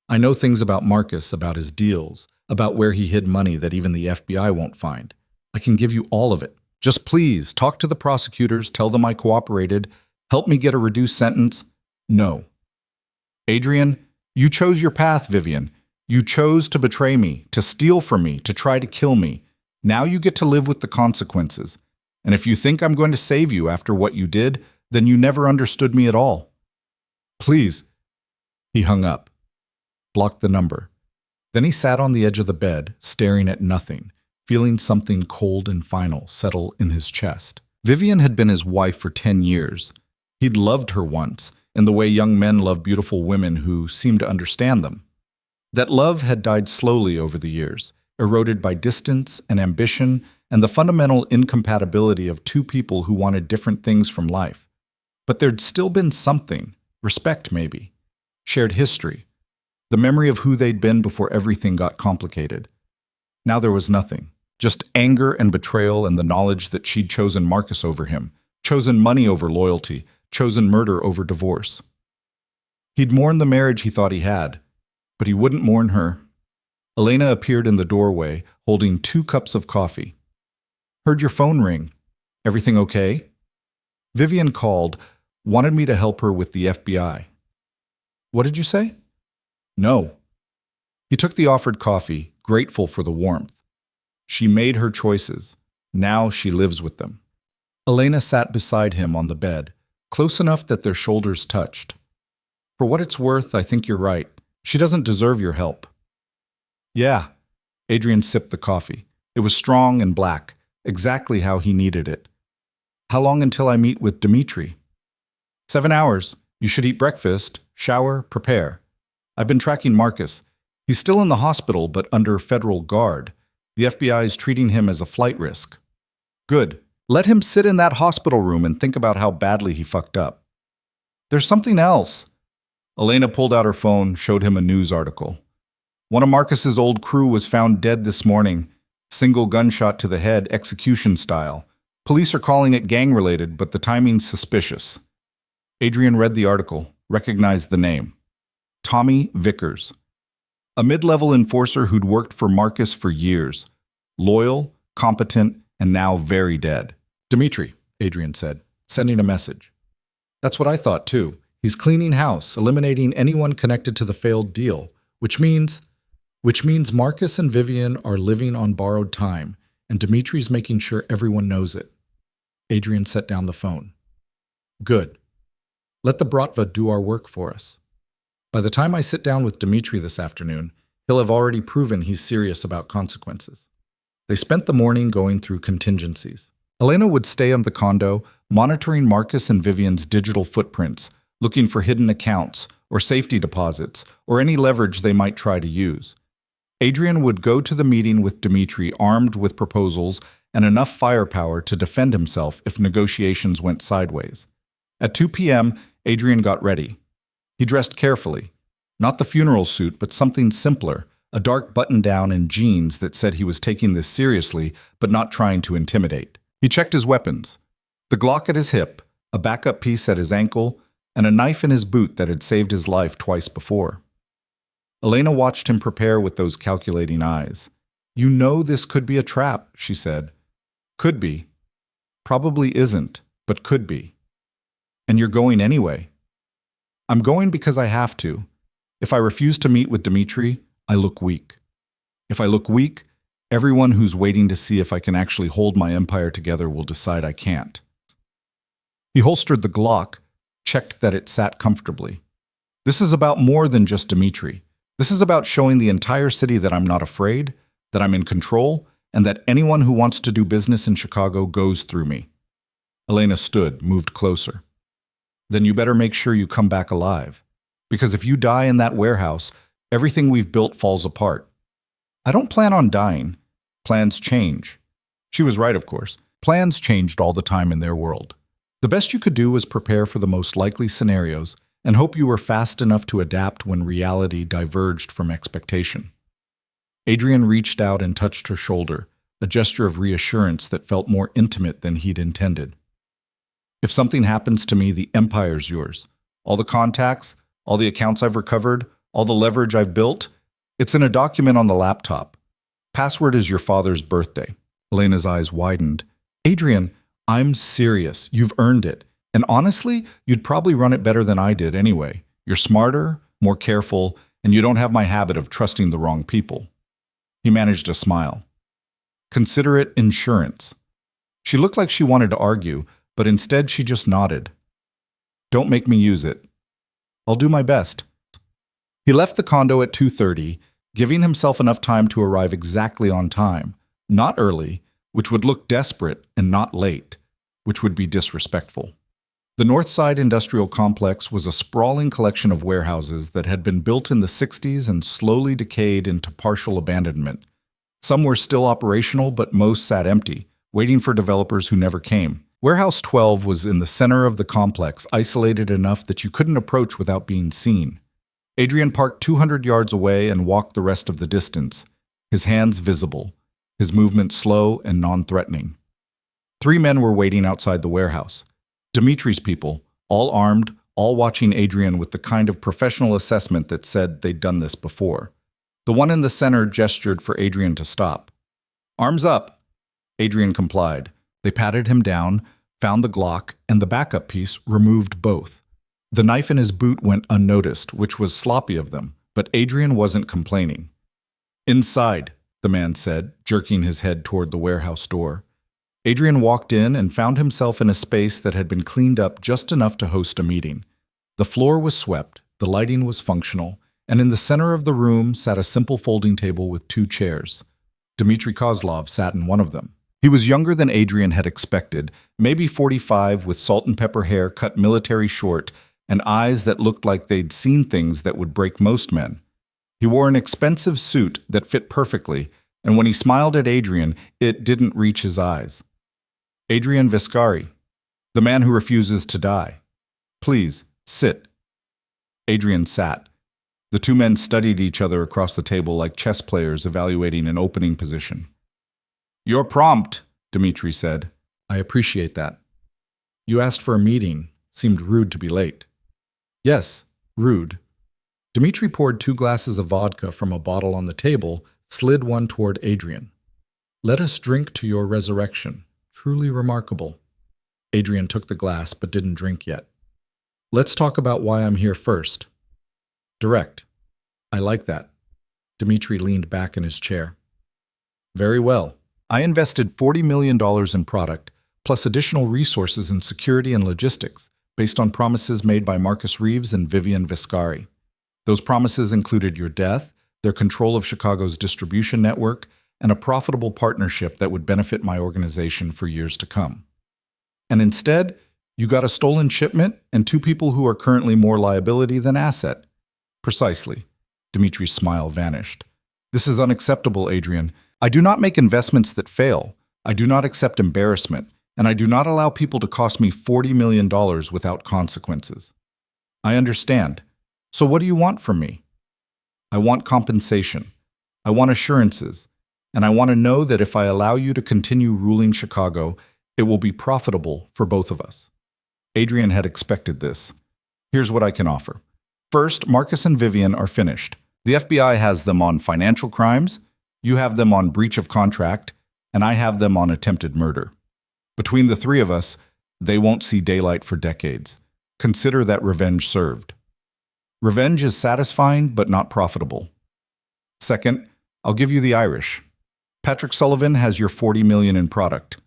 I know things about Marcus, about his deals, about where he hid money that even the FBI won't find. I can give you all of it. Just please, talk to the prosecutors, tell them I cooperated, help me get a reduced sentence." "No." "Adrian, you chose your path, Vivian. You chose to betray me, to steal from me, to try to kill me. Now you get to live with the consequences. And if you think I'm going to save you after what you did, then you never understood me at all. Please." He hung up, blocked the number. Then he sat on the edge of the bed, staring at nothing, feeling something cold and final settle in his chest. Vivian had been his wife for 10 years. He'd loved her once, in the way young men love beautiful women who seem to understand them. That love had died slowly over the years, eroded by distance and ambition and the fundamental incompatibility of two people who wanted different things from life. But there'd still been something, respect maybe, shared history, the memory of who they'd been before everything got complicated. Now there was nothing, just anger and betrayal and the knowledge that she'd chosen Marcus over him, chosen money over loyalty, chosen murder over divorce. He'd mourned the marriage he thought he had, but he wouldn't mourn her. Elena appeared in the doorway, holding 2 cups of coffee. "Heard your phone ring. Everything okay?" Vivian called, wanted me to help her with the FBI. "What did you say?" "No." He took the offered coffee, grateful for the warmth. She made her choices. Now she lives with them. Elena sat beside him on the bed, close enough that their shoulders touched. "For what it's worth, I think you're right. She doesn't deserve your help." "Yeah." Adrian sipped the coffee. It was strong and black, exactly how he needed it. "How long until I meet with Dimitri?" 7 hours. You should eat breakfast, shower, prepare. I've been tracking Marcus. He's still in the hospital, but under federal guard. The FBI is treating him as a flight risk. Good. Let him sit in that hospital room and think about how badly he fucked up. There's something else. Elena pulled out her phone, showed him a news article. One of Marcus's old crew was found dead this morning. Single gunshot to the head, execution style. Police are calling it gang-related, but the timing's suspicious. Adrian read the article, recognized the name. Tommy Vickers. A mid-level enforcer who'd worked for Marcus for years. Loyal, competent, and now very dead. Dimitri, Adrian said, sending a message. That's what I thought too. He's cleaning house, eliminating anyone connected to the failed deal, which means Marcus and Vivian are living on borrowed time, and Dimitri's making sure everyone knows it. Adrian set down the phone. Good. Let the Bratva do our work for us. By the time I sit down with Dimitri this afternoon, He'll have already proven he's serious about consequences. They spent the morning going through contingencies. Elena would stay in the condo, monitoring Marcus and Vivian's digital footprints, looking for hidden accounts or safety deposits or any leverage they might try to use. Adrian would go to the meeting with Dmitri armed with proposals and enough firepower to defend himself if negotiations went sideways. At 2 p.m., Adrian got ready. He dressed carefully. Not the funeral suit, but something simpler, a dark button-down and jeans that said he was taking this seriously but not trying to intimidate. He checked his weapons. The Glock at his hip, a backup piece at his ankle, and a knife in his boot that had saved his life twice before. Elena watched him prepare with those calculating eyes. "You know this could be a trap," she said. "Could be. Probably isn't, but could be. And you're going anyway." "I'm going because I have to. If I refuse to meet with Dmitri, I look weak. If I look weak, everyone who's waiting to see if I can actually hold my empire together will decide I can't." He holstered the Glock, checked that it sat comfortably. "This is about more than just Dmitri. This is about showing the entire city that I'm not afraid, that I'm in control, and that anyone who wants to do business in Chicago goes through me." Elena stood, moved closer. "Then you better make sure you come back alive. Because if you die in that warehouse, everything we've built falls apart." "I don't plan on dying. Plans change." She was right, of course. Plans changed all the time in their world. The best you could do was prepare for the most likely scenarios and hope you were fast enough to adapt when reality diverged from expectation. Adrian reached out and touched her shoulder, a gesture of reassurance that felt more intimate than he'd intended. "If something happens to me, the empire's yours. All the contacts, all the accounts I've recovered, all the leverage I've built, it's in a document on the laptop. Password is your father's birthday." Elena's eyes widened. "Adrian, I'm serious. You've earned it. And honestly, you'd probably run it better than I did anyway. You're smarter, more careful, and you don't have my habit of trusting the wrong people." He managed a smile. "Consider it insurance." She looked like she wanted to argue, but instead she just nodded. "Don't make me use it." "I'll do my best." He left the condo at 2:30, giving himself enough time to arrive exactly on time, not early, which would look desperate, and not late, which would be disrespectful. The Northside Industrial Complex was a sprawling collection of warehouses that had been built in the 60s and slowly decayed into partial abandonment. Some were still operational, but most sat empty, waiting for developers who never came. Warehouse 12 was in the center of the complex, isolated enough that you couldn't approach without being seen. Adrian parked 200 yards away and walked the rest of the distance, his hands visible, his movement slow and non-threatening. 3 men were waiting outside the warehouse. Dimitri's people, all armed, all watching Adrian with the kind of professional assessment that said they'd done this before. The one in the center gestured for Adrian to stop. "Arms up!" Adrian complied. They patted him down, found the Glock, and the backup piece, removed both. The knife in his boot went unnoticed, which was sloppy of them, but Adrian wasn't complaining. "Inside," the man said, jerking his head toward the warehouse door. Adrian walked in and found himself in a space that had been cleaned up just enough to host a meeting. The floor was swept, the lighting was functional, and in the center of the room sat a simple folding table with 2 chairs. Dmitri Kozlov sat in one of them. He was younger than Adrian had expected, maybe 45, with salt and pepper hair cut military short and eyes that looked like they'd seen things that would break most men. He wore an expensive suit that fit perfectly, and when he smiled at Adrian, it didn't reach his eyes. "Adrian Viscari, the man who refuses to die. Please, sit." Adrian sat. The 2 men studied each other across the table like chess players evaluating an opening position. "You're prompt," Dmitri said. "I appreciate that. You asked for a meeting. Seemed rude to be late." "Yes, rude." Dmitri poured 2 glasses of vodka from a bottle on the table, slid one toward Adrian. "Let us drink to your resurrection. Truly remarkable." Adrian took the glass but didn't drink yet. "Let's talk about why I'm here first." "Direct." "I like that." Dmitri leaned back in his chair. "Very well. I invested $40 million in product, plus additional resources in security and logistics, based on promises made by Marcus Reeves and Vivian Viscari. Those promises included your death, their control of Chicago's distribution network, and a profitable partnership that would benefit my organization for years to come. And instead, you got a stolen shipment and two people who are currently more liability than asset. Precisely. Dimitri's smile vanished. This is unacceptable, Adrian. I do not make investments that fail. I do not accept embarrassment, and I do not allow people to cost me $40 million without consequences. I understand. So what do you want from me? I want compensation. I want assurances. And I want to know that if I allow you to continue ruling Chicago, it will be profitable for both of us. Adrian had expected this. Here's what I can offer. First, Marcus and Vivian are finished. The FBI has them on financial crimes, you have them on breach of contract, and I have them on attempted murder. Between the three of us, they won't see daylight for decades. Consider that revenge served. Revenge is satisfying but not profitable. Second, I'll give you the Irish. Patrick Sullivan has your $40 million in product.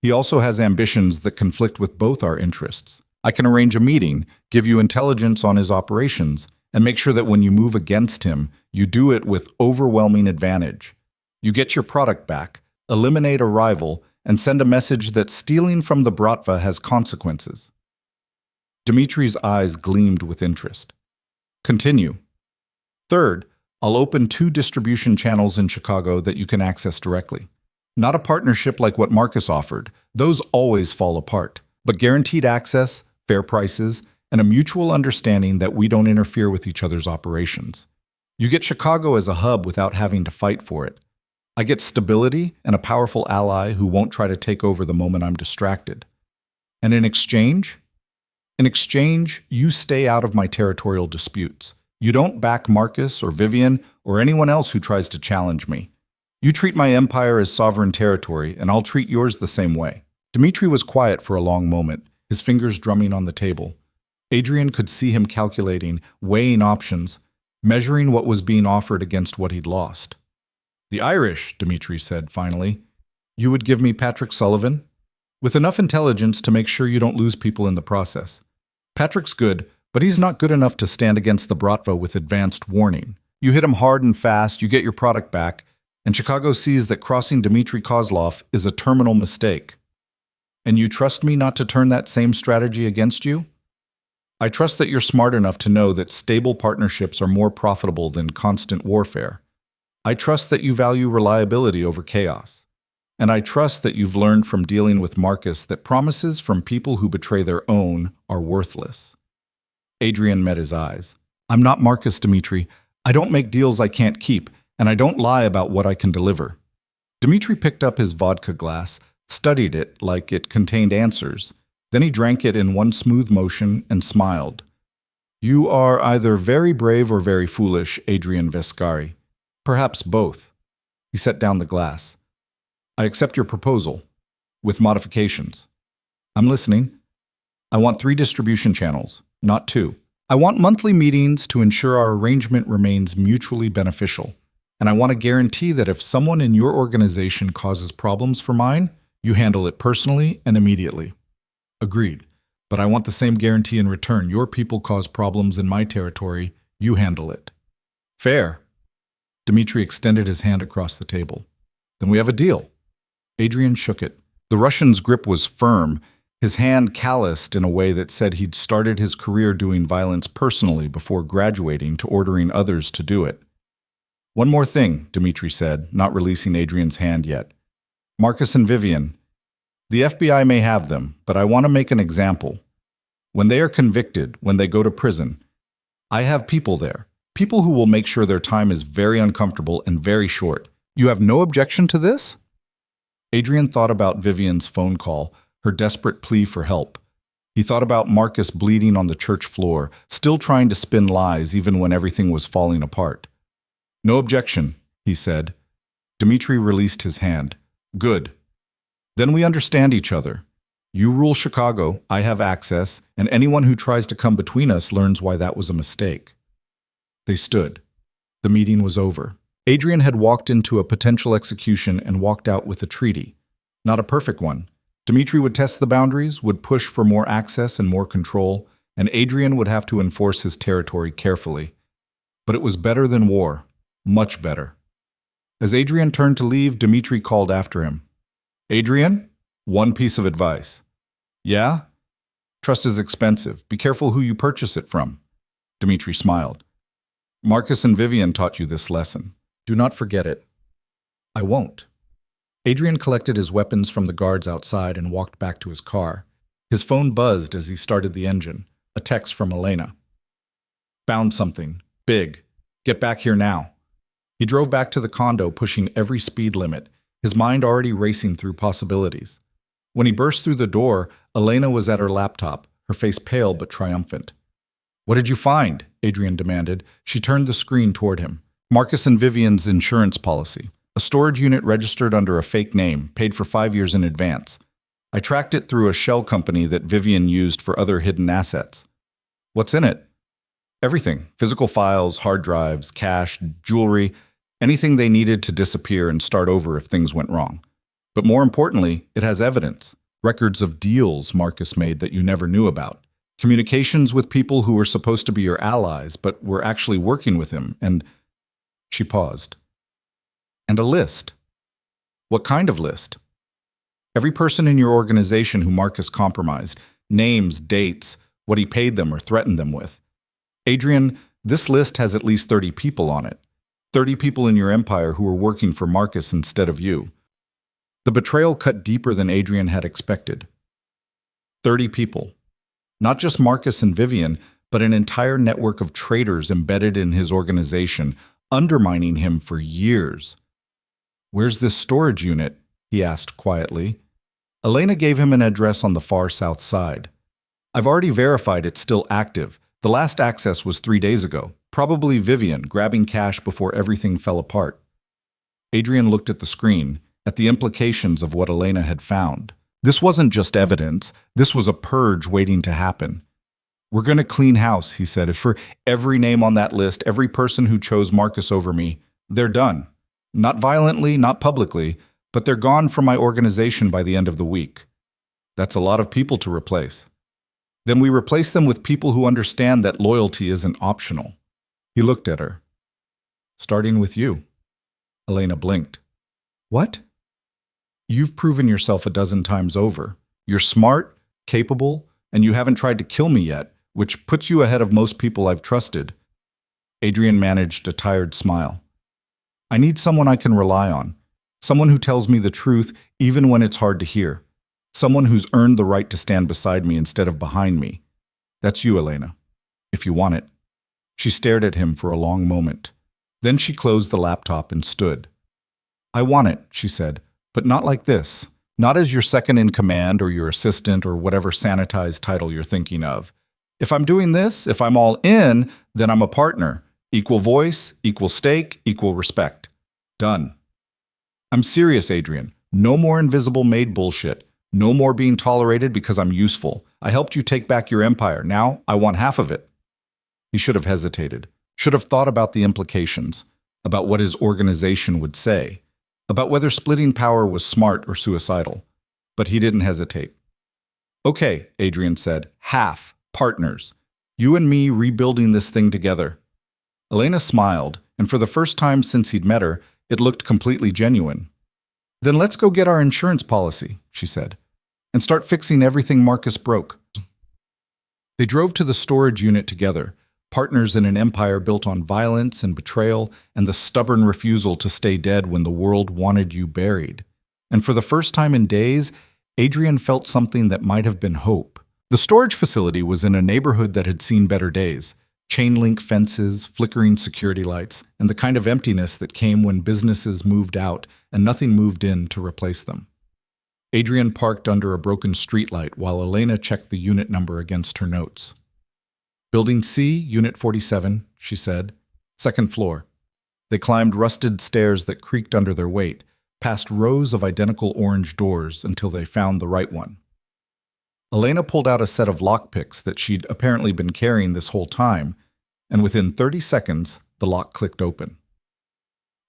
He also has ambitions that conflict with both our interests. I can arrange a meeting, give you intelligence on his operations, and make sure that when you move against him, you do it with overwhelming advantage. You get your product back, eliminate a rival, and send a message that stealing from the Bratva has consequences. Dimitri's eyes gleamed with interest. Continue. Third, I'll open 2 distribution channels in Chicago that you can access directly. Not a partnership like what Marcus offered. Those always fall apart. But guaranteed access, fair prices, and a mutual understanding that we don't interfere with each other's operations. You get Chicago as a hub without having to fight for it. I get stability and a powerful ally who won't try to take over the moment I'm distracted. And in exchange? In exchange, you stay out of my territorial disputes. You don't back Marcus or Vivian or anyone else who tries to challenge me. You treat my empire as sovereign territory, and I'll treat yours the same way. Dimitri was quiet for a long moment, his fingers drumming on the table. Adrian could see him calculating, weighing options, measuring what was being offered against what he'd lost. The Irish, Dimitri said finally. You would give me Patrick Sullivan? With enough intelligence to make sure you don't lose people in the process. Patrick's good, but he's not good enough to stand against the Bratva with advanced warning. You hit him hard and fast, you get your product back, and Chicago sees that crossing Dmitry Kozlov is a terminal mistake. And you trust me not to turn that same strategy against you? I trust that you're smart enough to know that stable partnerships are more profitable than constant warfare. I trust that you value reliability over chaos. And I trust that you've learned from dealing with Marcus that promises from people who betray their own are worthless. Adrian met his eyes. I'm not Marcus, Dmitry. I don't make deals I can't keep, and I don't lie about what I can deliver. Dmitry picked up his vodka glass, studied it like it contained answers. Then he drank it in one smooth motion and smiled. You are either very brave or very foolish, Adrian Vescari. Perhaps both. He set down the glass. I accept your proposal, with modifications. I'm listening. I want 3 distribution channels, not 2. I want monthly meetings to ensure our arrangement remains mutually beneficial. And I want to guarantee that if someone in your organization causes problems for mine, you handle it personally and immediately. Agreed. But I want the same guarantee in return. Your people cause problems in my territory, you handle it. Fair. Dmitry extended his hand across the table. Then we have a deal. Adrian shook it. The Russian's grip was firm, his hand calloused in a way that said he'd started his career doing violence personally before graduating to ordering others to do it. One more thing, Dmitry said, not releasing Adrian's hand yet. Marcus and Vivian. The FBI may have them, but I want to make an example. When they are convicted, when they go to prison, I have people there. People who will make sure their time is very uncomfortable and very short. You have no objection to this? Adrian thought about Vivian's phone call, her desperate plea for help. He thought about Marcus bleeding on the church floor, still trying to spin lies even when everything was falling apart. No objection, he said. Dmitry released his hand. Good. Then we understand each other. You rule Chicago, I have access, and anyone who tries to come between us learns why that was a mistake. They stood. The meeting was over. Adrian had walked into a potential execution and walked out with a treaty. Not a perfect one. Dmitry would test the boundaries, would push for more access and more control, and Adrian would have to enforce his territory carefully. But it was better than war. Much better. As Adrian turned to leave, Dmitri called after him. Adrian, one piece of advice. Yeah? Trust is expensive. Be careful who you purchase it from. Dmitri smiled. Marcus and Vivian taught you this lesson. Do not forget it. I won't. Adrian collected his weapons from the guards outside and walked back to his car. His phone buzzed as he started the engine. A text from Elena. Found something. Big. Get back here now. He drove back to the condo, pushing every speed limit, his mind already racing through possibilities. When he burst through the door, Elena was at her laptop, her face pale but triumphant. What did you find? Adrian demanded. She turned the screen toward him. Marcus and Vivian's insurance policy. A storage unit registered under a fake name, paid for 5 years in advance. I tracked it through a shell company that Vivian used for other hidden assets. What's in it? Everything. Physical files, hard drives, cash, jewelry, anything they needed to disappear and start over if things went wrong. But more importantly, it has evidence. Records of deals Marcus made that you never knew about. Communications with people who were supposed to be your allies, but were actually working with him, and... She paused. And a list. What kind of list? Every person in your organization who Marcus compromised. Names, dates, what he paid them or threatened them with. Adrian, this list has at least 30 people on it. 30 people in your empire who were working for Marcus instead of you. The betrayal cut deeper than Adrian had expected. 30 people. Not just Marcus and Vivian, but an entire network of traitors embedded in his organization, undermining him for years. Where's this storage unit? He asked quietly. Elena gave him an address on the far south side. I've already verified it's still active. The last access was 3 days ago. Probably Vivian, grabbing cash before everything fell apart. Adrian looked at the screen, at the implications of what Elena had found. This wasn't just evidence. This was a purge waiting to happen. We're going to clean house, he said. For every name on that list, every person who chose Marcus over me, they're done. Not violently, not publicly, but they're gone from my organization by the end of the week. That's a lot of people to replace. Then we replace them with people who understand that loyalty isn't optional. He looked at her. Starting with you. Elena blinked. What? You've proven yourself a dozen times over. You're smart, capable, and you haven't tried to kill me yet, which puts you ahead of most people I've trusted. Adrian managed a tired smile. I need someone I can rely on. Someone who tells me the truth even when it's hard to hear. Someone who's earned the right to stand beside me instead of behind me. That's you, Elena. If you want it. She stared at him for a long moment. Then she closed the laptop and stood. I want it, she said, but not like this. Not as your second in command or your assistant or whatever sanitized title you're thinking of. If I'm doing this, if I'm all in, then I'm a partner. Equal voice, equal stake, equal respect. Done. I'm serious, Adrian. No more invisible Maid bullshit. No more being tolerated because I'm useful. I helped you take back your empire. Now I want half of it. He should have hesitated. Should have thought about the implications. About what his organization would say. About whether splitting power was smart or suicidal. But he didn't hesitate. Okay, Adrian said. Half. Partners. You and me rebuilding this thing together. Elena smiled, and for the first time since he'd met her, it looked completely genuine. Then let's go get our insurance policy, she said, and start fixing everything Marcus broke. They drove to the storage unit together, partners in an empire built on violence and betrayal and the stubborn refusal to stay dead when the world wanted you buried. And for the first time in days, Adrian felt something that might have been hope. The storage facility was in a neighborhood that had seen better days. Chain-link fences, flickering security lights, and the kind of emptiness that came when businesses moved out and nothing moved in to replace them. Adrian parked under a broken streetlight while Elena checked the unit number against her notes. Building C, Unit 47, she said. Second floor. They climbed rusted stairs that creaked under their weight, past rows of identical orange doors until they found the right one. Elena pulled out a set of lockpicks that she'd apparently been carrying this whole time, and within 30 seconds, the lock clicked open.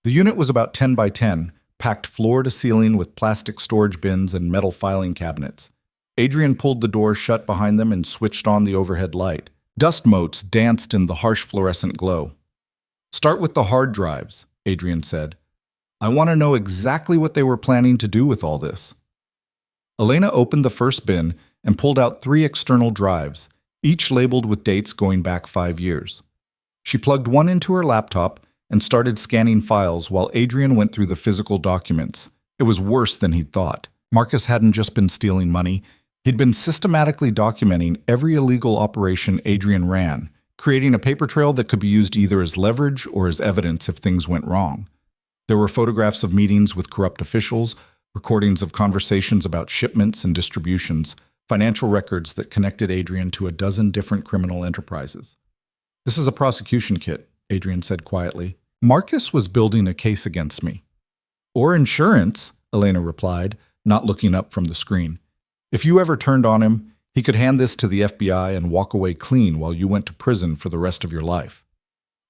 The unit was about 10 by 10, packed floor to ceiling with plastic storage bins and metal filing cabinets. Adrian pulled the door shut behind them and switched on the overhead light. Dust motes danced in the harsh fluorescent glow. Start with the hard drives, Adrian said. I want to know exactly what they were planning to do with all this. Elena opened the first bin and pulled out 3 external drives, each labeled with dates going back 5 years. She plugged one into her laptop and started scanning files while Adrian went through the physical documents. It was worse than he'd thought. Marcus hadn't just been stealing money. He'd been systematically documenting every illegal operation Adrian ran, creating a paper trail that could be used either as leverage or as evidence if things went wrong. There were photographs of meetings with corrupt officials, recordings of conversations about shipments and distributions, financial records that connected Adrian to a dozen different criminal enterprises. This is a prosecution kit, Adrian said quietly. Marcus was building a case against me. Or insurance, Elena replied, not looking up from the screen. If you ever turned on him, he could hand this to the FBI and walk away clean while you went to prison for the rest of your life.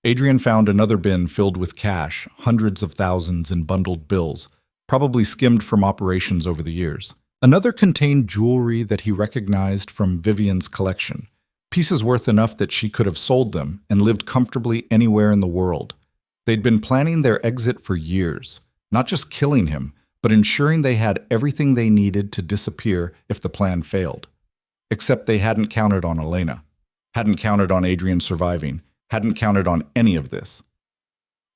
Adrian found another bin filled with cash, hundreds of thousands in bundled bills, probably skimmed from operations over the years. Another contained jewelry that he recognized from Vivian's collection, pieces worth enough that she could have sold them and lived comfortably anywhere in the world. They'd been planning their exit for years, not just killing him, but ensuring they had everything they needed to disappear if the plan failed. Except they hadn't counted on Elena, hadn't counted on Adrian surviving, hadn't counted on any of this.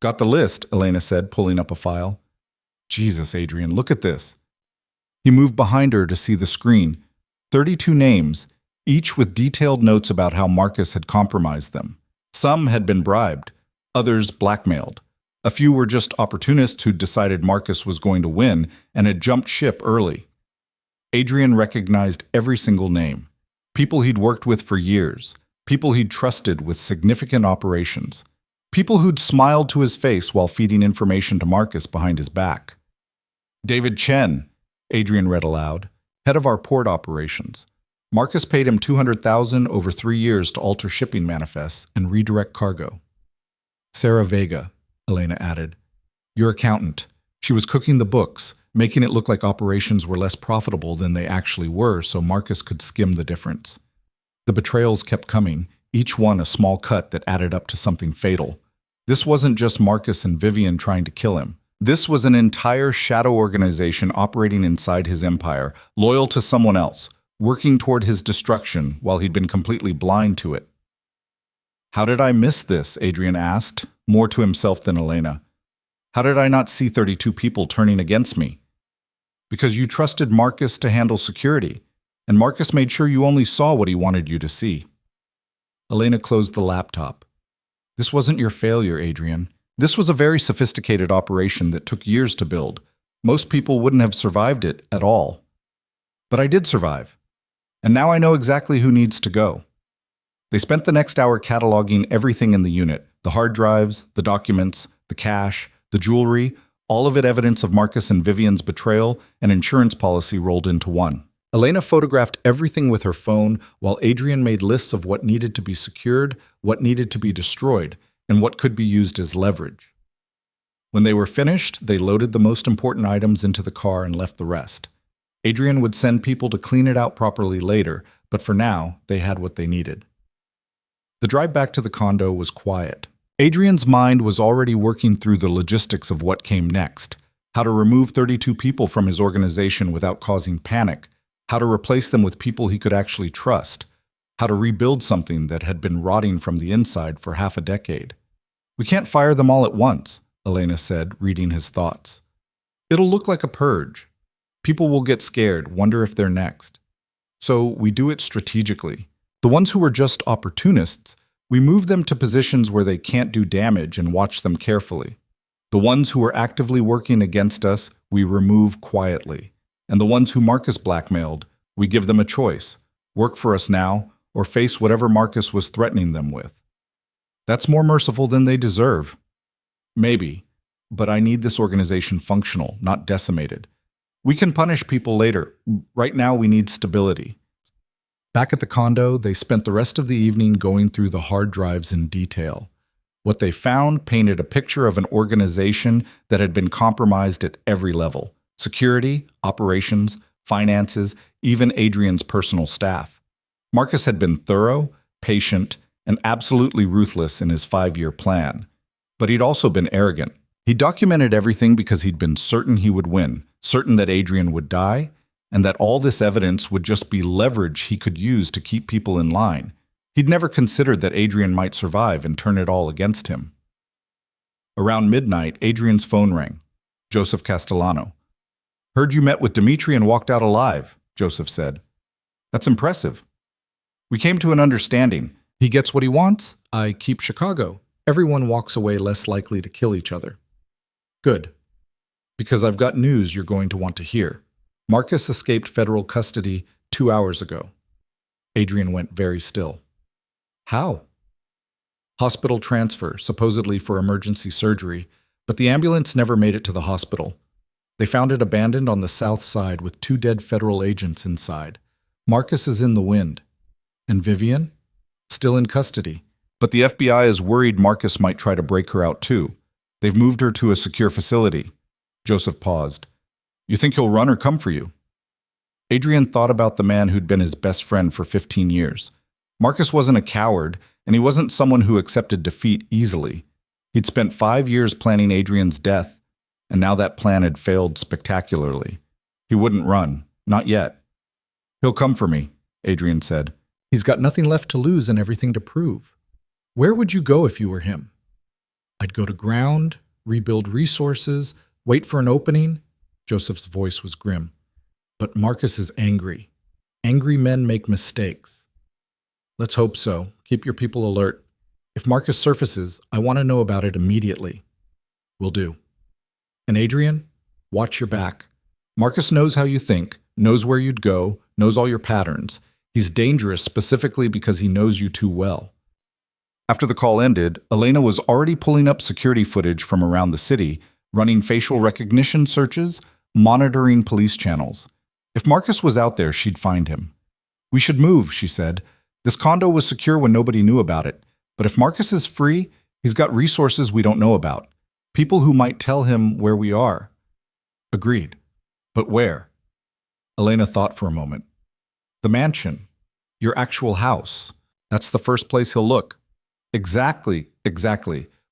Got the list, Elena said, pulling up a file. Jesus, Adrian, look at this. He moved behind her to see the screen. 32 names, each with detailed notes about how Marcus had compromised them. Some had been bribed, others blackmailed. A few were just opportunists who'd decided Marcus was going to win and had jumped ship early. Adrian recognized every single name. People he'd worked with for years, people he'd trusted with significant operations, people who'd smiled to his face while feeding information to Marcus behind his back. David Chen, Adrian read aloud, head of our port operations. Marcus paid him $200,000 over 3 years to alter shipping manifests and redirect cargo. Sarah Vega, Elena added, your accountant. She was cooking the books, making it look like operations were less profitable than they actually were so Marcus could skim the difference. The betrayals kept coming, each one a small cut that added up to something fatal. This wasn't just Marcus and Vivian trying to kill him. This was an entire shadow organization operating inside his empire, loyal to someone else, working toward his destruction while he'd been completely blind to it. How did I miss this? Adrian asked, more to himself than Elena. How did I not see 32 people turning against me? Because you trusted Marcus to handle security, and Marcus made sure you only saw what he wanted you to see. Elena closed the laptop. This wasn't your failure, Adrian. This was a very sophisticated operation that took years to build. Most people wouldn't have survived it at all. But I did survive. And now I know exactly who needs to go. They spent the next hour cataloging everything in the unit, the hard drives, the documents, the cash, the jewelry, all of it evidence of Marcus and Vivian's betrayal and insurance policy rolled into one. Elena photographed everything with her phone while Adrian made lists of what needed to be secured, what needed to be destroyed, and what could be used as leverage. When they were finished, they loaded the most important items into the car and left the rest. Adrian would send people to clean it out properly later, but for now, they had what they needed. The drive back to the condo was quiet. Adrian's mind was already working through the logistics of what came next, how to remove 32 people from his organization without causing panic, how to replace them with people he could actually trust, how to rebuild something that had been rotting from the inside for half a decade. We can't fire them all at once, Elena said, reading his thoughts. It'll look like a purge. People will get scared, wonder if they're next. So we do it strategically. The ones who were just opportunists, we move them to positions where they can't do damage and watch them carefully. The ones who are actively working against us, we remove quietly. And the ones who Marcus blackmailed, we give them a choice. Work for us now, or face whatever Marcus was threatening them with. That's more merciful than they deserve. Maybe, but I need this organization functional, not decimated. We can punish people later. Right now we need stability. Back at the condo, they spent the rest of the evening going through the hard drives in detail. What they found painted a picture of an organization that had been compromised at every level: security, operations, finances, even Adrian's personal staff. Marcus had been thorough, patient, and absolutely ruthless in his 5-year plan. But he'd also been arrogant. He documented everything because he'd been certain he would win, certain that Adrian would die, and that all this evidence would just be leverage he could use to keep people in line. He'd never considered that Adrian might survive and turn it all against him. Around midnight, Adrian's phone rang. Joseph Castellano. "Heard you met with Dimitri and walked out alive," Joseph said. "That's impressive. We came to an understanding. He gets what he wants, I keep Chicago. Everyone walks away less likely to kill each other." "Good. Because I've got news you're going to want to hear. Marcus escaped federal custody 2 hours ago." Adrian went very still. "How?" "Hospital transfer, supposedly for emergency surgery, but the ambulance never made it to the hospital. They found it abandoned on the south side with 2 dead federal agents inside. Marcus is in the wind. And Vivian? Still in custody. But the FBI is worried Marcus might try to break her out too. They've moved her to a secure facility." Joseph paused. "You think he'll run or come for you?" Adrian thought about the man who'd been his best friend for 15 years. Marcus wasn't a coward, and he wasn't someone who accepted defeat easily. He'd spent 5 years planning Adrian's death, and now that plan had failed spectacularly. He wouldn't run, not yet. "He'll come for me," Adrian said. "He's got nothing left to lose and everything to prove." "Where would you go if you were him?" "I'd go to ground, rebuild resources, wait for an opening." Joseph's voice was grim. "But Marcus is angry. Angry men make mistakes." "Let's hope so. Keep your people alert. If Marcus surfaces, I want to know about it immediately." "Will do." "And Adrian, watch your back. Marcus knows how you think, knows where you'd go, knows all your patterns. He's dangerous specifically because he knows you too well." After the call ended, Elena was already pulling up security footage from around the city, running facial recognition searches, monitoring police channels. If Marcus was out there, she'd find him. "We should move," she said. "This condo was secure when nobody knew about it. But if Marcus is free, he's got resources we don't know about. People who might tell him where we are." "Agreed. But where?" Elena thought for a moment. "The mansion. Your actual house. That's the first place he'll look." Exactly.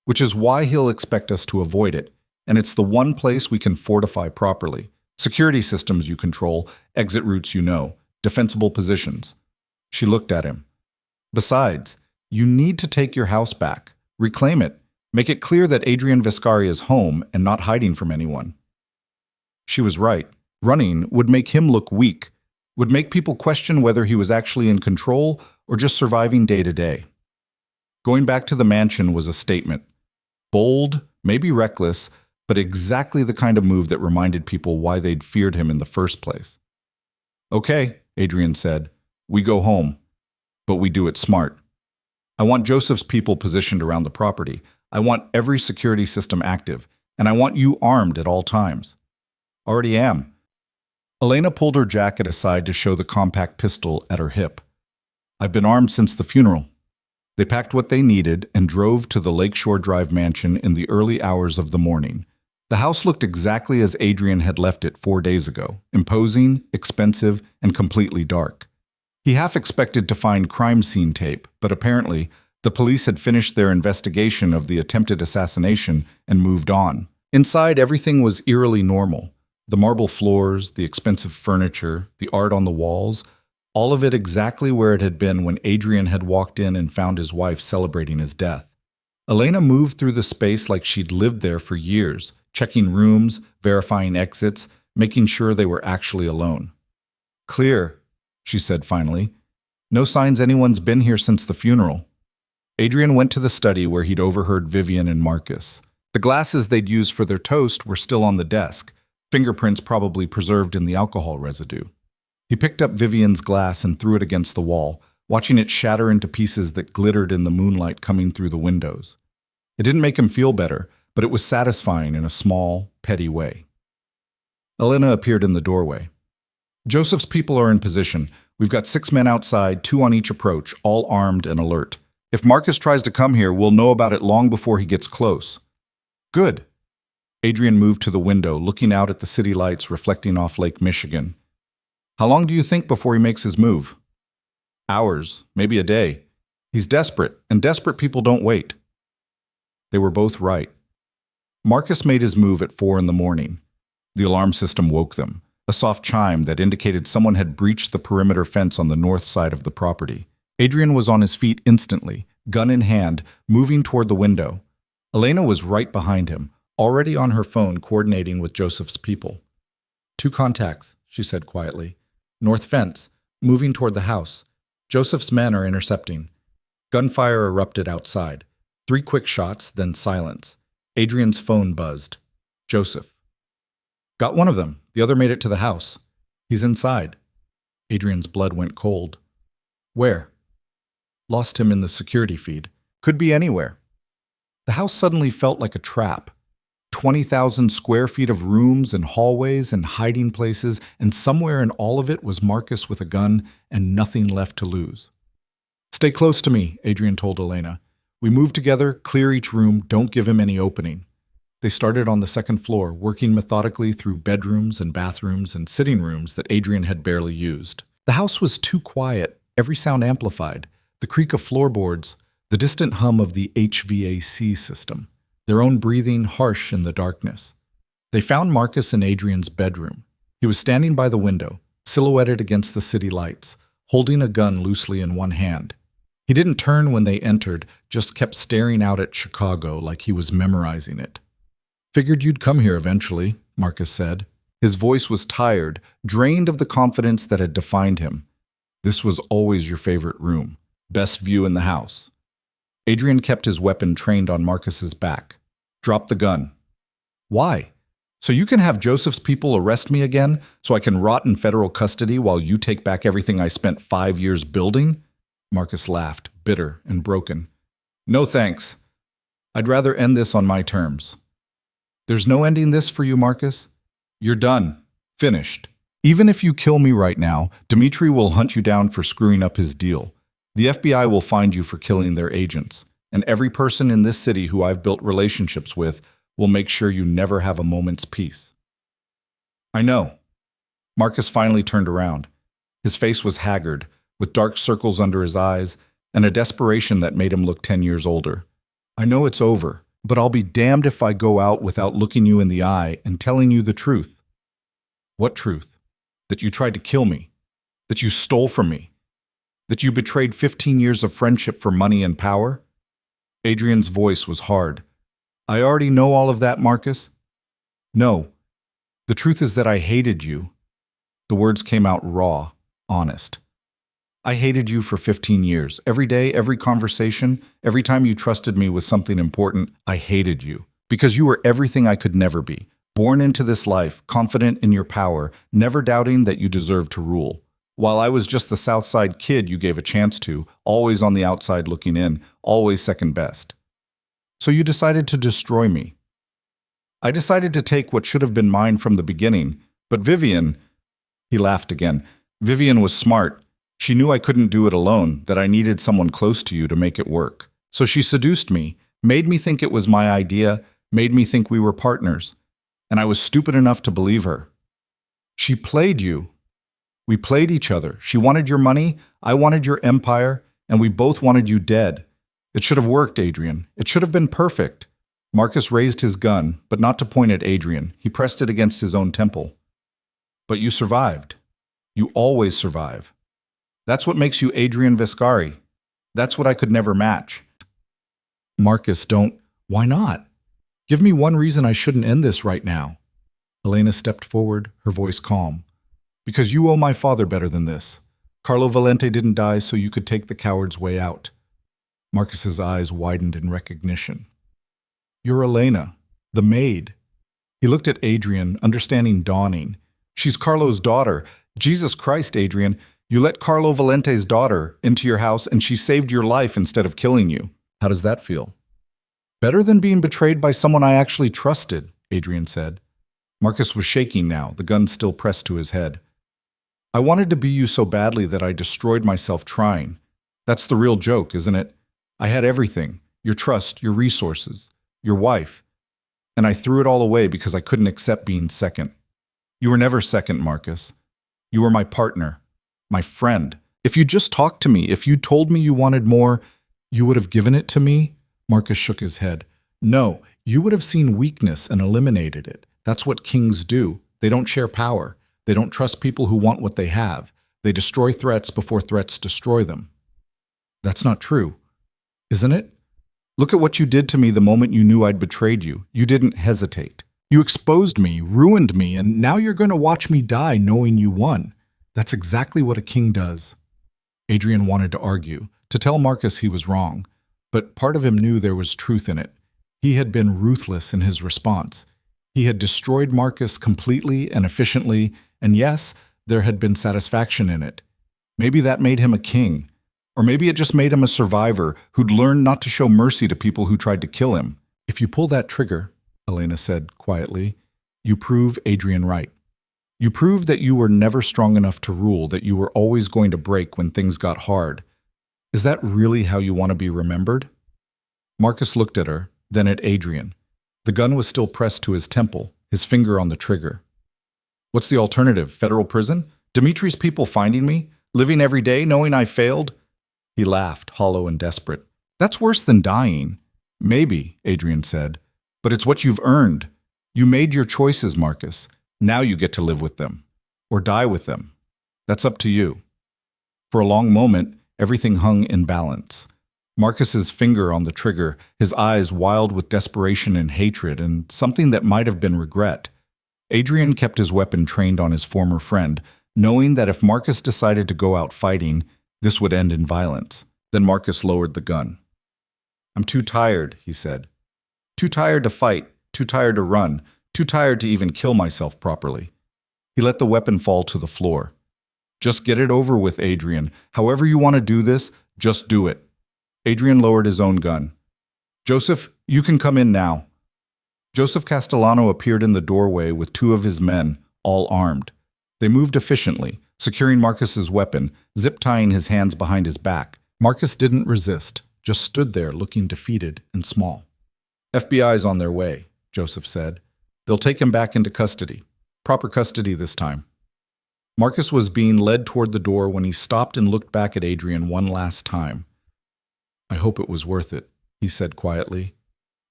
Which is why he'll expect us to avoid it. And it's the one place we can fortify properly. Security systems you control, exit routes you know, defensible positions. She looked at him. "Besides, you need to take your house back. Reclaim it. Make it clear that Adrian Viscari is home and not hiding from anyone." She was right. Running would make him look weak, would make people question whether he was actually in control or just surviving day to day. Going back to the mansion was a statement. Bold, maybe reckless, but exactly the kind of move that reminded people why they'd feared him in the first place. "Okay," Adrian said, "we go home. But we do it smart. I want Joseph's people positioned around the property. I want every security system active, and I want you armed at all times." "Already am." Elena pulled her jacket aside to show the compact pistol at her hip. "I've been armed since the funeral." They packed what they needed and drove to the Lakeshore Drive mansion in the early hours of the morning. The house looked exactly as Adrian had left it 4 days ago, imposing, expensive, and completely dark. He half expected to find crime scene tape, but apparently the police had finished their investigation of the attempted assassination and moved on. Inside, everything was eerily normal. The marble floors, the expensive furniture, the art on the walls, all of it exactly where it had been when Adrian had walked in and found his wife celebrating his death. Elena moved through the space like she'd lived there for years, checking rooms, verifying exits, making sure they were actually alone. "Clear," she said finally. "No signs anyone's been here since the funeral." Adrian went to the study where he'd overheard Vivian and Marcus. The glasses they'd used for their toast were still on the desk, fingerprints probably preserved in the alcohol residue. He picked up Vivian's glass and threw it against the wall, watching it shatter into pieces that glittered in the moonlight coming through the windows. It didn't make him feel better, but it was satisfying in a small, petty way. Elena appeared in the doorway. "Joseph's people are in position. We've got 6 men outside, 2 on each approach, all armed and alert. If Marcus tries to come here, we'll know about it long before he gets close." "Good." Adrian moved to the window, looking out at the city lights reflecting off Lake Michigan. "How long do you think before he makes his move?" "Hours, maybe a day. He's desperate, and desperate people don't wait." They were both right. Marcus made his move at 4 in the morning. The alarm system woke them, a soft chime that indicated someone had breached the perimeter fence on the north side of the property. Adrian was on his feet instantly, gun in hand, moving toward the window. Elena was right behind him, already on her phone coordinating with Joseph's people. 2 contacts, she said quietly. North fence, moving toward the house. Joseph's men are intercepting. Gunfire erupted outside. 3 quick shots, then silence. Adrian's phone buzzed. Joseph. Got one of them. The other made it to the house. He's inside. Adrian's blood went cold. Where? Lost him in the security feed. Could be anywhere. The house suddenly felt like a trap. 20,000 square feet of rooms and hallways and hiding places, and somewhere in all of it was Marcus with a gun and nothing left to lose. Stay close to me, Adrian told Elena. We move together, clear each room, don't give him any opening. They started on the 2nd floor, working methodically through bedrooms and bathrooms and sitting rooms that Adrian had barely used. The house was too quiet, every sound amplified, the creak of floorboards, the distant hum of the HVAC system, their own breathing harsh in the darkness. They found Marcus in Adrian's bedroom. He was standing by the window, silhouetted against the city lights, holding a gun loosely in one hand. He didn't turn when they entered, just kept staring out at Chicago like he was memorizing it. Figured you'd come here eventually, Marcus said. His voice was tired, drained of the confidence that had defined him. This was always your favorite room. Best view in the house. Adrian kept his weapon trained on Marcus's back. Drop the gun. Why? So you can have Joseph's people arrest me again, so I can rot in federal custody while you take back everything I spent 5 years building? Marcus laughed, bitter and broken. No thanks. I'd rather end this on my terms. There's no ending this for you, Marcus. You're done. Finished. Even if you kill me right now, Dmitri will hunt you down for screwing up his deal. The FBI will find you for killing their agents, and every person in this city who I've built relationships with will make sure you never have a moment's peace. I know. Marcus finally turned around. His face was haggard, with dark circles under his eyes, and a desperation that made him look 10 years older. I know it's over, but I'll be damned if I go out without looking you in the eye and telling you the truth. What truth? That you tried to kill me. That you stole from me. That you betrayed 15 years of friendship for money and power? Adrian's voice was hard. I already know all of that, Marcus. No. The truth is that I hated you. The words came out raw, honest. I hated you for 15 years. Every day, every conversation, every time you trusted me with something important, I hated you. Because you were everything I could never be. Born into this life, confident in your power, never doubting that you deserved to rule. While I was just the Southside kid you gave a chance to, always on the outside looking in, always second best. So you decided to destroy me. I decided to take what should have been mine from the beginning, but Vivian, he laughed again, Vivian was smart. She knew I couldn't do it alone, that I needed someone close to you to make it work. So she seduced me, made me think it was my idea, made me think we were partners. And I was stupid enough to believe her. She played you. We played each other. She wanted your money, I wanted your empire, and we both wanted you dead. It should have worked, Adrian. It should have been perfect. Marcus raised his gun, but not to point at Adrian. He pressed it against his own temple. But you survived. You always survive. That's what makes you Adrian Vescari. That's what I could never match. Marcus, don't. Why not? Give me one reason I shouldn't end this right now. Elena stepped forward, her voice calm. Because you owe my father better than this. Carlo Valente didn't die so you could take the coward's way out. Marcus's eyes widened in recognition. You're Elena, the maid. He looked at Adrian, understanding dawning. She's Carlo's daughter. Jesus Christ, Adrian. You let Carlo Valente's daughter into your house and she saved your life instead of killing you. How does that feel? Better than being betrayed by someone I actually trusted, Adrian said. Marcus was shaking now, the gun still pressed to his head. I wanted to be you so badly that I destroyed myself trying. That's the real joke, isn't it? I had everything, your trust, your resources, your wife. And I threw it all away because I couldn't accept being second. You were never second, Marcus. You were my partner. My friend. If you just talked to me, if you told me you wanted more, you would have given it to me? Marcus shook his head. No, you would have seen weakness and eliminated it. That's what kings do. They don't share power. They don't trust people who want what they have. They destroy threats before threats destroy them. That's not true, isn't it? Look at what you did to me the moment you knew I'd betrayed you. You didn't hesitate. You exposed me, ruined me, and now you're going to watch me die knowing you won. That's exactly what a king does. Adrian wanted to argue, to tell Marcus he was wrong, but part of him knew there was truth in it. He had been ruthless in his response. He had destroyed Marcus completely and efficiently, and yes, there had been satisfaction in it. Maybe that made him a king, or maybe it just made him a survivor who'd learned not to show mercy to people who tried to kill him. If you pull that trigger, Elena said quietly, you prove Adrian right. You prove that you were never strong enough to rule, that you were always going to break when things got hard. Is that really how you want to be remembered? Marcus looked at her, then at Adrian. The gun was still pressed to his temple, his finger on the trigger. What's the alternative? Federal prison? Dimitri's people finding me? Living every day knowing I failed? He laughed, hollow and desperate. That's worse than dying. Maybe, Adrian said, but it's what you've earned. You made your choices, Marcus. Now you get to live with them. Or die with them. That's up to you. For a long moment, everything hung in balance. Marcus's finger on the trigger, his eyes wild with desperation and hatred, and something that might have been regret. Adrian kept his weapon trained on his former friend, knowing that if Marcus decided to go out fighting, this would end in violence. Then Marcus lowered the gun. I'm too tired, he said. Too tired to fight, too tired to run, too tired to even kill myself properly. He let the weapon fall to the floor. Just get it over with, Adrian. However you want to do this, just do it. Adrian lowered his own gun. Joseph, you can come in now. Joseph Castellano appeared in the doorway with two of his men, all armed. They moved efficiently, securing Marcus's weapon, zip-tying his hands behind his back. Marcus didn't resist, just stood there looking defeated and small. FBI's on their way, Joseph said. They'll take him back into custody. Proper custody this time. Marcus was being led toward the door when he stopped and looked back at Adrian one last time. I hope it was worth it, he said quietly.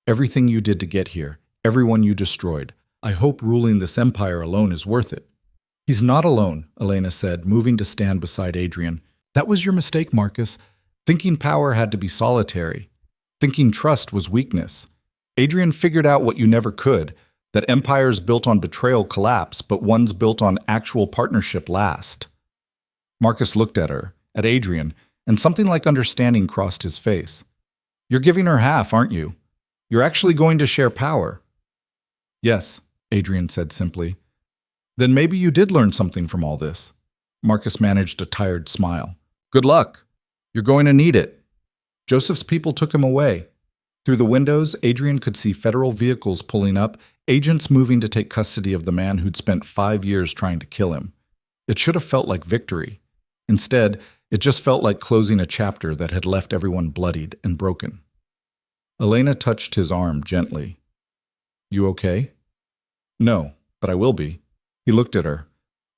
Everything you did to get here, everyone you destroyed. I hope ruling this empire alone is worth it. He's not alone, Elena said, moving to stand beside Adrian. That was your mistake, Marcus. Thinking power had to be solitary. Thinking trust was weakness. Adrian figured out what you never could, that empires built on betrayal collapse, but ones built on actual partnership last. Marcus looked at her, at Adrian, and something like understanding crossed his face. You're giving her half, aren't you? You're actually going to share power. Yes, Adrian said simply. Then maybe you did learn something from all this. Marcus managed a tired smile. Good luck. You're going to need it. Joseph's people took him away. Through the windows, Adrian could see federal vehicles pulling up, agents moving to take custody of the man who'd spent 5 years trying to kill him. It should have felt like victory. Instead, it just felt like closing a chapter that had left everyone bloodied and broken. Elena touched his arm gently. You okay? No, but I will be. He looked at her.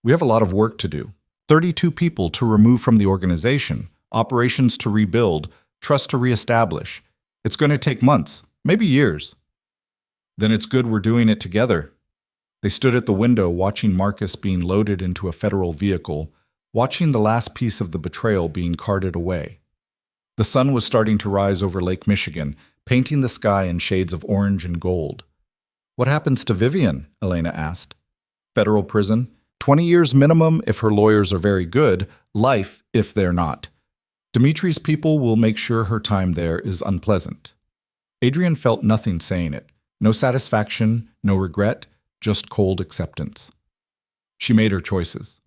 We have a lot of work to do. 32 people to remove from the organization, operations to rebuild, trust to reestablish. It's going to take months, maybe years. Then it's good we're doing it together. They stood at the window watching Marcus being loaded into a federal vehicle, watching the last piece of the betrayal being carted away. The sun was starting to rise over Lake Michigan, painting the sky in shades of orange and gold. What happens to Vivian? Elena asked. Federal prison. 20 years minimum if her lawyers are very good, life if they're not. Dimitri's people will make sure her time there is unpleasant. Adrian felt nothing saying it. No satisfaction, no regret, just cold acceptance. She made her choices.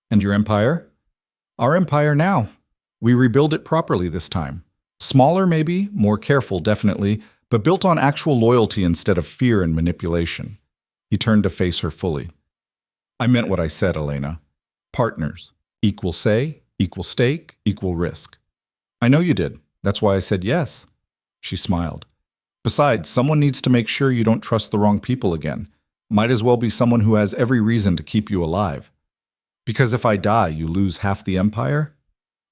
And your empire? Our empire now. We rebuild it properly this time. Smaller maybe, more careful definitely, but built on actual loyalty instead of fear and manipulation. He turned to face her fully. I meant what I said, Elena. Partners. Equal say, equal stake, equal risk. I know you did. That's why I said yes. She smiled. Besides, someone needs to make sure you don't trust the wrong people again. Might as well be someone who has every reason to keep you alive. Because if I die, you lose half the empire?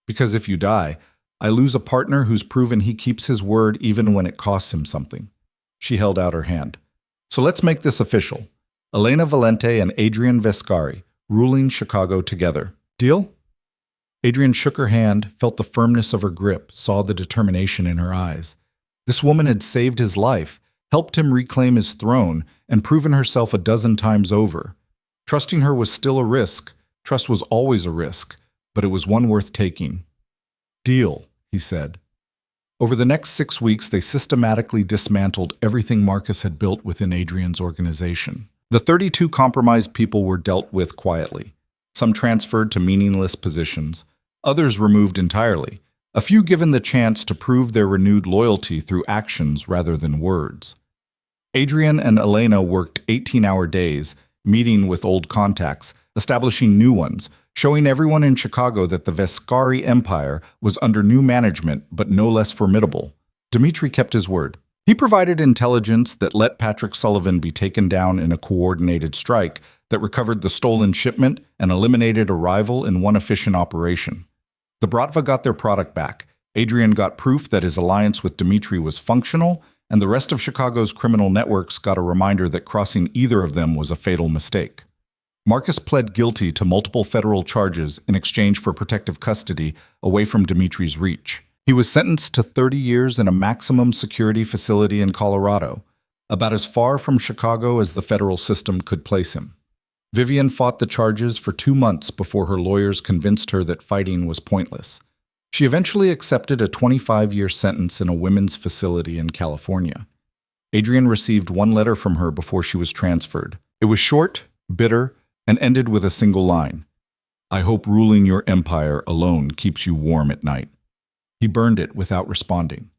Because if you die, I lose a partner who's proven he keeps his word even when it costs him something. She held out her hand. So let's make this official. Elena Valente and Adrian Vescari, ruling Chicago together. Deal? Adrian shook her hand, felt the firmness of her grip, saw the determination in her eyes. This woman had saved his life, helped him reclaim his throne, and proven herself a dozen times over. Trusting her was still a risk. Trust was always a risk, but it was one worth taking. Deal, he said. Over the next 6 weeks, they systematically dismantled everything Marcus had built within Adrian's organization. The 32 compromised people were dealt with quietly. Some transferred to meaningless positions, others removed entirely, a few given the chance to prove their renewed loyalty through actions rather than words. Adrian and Elena worked 18-hour days, meeting with old contacts, establishing new ones, showing everyone in Chicago that the Vescari Empire was under new management but no less formidable. Dmitri kept his word. He provided intelligence that let Patrick Sullivan be taken down in a coordinated strike that recovered the stolen shipment and eliminated a rival in one efficient operation. The Bratva got their product back. Adrian got proof that his alliance with Dmitri was functional, and the rest of Chicago's criminal networks got a reminder that crossing either of them was a fatal mistake. Marcus pled guilty to multiple federal charges in exchange for protective custody away from Dmitri's reach. He was sentenced to 30 years in a maximum security facility in Colorado, about as far from Chicago as the federal system could place him. Vivian fought the charges for 2 months before her lawyers convinced her that fighting was pointless. She eventually accepted a 25-year sentence in a women's facility in California. Adrian received one letter from her before she was transferred. It was short, bitter, and ended with a single line. "I hope ruling your empire alone keeps you warm at night." He burned it without responding.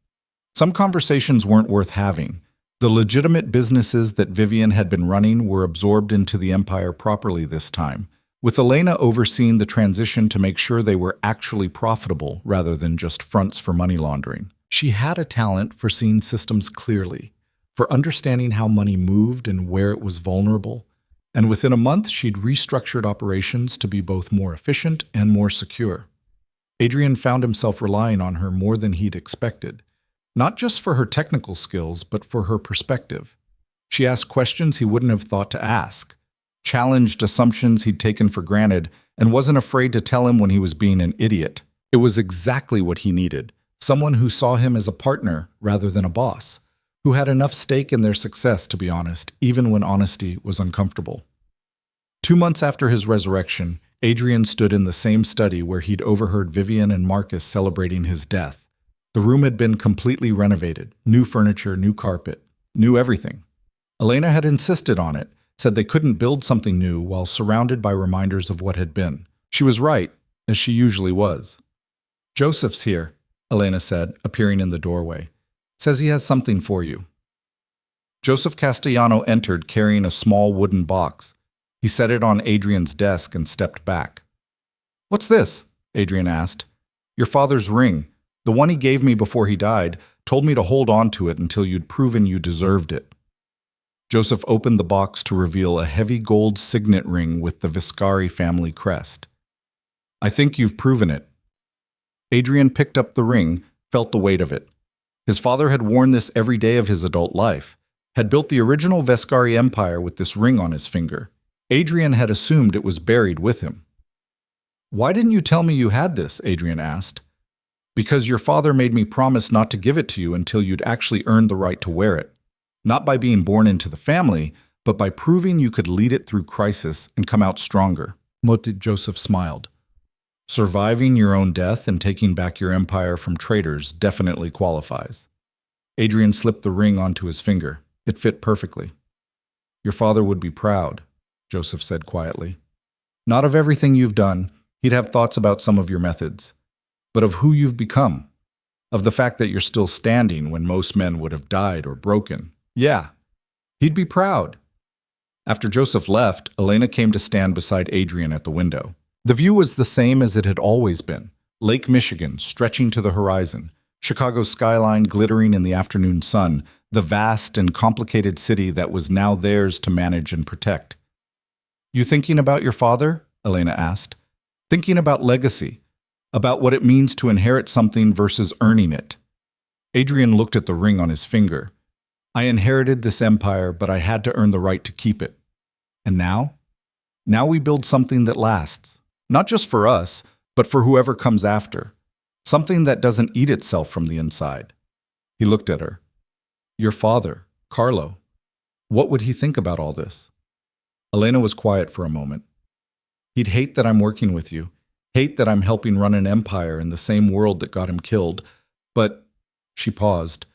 Some conversations weren't worth having. The legitimate businesses that Vivian had been running were absorbed into the empire properly this time, with Elena overseeing the transition to make sure they were actually profitable rather than just fronts for money laundering. She had a talent for seeing systems clearly, for understanding how money moved and where it was vulnerable, and within a month she'd restructured operations to be both more efficient and more secure. Adrian found himself relying on her more than he'd expected, not just for her technical skills, but for her perspective. She asked questions he wouldn't have thought to ask, challenged assumptions he'd taken for granted, and wasn't afraid to tell him when he was being an idiot. It was exactly what he needed, someone who saw him as a partner rather than a boss, who had enough stake in their success, to be honest, even when honesty was uncomfortable. 2 months after his resurrection, Adrian stood in the same study where he'd overheard Vivian and Marcus celebrating his death. The room had been completely renovated, new furniture, new carpet, new everything. Elena had insisted on it, said they couldn't build something new while surrounded by reminders of what had been. She was right, as she usually was. "Joseph's here," Elena said, appearing in the doorway. "Says he has something for you." Joseph Castellano entered carrying a small wooden box. He set it on Adrian's desk and stepped back. "What's this?" Adrian asked. "Your father's ring. The one he gave me before he died, told me to hold on to it until you'd proven you deserved it." Joseph opened the box to reveal a heavy gold signet ring with the Vescari family crest. "I think you've proven it." Adrian picked up the ring, felt the weight of it. His father had worn this every day of his adult life, had built the original Vescari Empire with this ring on his finger. Adrian had assumed it was buried with him. "Why didn't you tell me you had this?" Adrian asked. "Because your father made me promise not to give it to you until you'd actually earned the right to wear it. Not by being born into the family, but by proving you could lead it through crisis and come out stronger." Joseph smiled. "Surviving your own death and taking back your empire from traitors definitely qualifies." Adrian slipped the ring onto his finger. It fit perfectly. "Your father would be proud," Joseph said quietly. "Not of everything you've done. He'd have thoughts about some of your methods. But of who you've become. Of the fact that you're still standing when most men would have died or broken. Yeah, he'd be proud." After Joseph left, Elena came to stand beside Adrian at the window. The view was the same as it had always been. Lake Michigan stretching to the horizon, Chicago's skyline glittering in the afternoon sun, the vast and complicated city that was now theirs to manage and protect. "You thinking about your father?" Elena asked. "Thinking about legacy, about what it means to inherit something versus earning it." Adrian looked at the ring on his finger. I inherited this empire, but I had to earn the right to keep it. And now? Now we build something that lasts. Not just for us, but for whoever comes after. Something that doesn't eat itself from the inside. He looked at her. Your father, Carlo. What would he think about all this? Elena was quiet for a moment. He'd hate that I'm working with you. Hate that I'm helping run an empire in the same world that got him killed. But, she paused,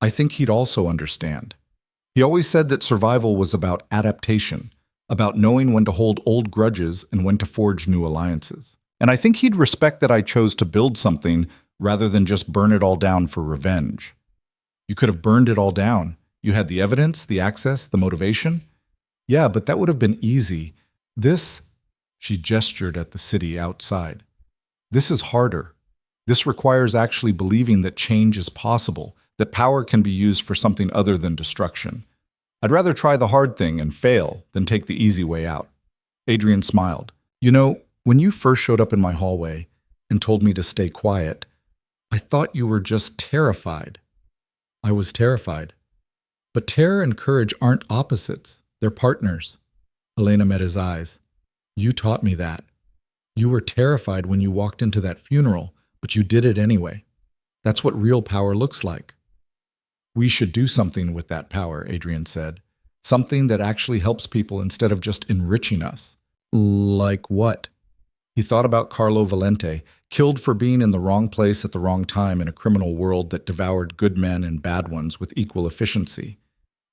I think he'd also understand. He always said that survival was about adaptation, about knowing when to hold old grudges and when to forge new alliances. And I think he'd respect that I chose to build something rather than just burn it all down for revenge. You could have burned it all down. You had the evidence, the access, the motivation. Yeah, but that would have been easy. This, she gestured at the city outside. This is harder. This requires actually believing that change is possible, that power can be used for something other than destruction. I'd rather try the hard thing and fail than take the easy way out. Adrian smiled. You know, when you first showed up in my hallway and told me to stay quiet, I thought you were just terrified. I was terrified. But terror and courage aren't opposites. They're partners. Elena met his eyes. You taught me that. You were terrified when you walked into that funeral, but you did it anyway. That's what real power looks like. We should do something with that power, Adrian said. Something that actually helps people instead of just enriching us. Like what? He thought about Carlo Valente, killed for being in the wrong place at the wrong time in a criminal world that devoured good men and bad ones with equal efficiency.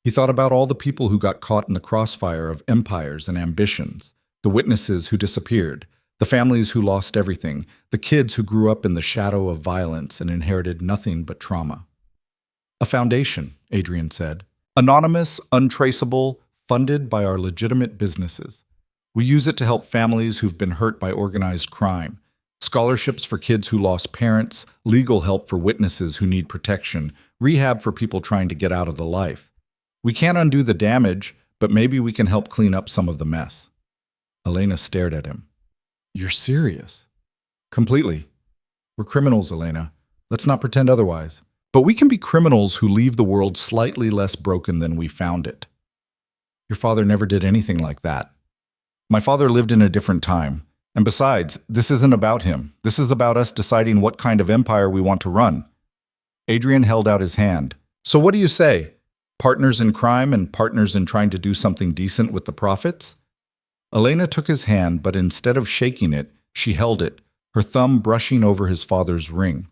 He thought about all the people who got caught in the crossfire of empires and ambitions, the witnesses who disappeared, the families who lost everything, the kids who grew up in the shadow of violence and inherited nothing but trauma. A foundation, Adrian said. Anonymous, untraceable, funded by our legitimate businesses. We use it to help families who've been hurt by organized crime, scholarships for kids who lost parents, legal help for witnesses who need protection, rehab for people trying to get out of the life. We can't undo the damage, but maybe we can help clean up some of the mess. Elena stared at him. You're serious? Completely. We're criminals, Elena. Let's not pretend otherwise. But we can be criminals who leave the world slightly less broken than we found it. Your father never did anything like that. My father lived in a different time. And besides, this isn't about him. This is about us deciding what kind of empire we want to run. Adrian held out his hand. So what do you say? Partners in crime and partners in trying to do something decent with the profits? Elena took his hand, but instead of shaking it, she held it, her thumb brushing over his father's ring.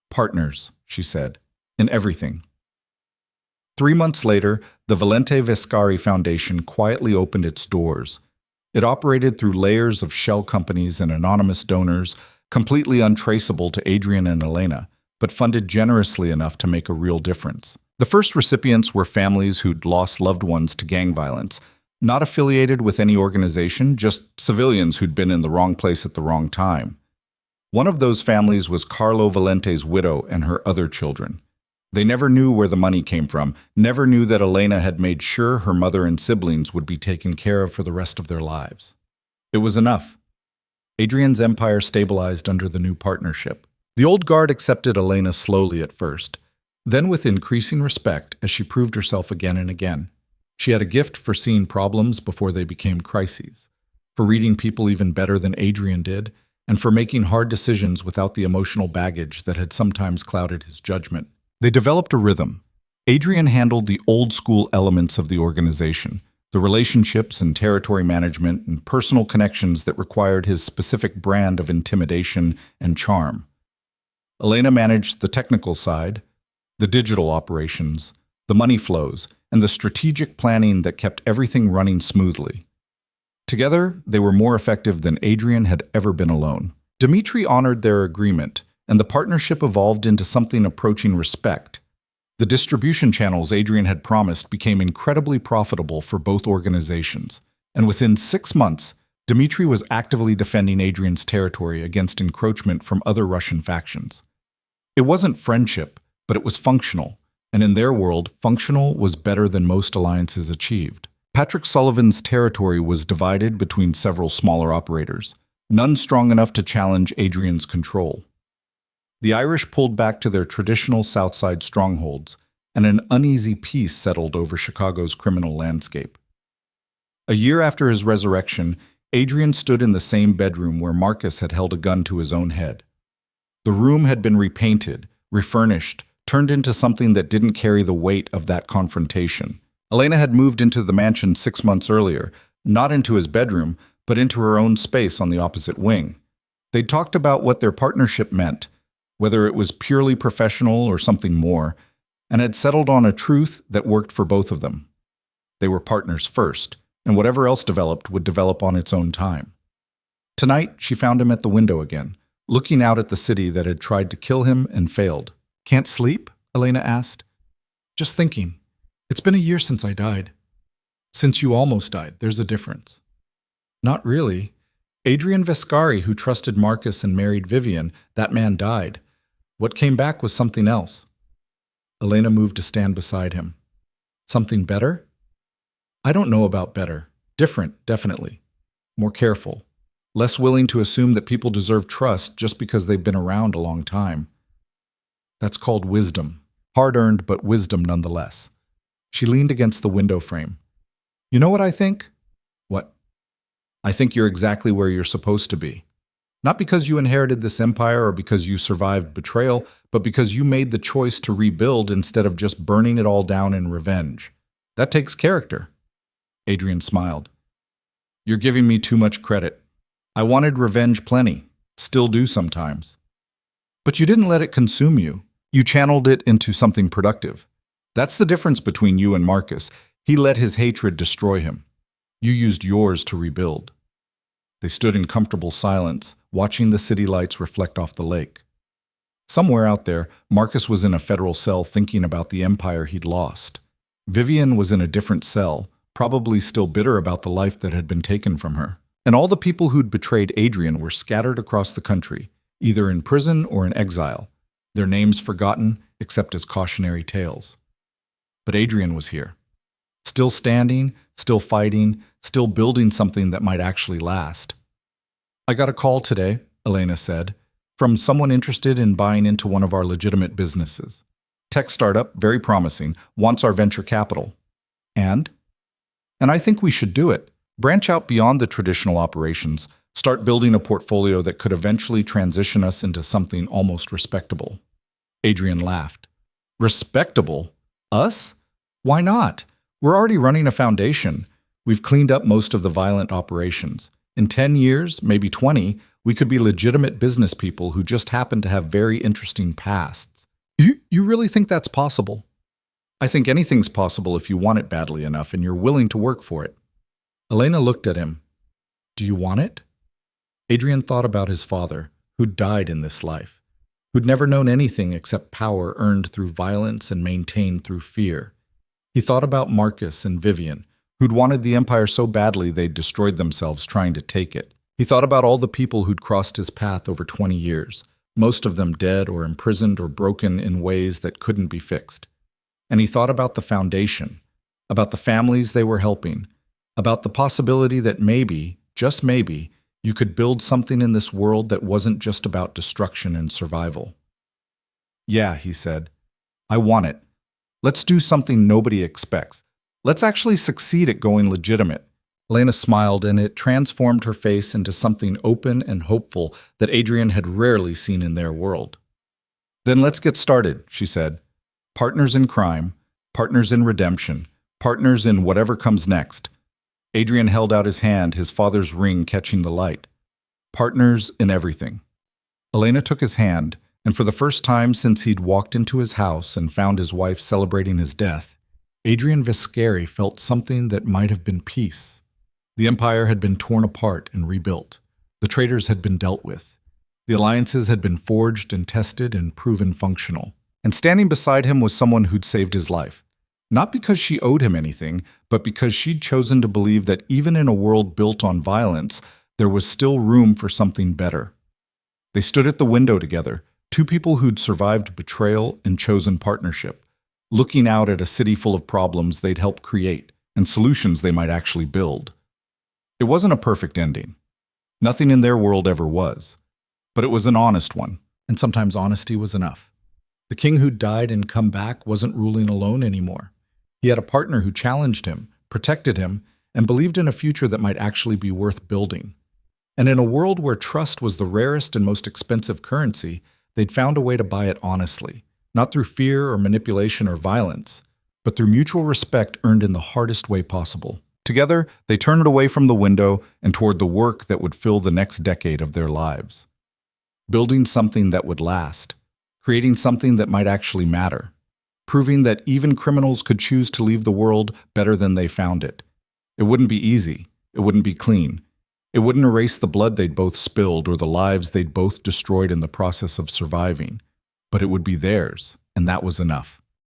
Partners, she said, in everything. 3 months later, the Valente Vescari Foundation quietly opened its doors. It operated through layers of shell companies and anonymous donors, completely untraceable to Adrian and Elena, but funded generously enough to make a real difference. The first recipients were families who'd lost loved ones to gang violence, not affiliated with any organization, just civilians who'd been in the wrong place at the wrong time. One of those families was Carlo Valente's widow and her other children. They never knew where the money came from, never knew that Elena had made sure her mother and siblings would be taken care of for the rest of their lives. It was enough. Adrian's empire stabilized under the new partnership. The old guard accepted Elena slowly at first, then with increasing respect as she proved herself again and again. She had a gift for seeing problems before they became crises, for reading people even better than Adrian did, and for making hard decisions without the emotional baggage that had sometimes clouded his judgment. They developed a rhythm. Adrian handled the old-school elements of the organization, the relationships and territory management and personal connections that required his specific brand of intimidation and charm. Elena managed the technical side, the digital operations, the money flows, and the strategic planning that kept everything running smoothly. Together, they were more effective than Adrian had ever been alone. Dmitri honored their agreement, and the partnership evolved into something approaching respect. The distribution channels Adrian had promised became incredibly profitable for both organizations, and within 6 months, Dmitri was actively defending Adrian's territory against encroachment from other Russian factions. It wasn't friendship, but it was functional, and in their world, functional was better than most alliances achieved. Patrick Sullivan's territory was divided between several smaller operators, none strong enough to challenge Adrian's control. The Irish pulled back to their traditional Southside strongholds, and an uneasy peace settled over Chicago's criminal landscape. A year after his resurrection, Adrian stood in the same bedroom where Marcus had held a gun to his own head. The room had been repainted, refurnished, turned into something that didn't carry the weight of that confrontation. Elena had moved into the mansion 6 months earlier, not into his bedroom, but into her own space on the opposite wing. They'd talked about what their partnership meant, whether it was purely professional or something more, and had settled on a truth that worked for both of them. They were partners first, and whatever else developed would develop on its own time. Tonight, she found him at the window again, looking out at the city that had tried to kill him and failed. "Can't sleep?" Elena asked. "Just thinking. It's been a year since I died." "Since you almost died, there's a difference." "Not really. Adrian Vescari, who trusted Marcus and married Vivian, that man died. What came back was something else." Elena moved to stand beside him. "Something better?" "I don't know about better. Different, definitely. More careful. Less willing to assume that people deserve trust just because they've been around a long time. That's called wisdom. Hard-earned, but wisdom nonetheless." She leaned against the window frame. "You know what I think?" "What?" "I think you're exactly where you're supposed to be. Not because you inherited this empire or because you survived betrayal, but because you made the choice to rebuild instead of just burning it all down in revenge. That takes character." Adrian smiled. "You're giving me too much credit. I wanted revenge plenty. Still do sometimes. But you didn't let it consume you. You channeled it into something productive. That's the difference between you and Marcus. He let his hatred destroy him. You used yours to rebuild." They stood in comfortable silence, watching the city lights reflect off the lake. Somewhere out there, Marcus was in a federal cell thinking about the empire he'd lost. Vivian was in a different cell, probably still bitter about the life that had been taken from her. And all the people who'd betrayed Adrian were scattered across the country, either in prison or in exile, their names forgotten except as cautionary tales. But Adrian was here. Still standing, still fighting, still building something that might actually last. "I got a call today," Elena said, "from someone interested in buying into one of our legitimate businesses. Tech startup, very promising, wants our venture capital. And I think we should do it. Branch out beyond the traditional operations, start building a portfolio that could eventually transition us into something almost respectable." Adrian laughed. "Respectable? Us? Why not? We're already running a foundation. We've cleaned up most of the violent operations. In 10 years, maybe 20, we could be legitimate business people who just happen to have very interesting pasts." You really think that's possible?" "I think anything's possible if you want it badly enough and you're willing to work for it." Elena looked at him. "Do you want it?" Adrian thought about his father, who'd died in this life, who'd never known anything except power earned through violence and maintained through fear. He thought about Marcus and Vivian, who'd wanted the empire so badly they'd destroyed themselves trying to take it. He thought about all the people who'd crossed his path over 20 years, most of them dead or imprisoned or broken in ways that couldn't be fixed. And he thought about the foundation, about the families they were helping, about the possibility that maybe, just maybe, you could build something in this world that wasn't just about destruction and survival. "Yeah," he said, "I want it. Let's do something nobody expects. Let's actually succeed at going legitimate." Elena smiled, and it transformed her face into something open and hopeful that Adrian had rarely seen in their world. "Then let's get started," she said. "Partners in crime, partners in redemption, partners in whatever comes next." Adrian held out his hand, his father's ring catching the light. "Partners in everything." Elena took his hand, and for the first time since he'd walked into his house and found his wife celebrating his death, Adrian Vescari felt something that might have been peace. The empire had been torn apart and rebuilt. The traitors had been dealt with. The alliances had been forged and tested and proven functional. And standing beside him was someone who'd saved his life. Not because she owed him anything, but because she'd chosen to believe that even in a world built on violence, there was still room for something better. They stood at the window together, two people who'd survived betrayal and chosen partnership, looking out at a city full of problems they'd helped create and solutions they might actually build. It wasn't a perfect ending. Nothing in their world ever was. But it was an honest one, and sometimes honesty was enough. The king who'd died and come back wasn't ruling alone anymore. He had a partner who challenged him, protected him, and believed in a future that might actually be worth building. And in a world where trust was the rarest and most expensive currency, they'd found a way to buy it honestly, not through fear or manipulation or violence, but through mutual respect earned in the hardest way possible. Together, they turned away from the window and toward the work that would fill the next decade of their lives. Building something that would last, creating something that might actually matter, proving that even criminals could choose to leave the world better than they found it. It wouldn't be easy. It wouldn't be clean. It wouldn't erase the blood they'd both spilled or the lives they'd both destroyed in the process of surviving. But it would be theirs, and that was enough.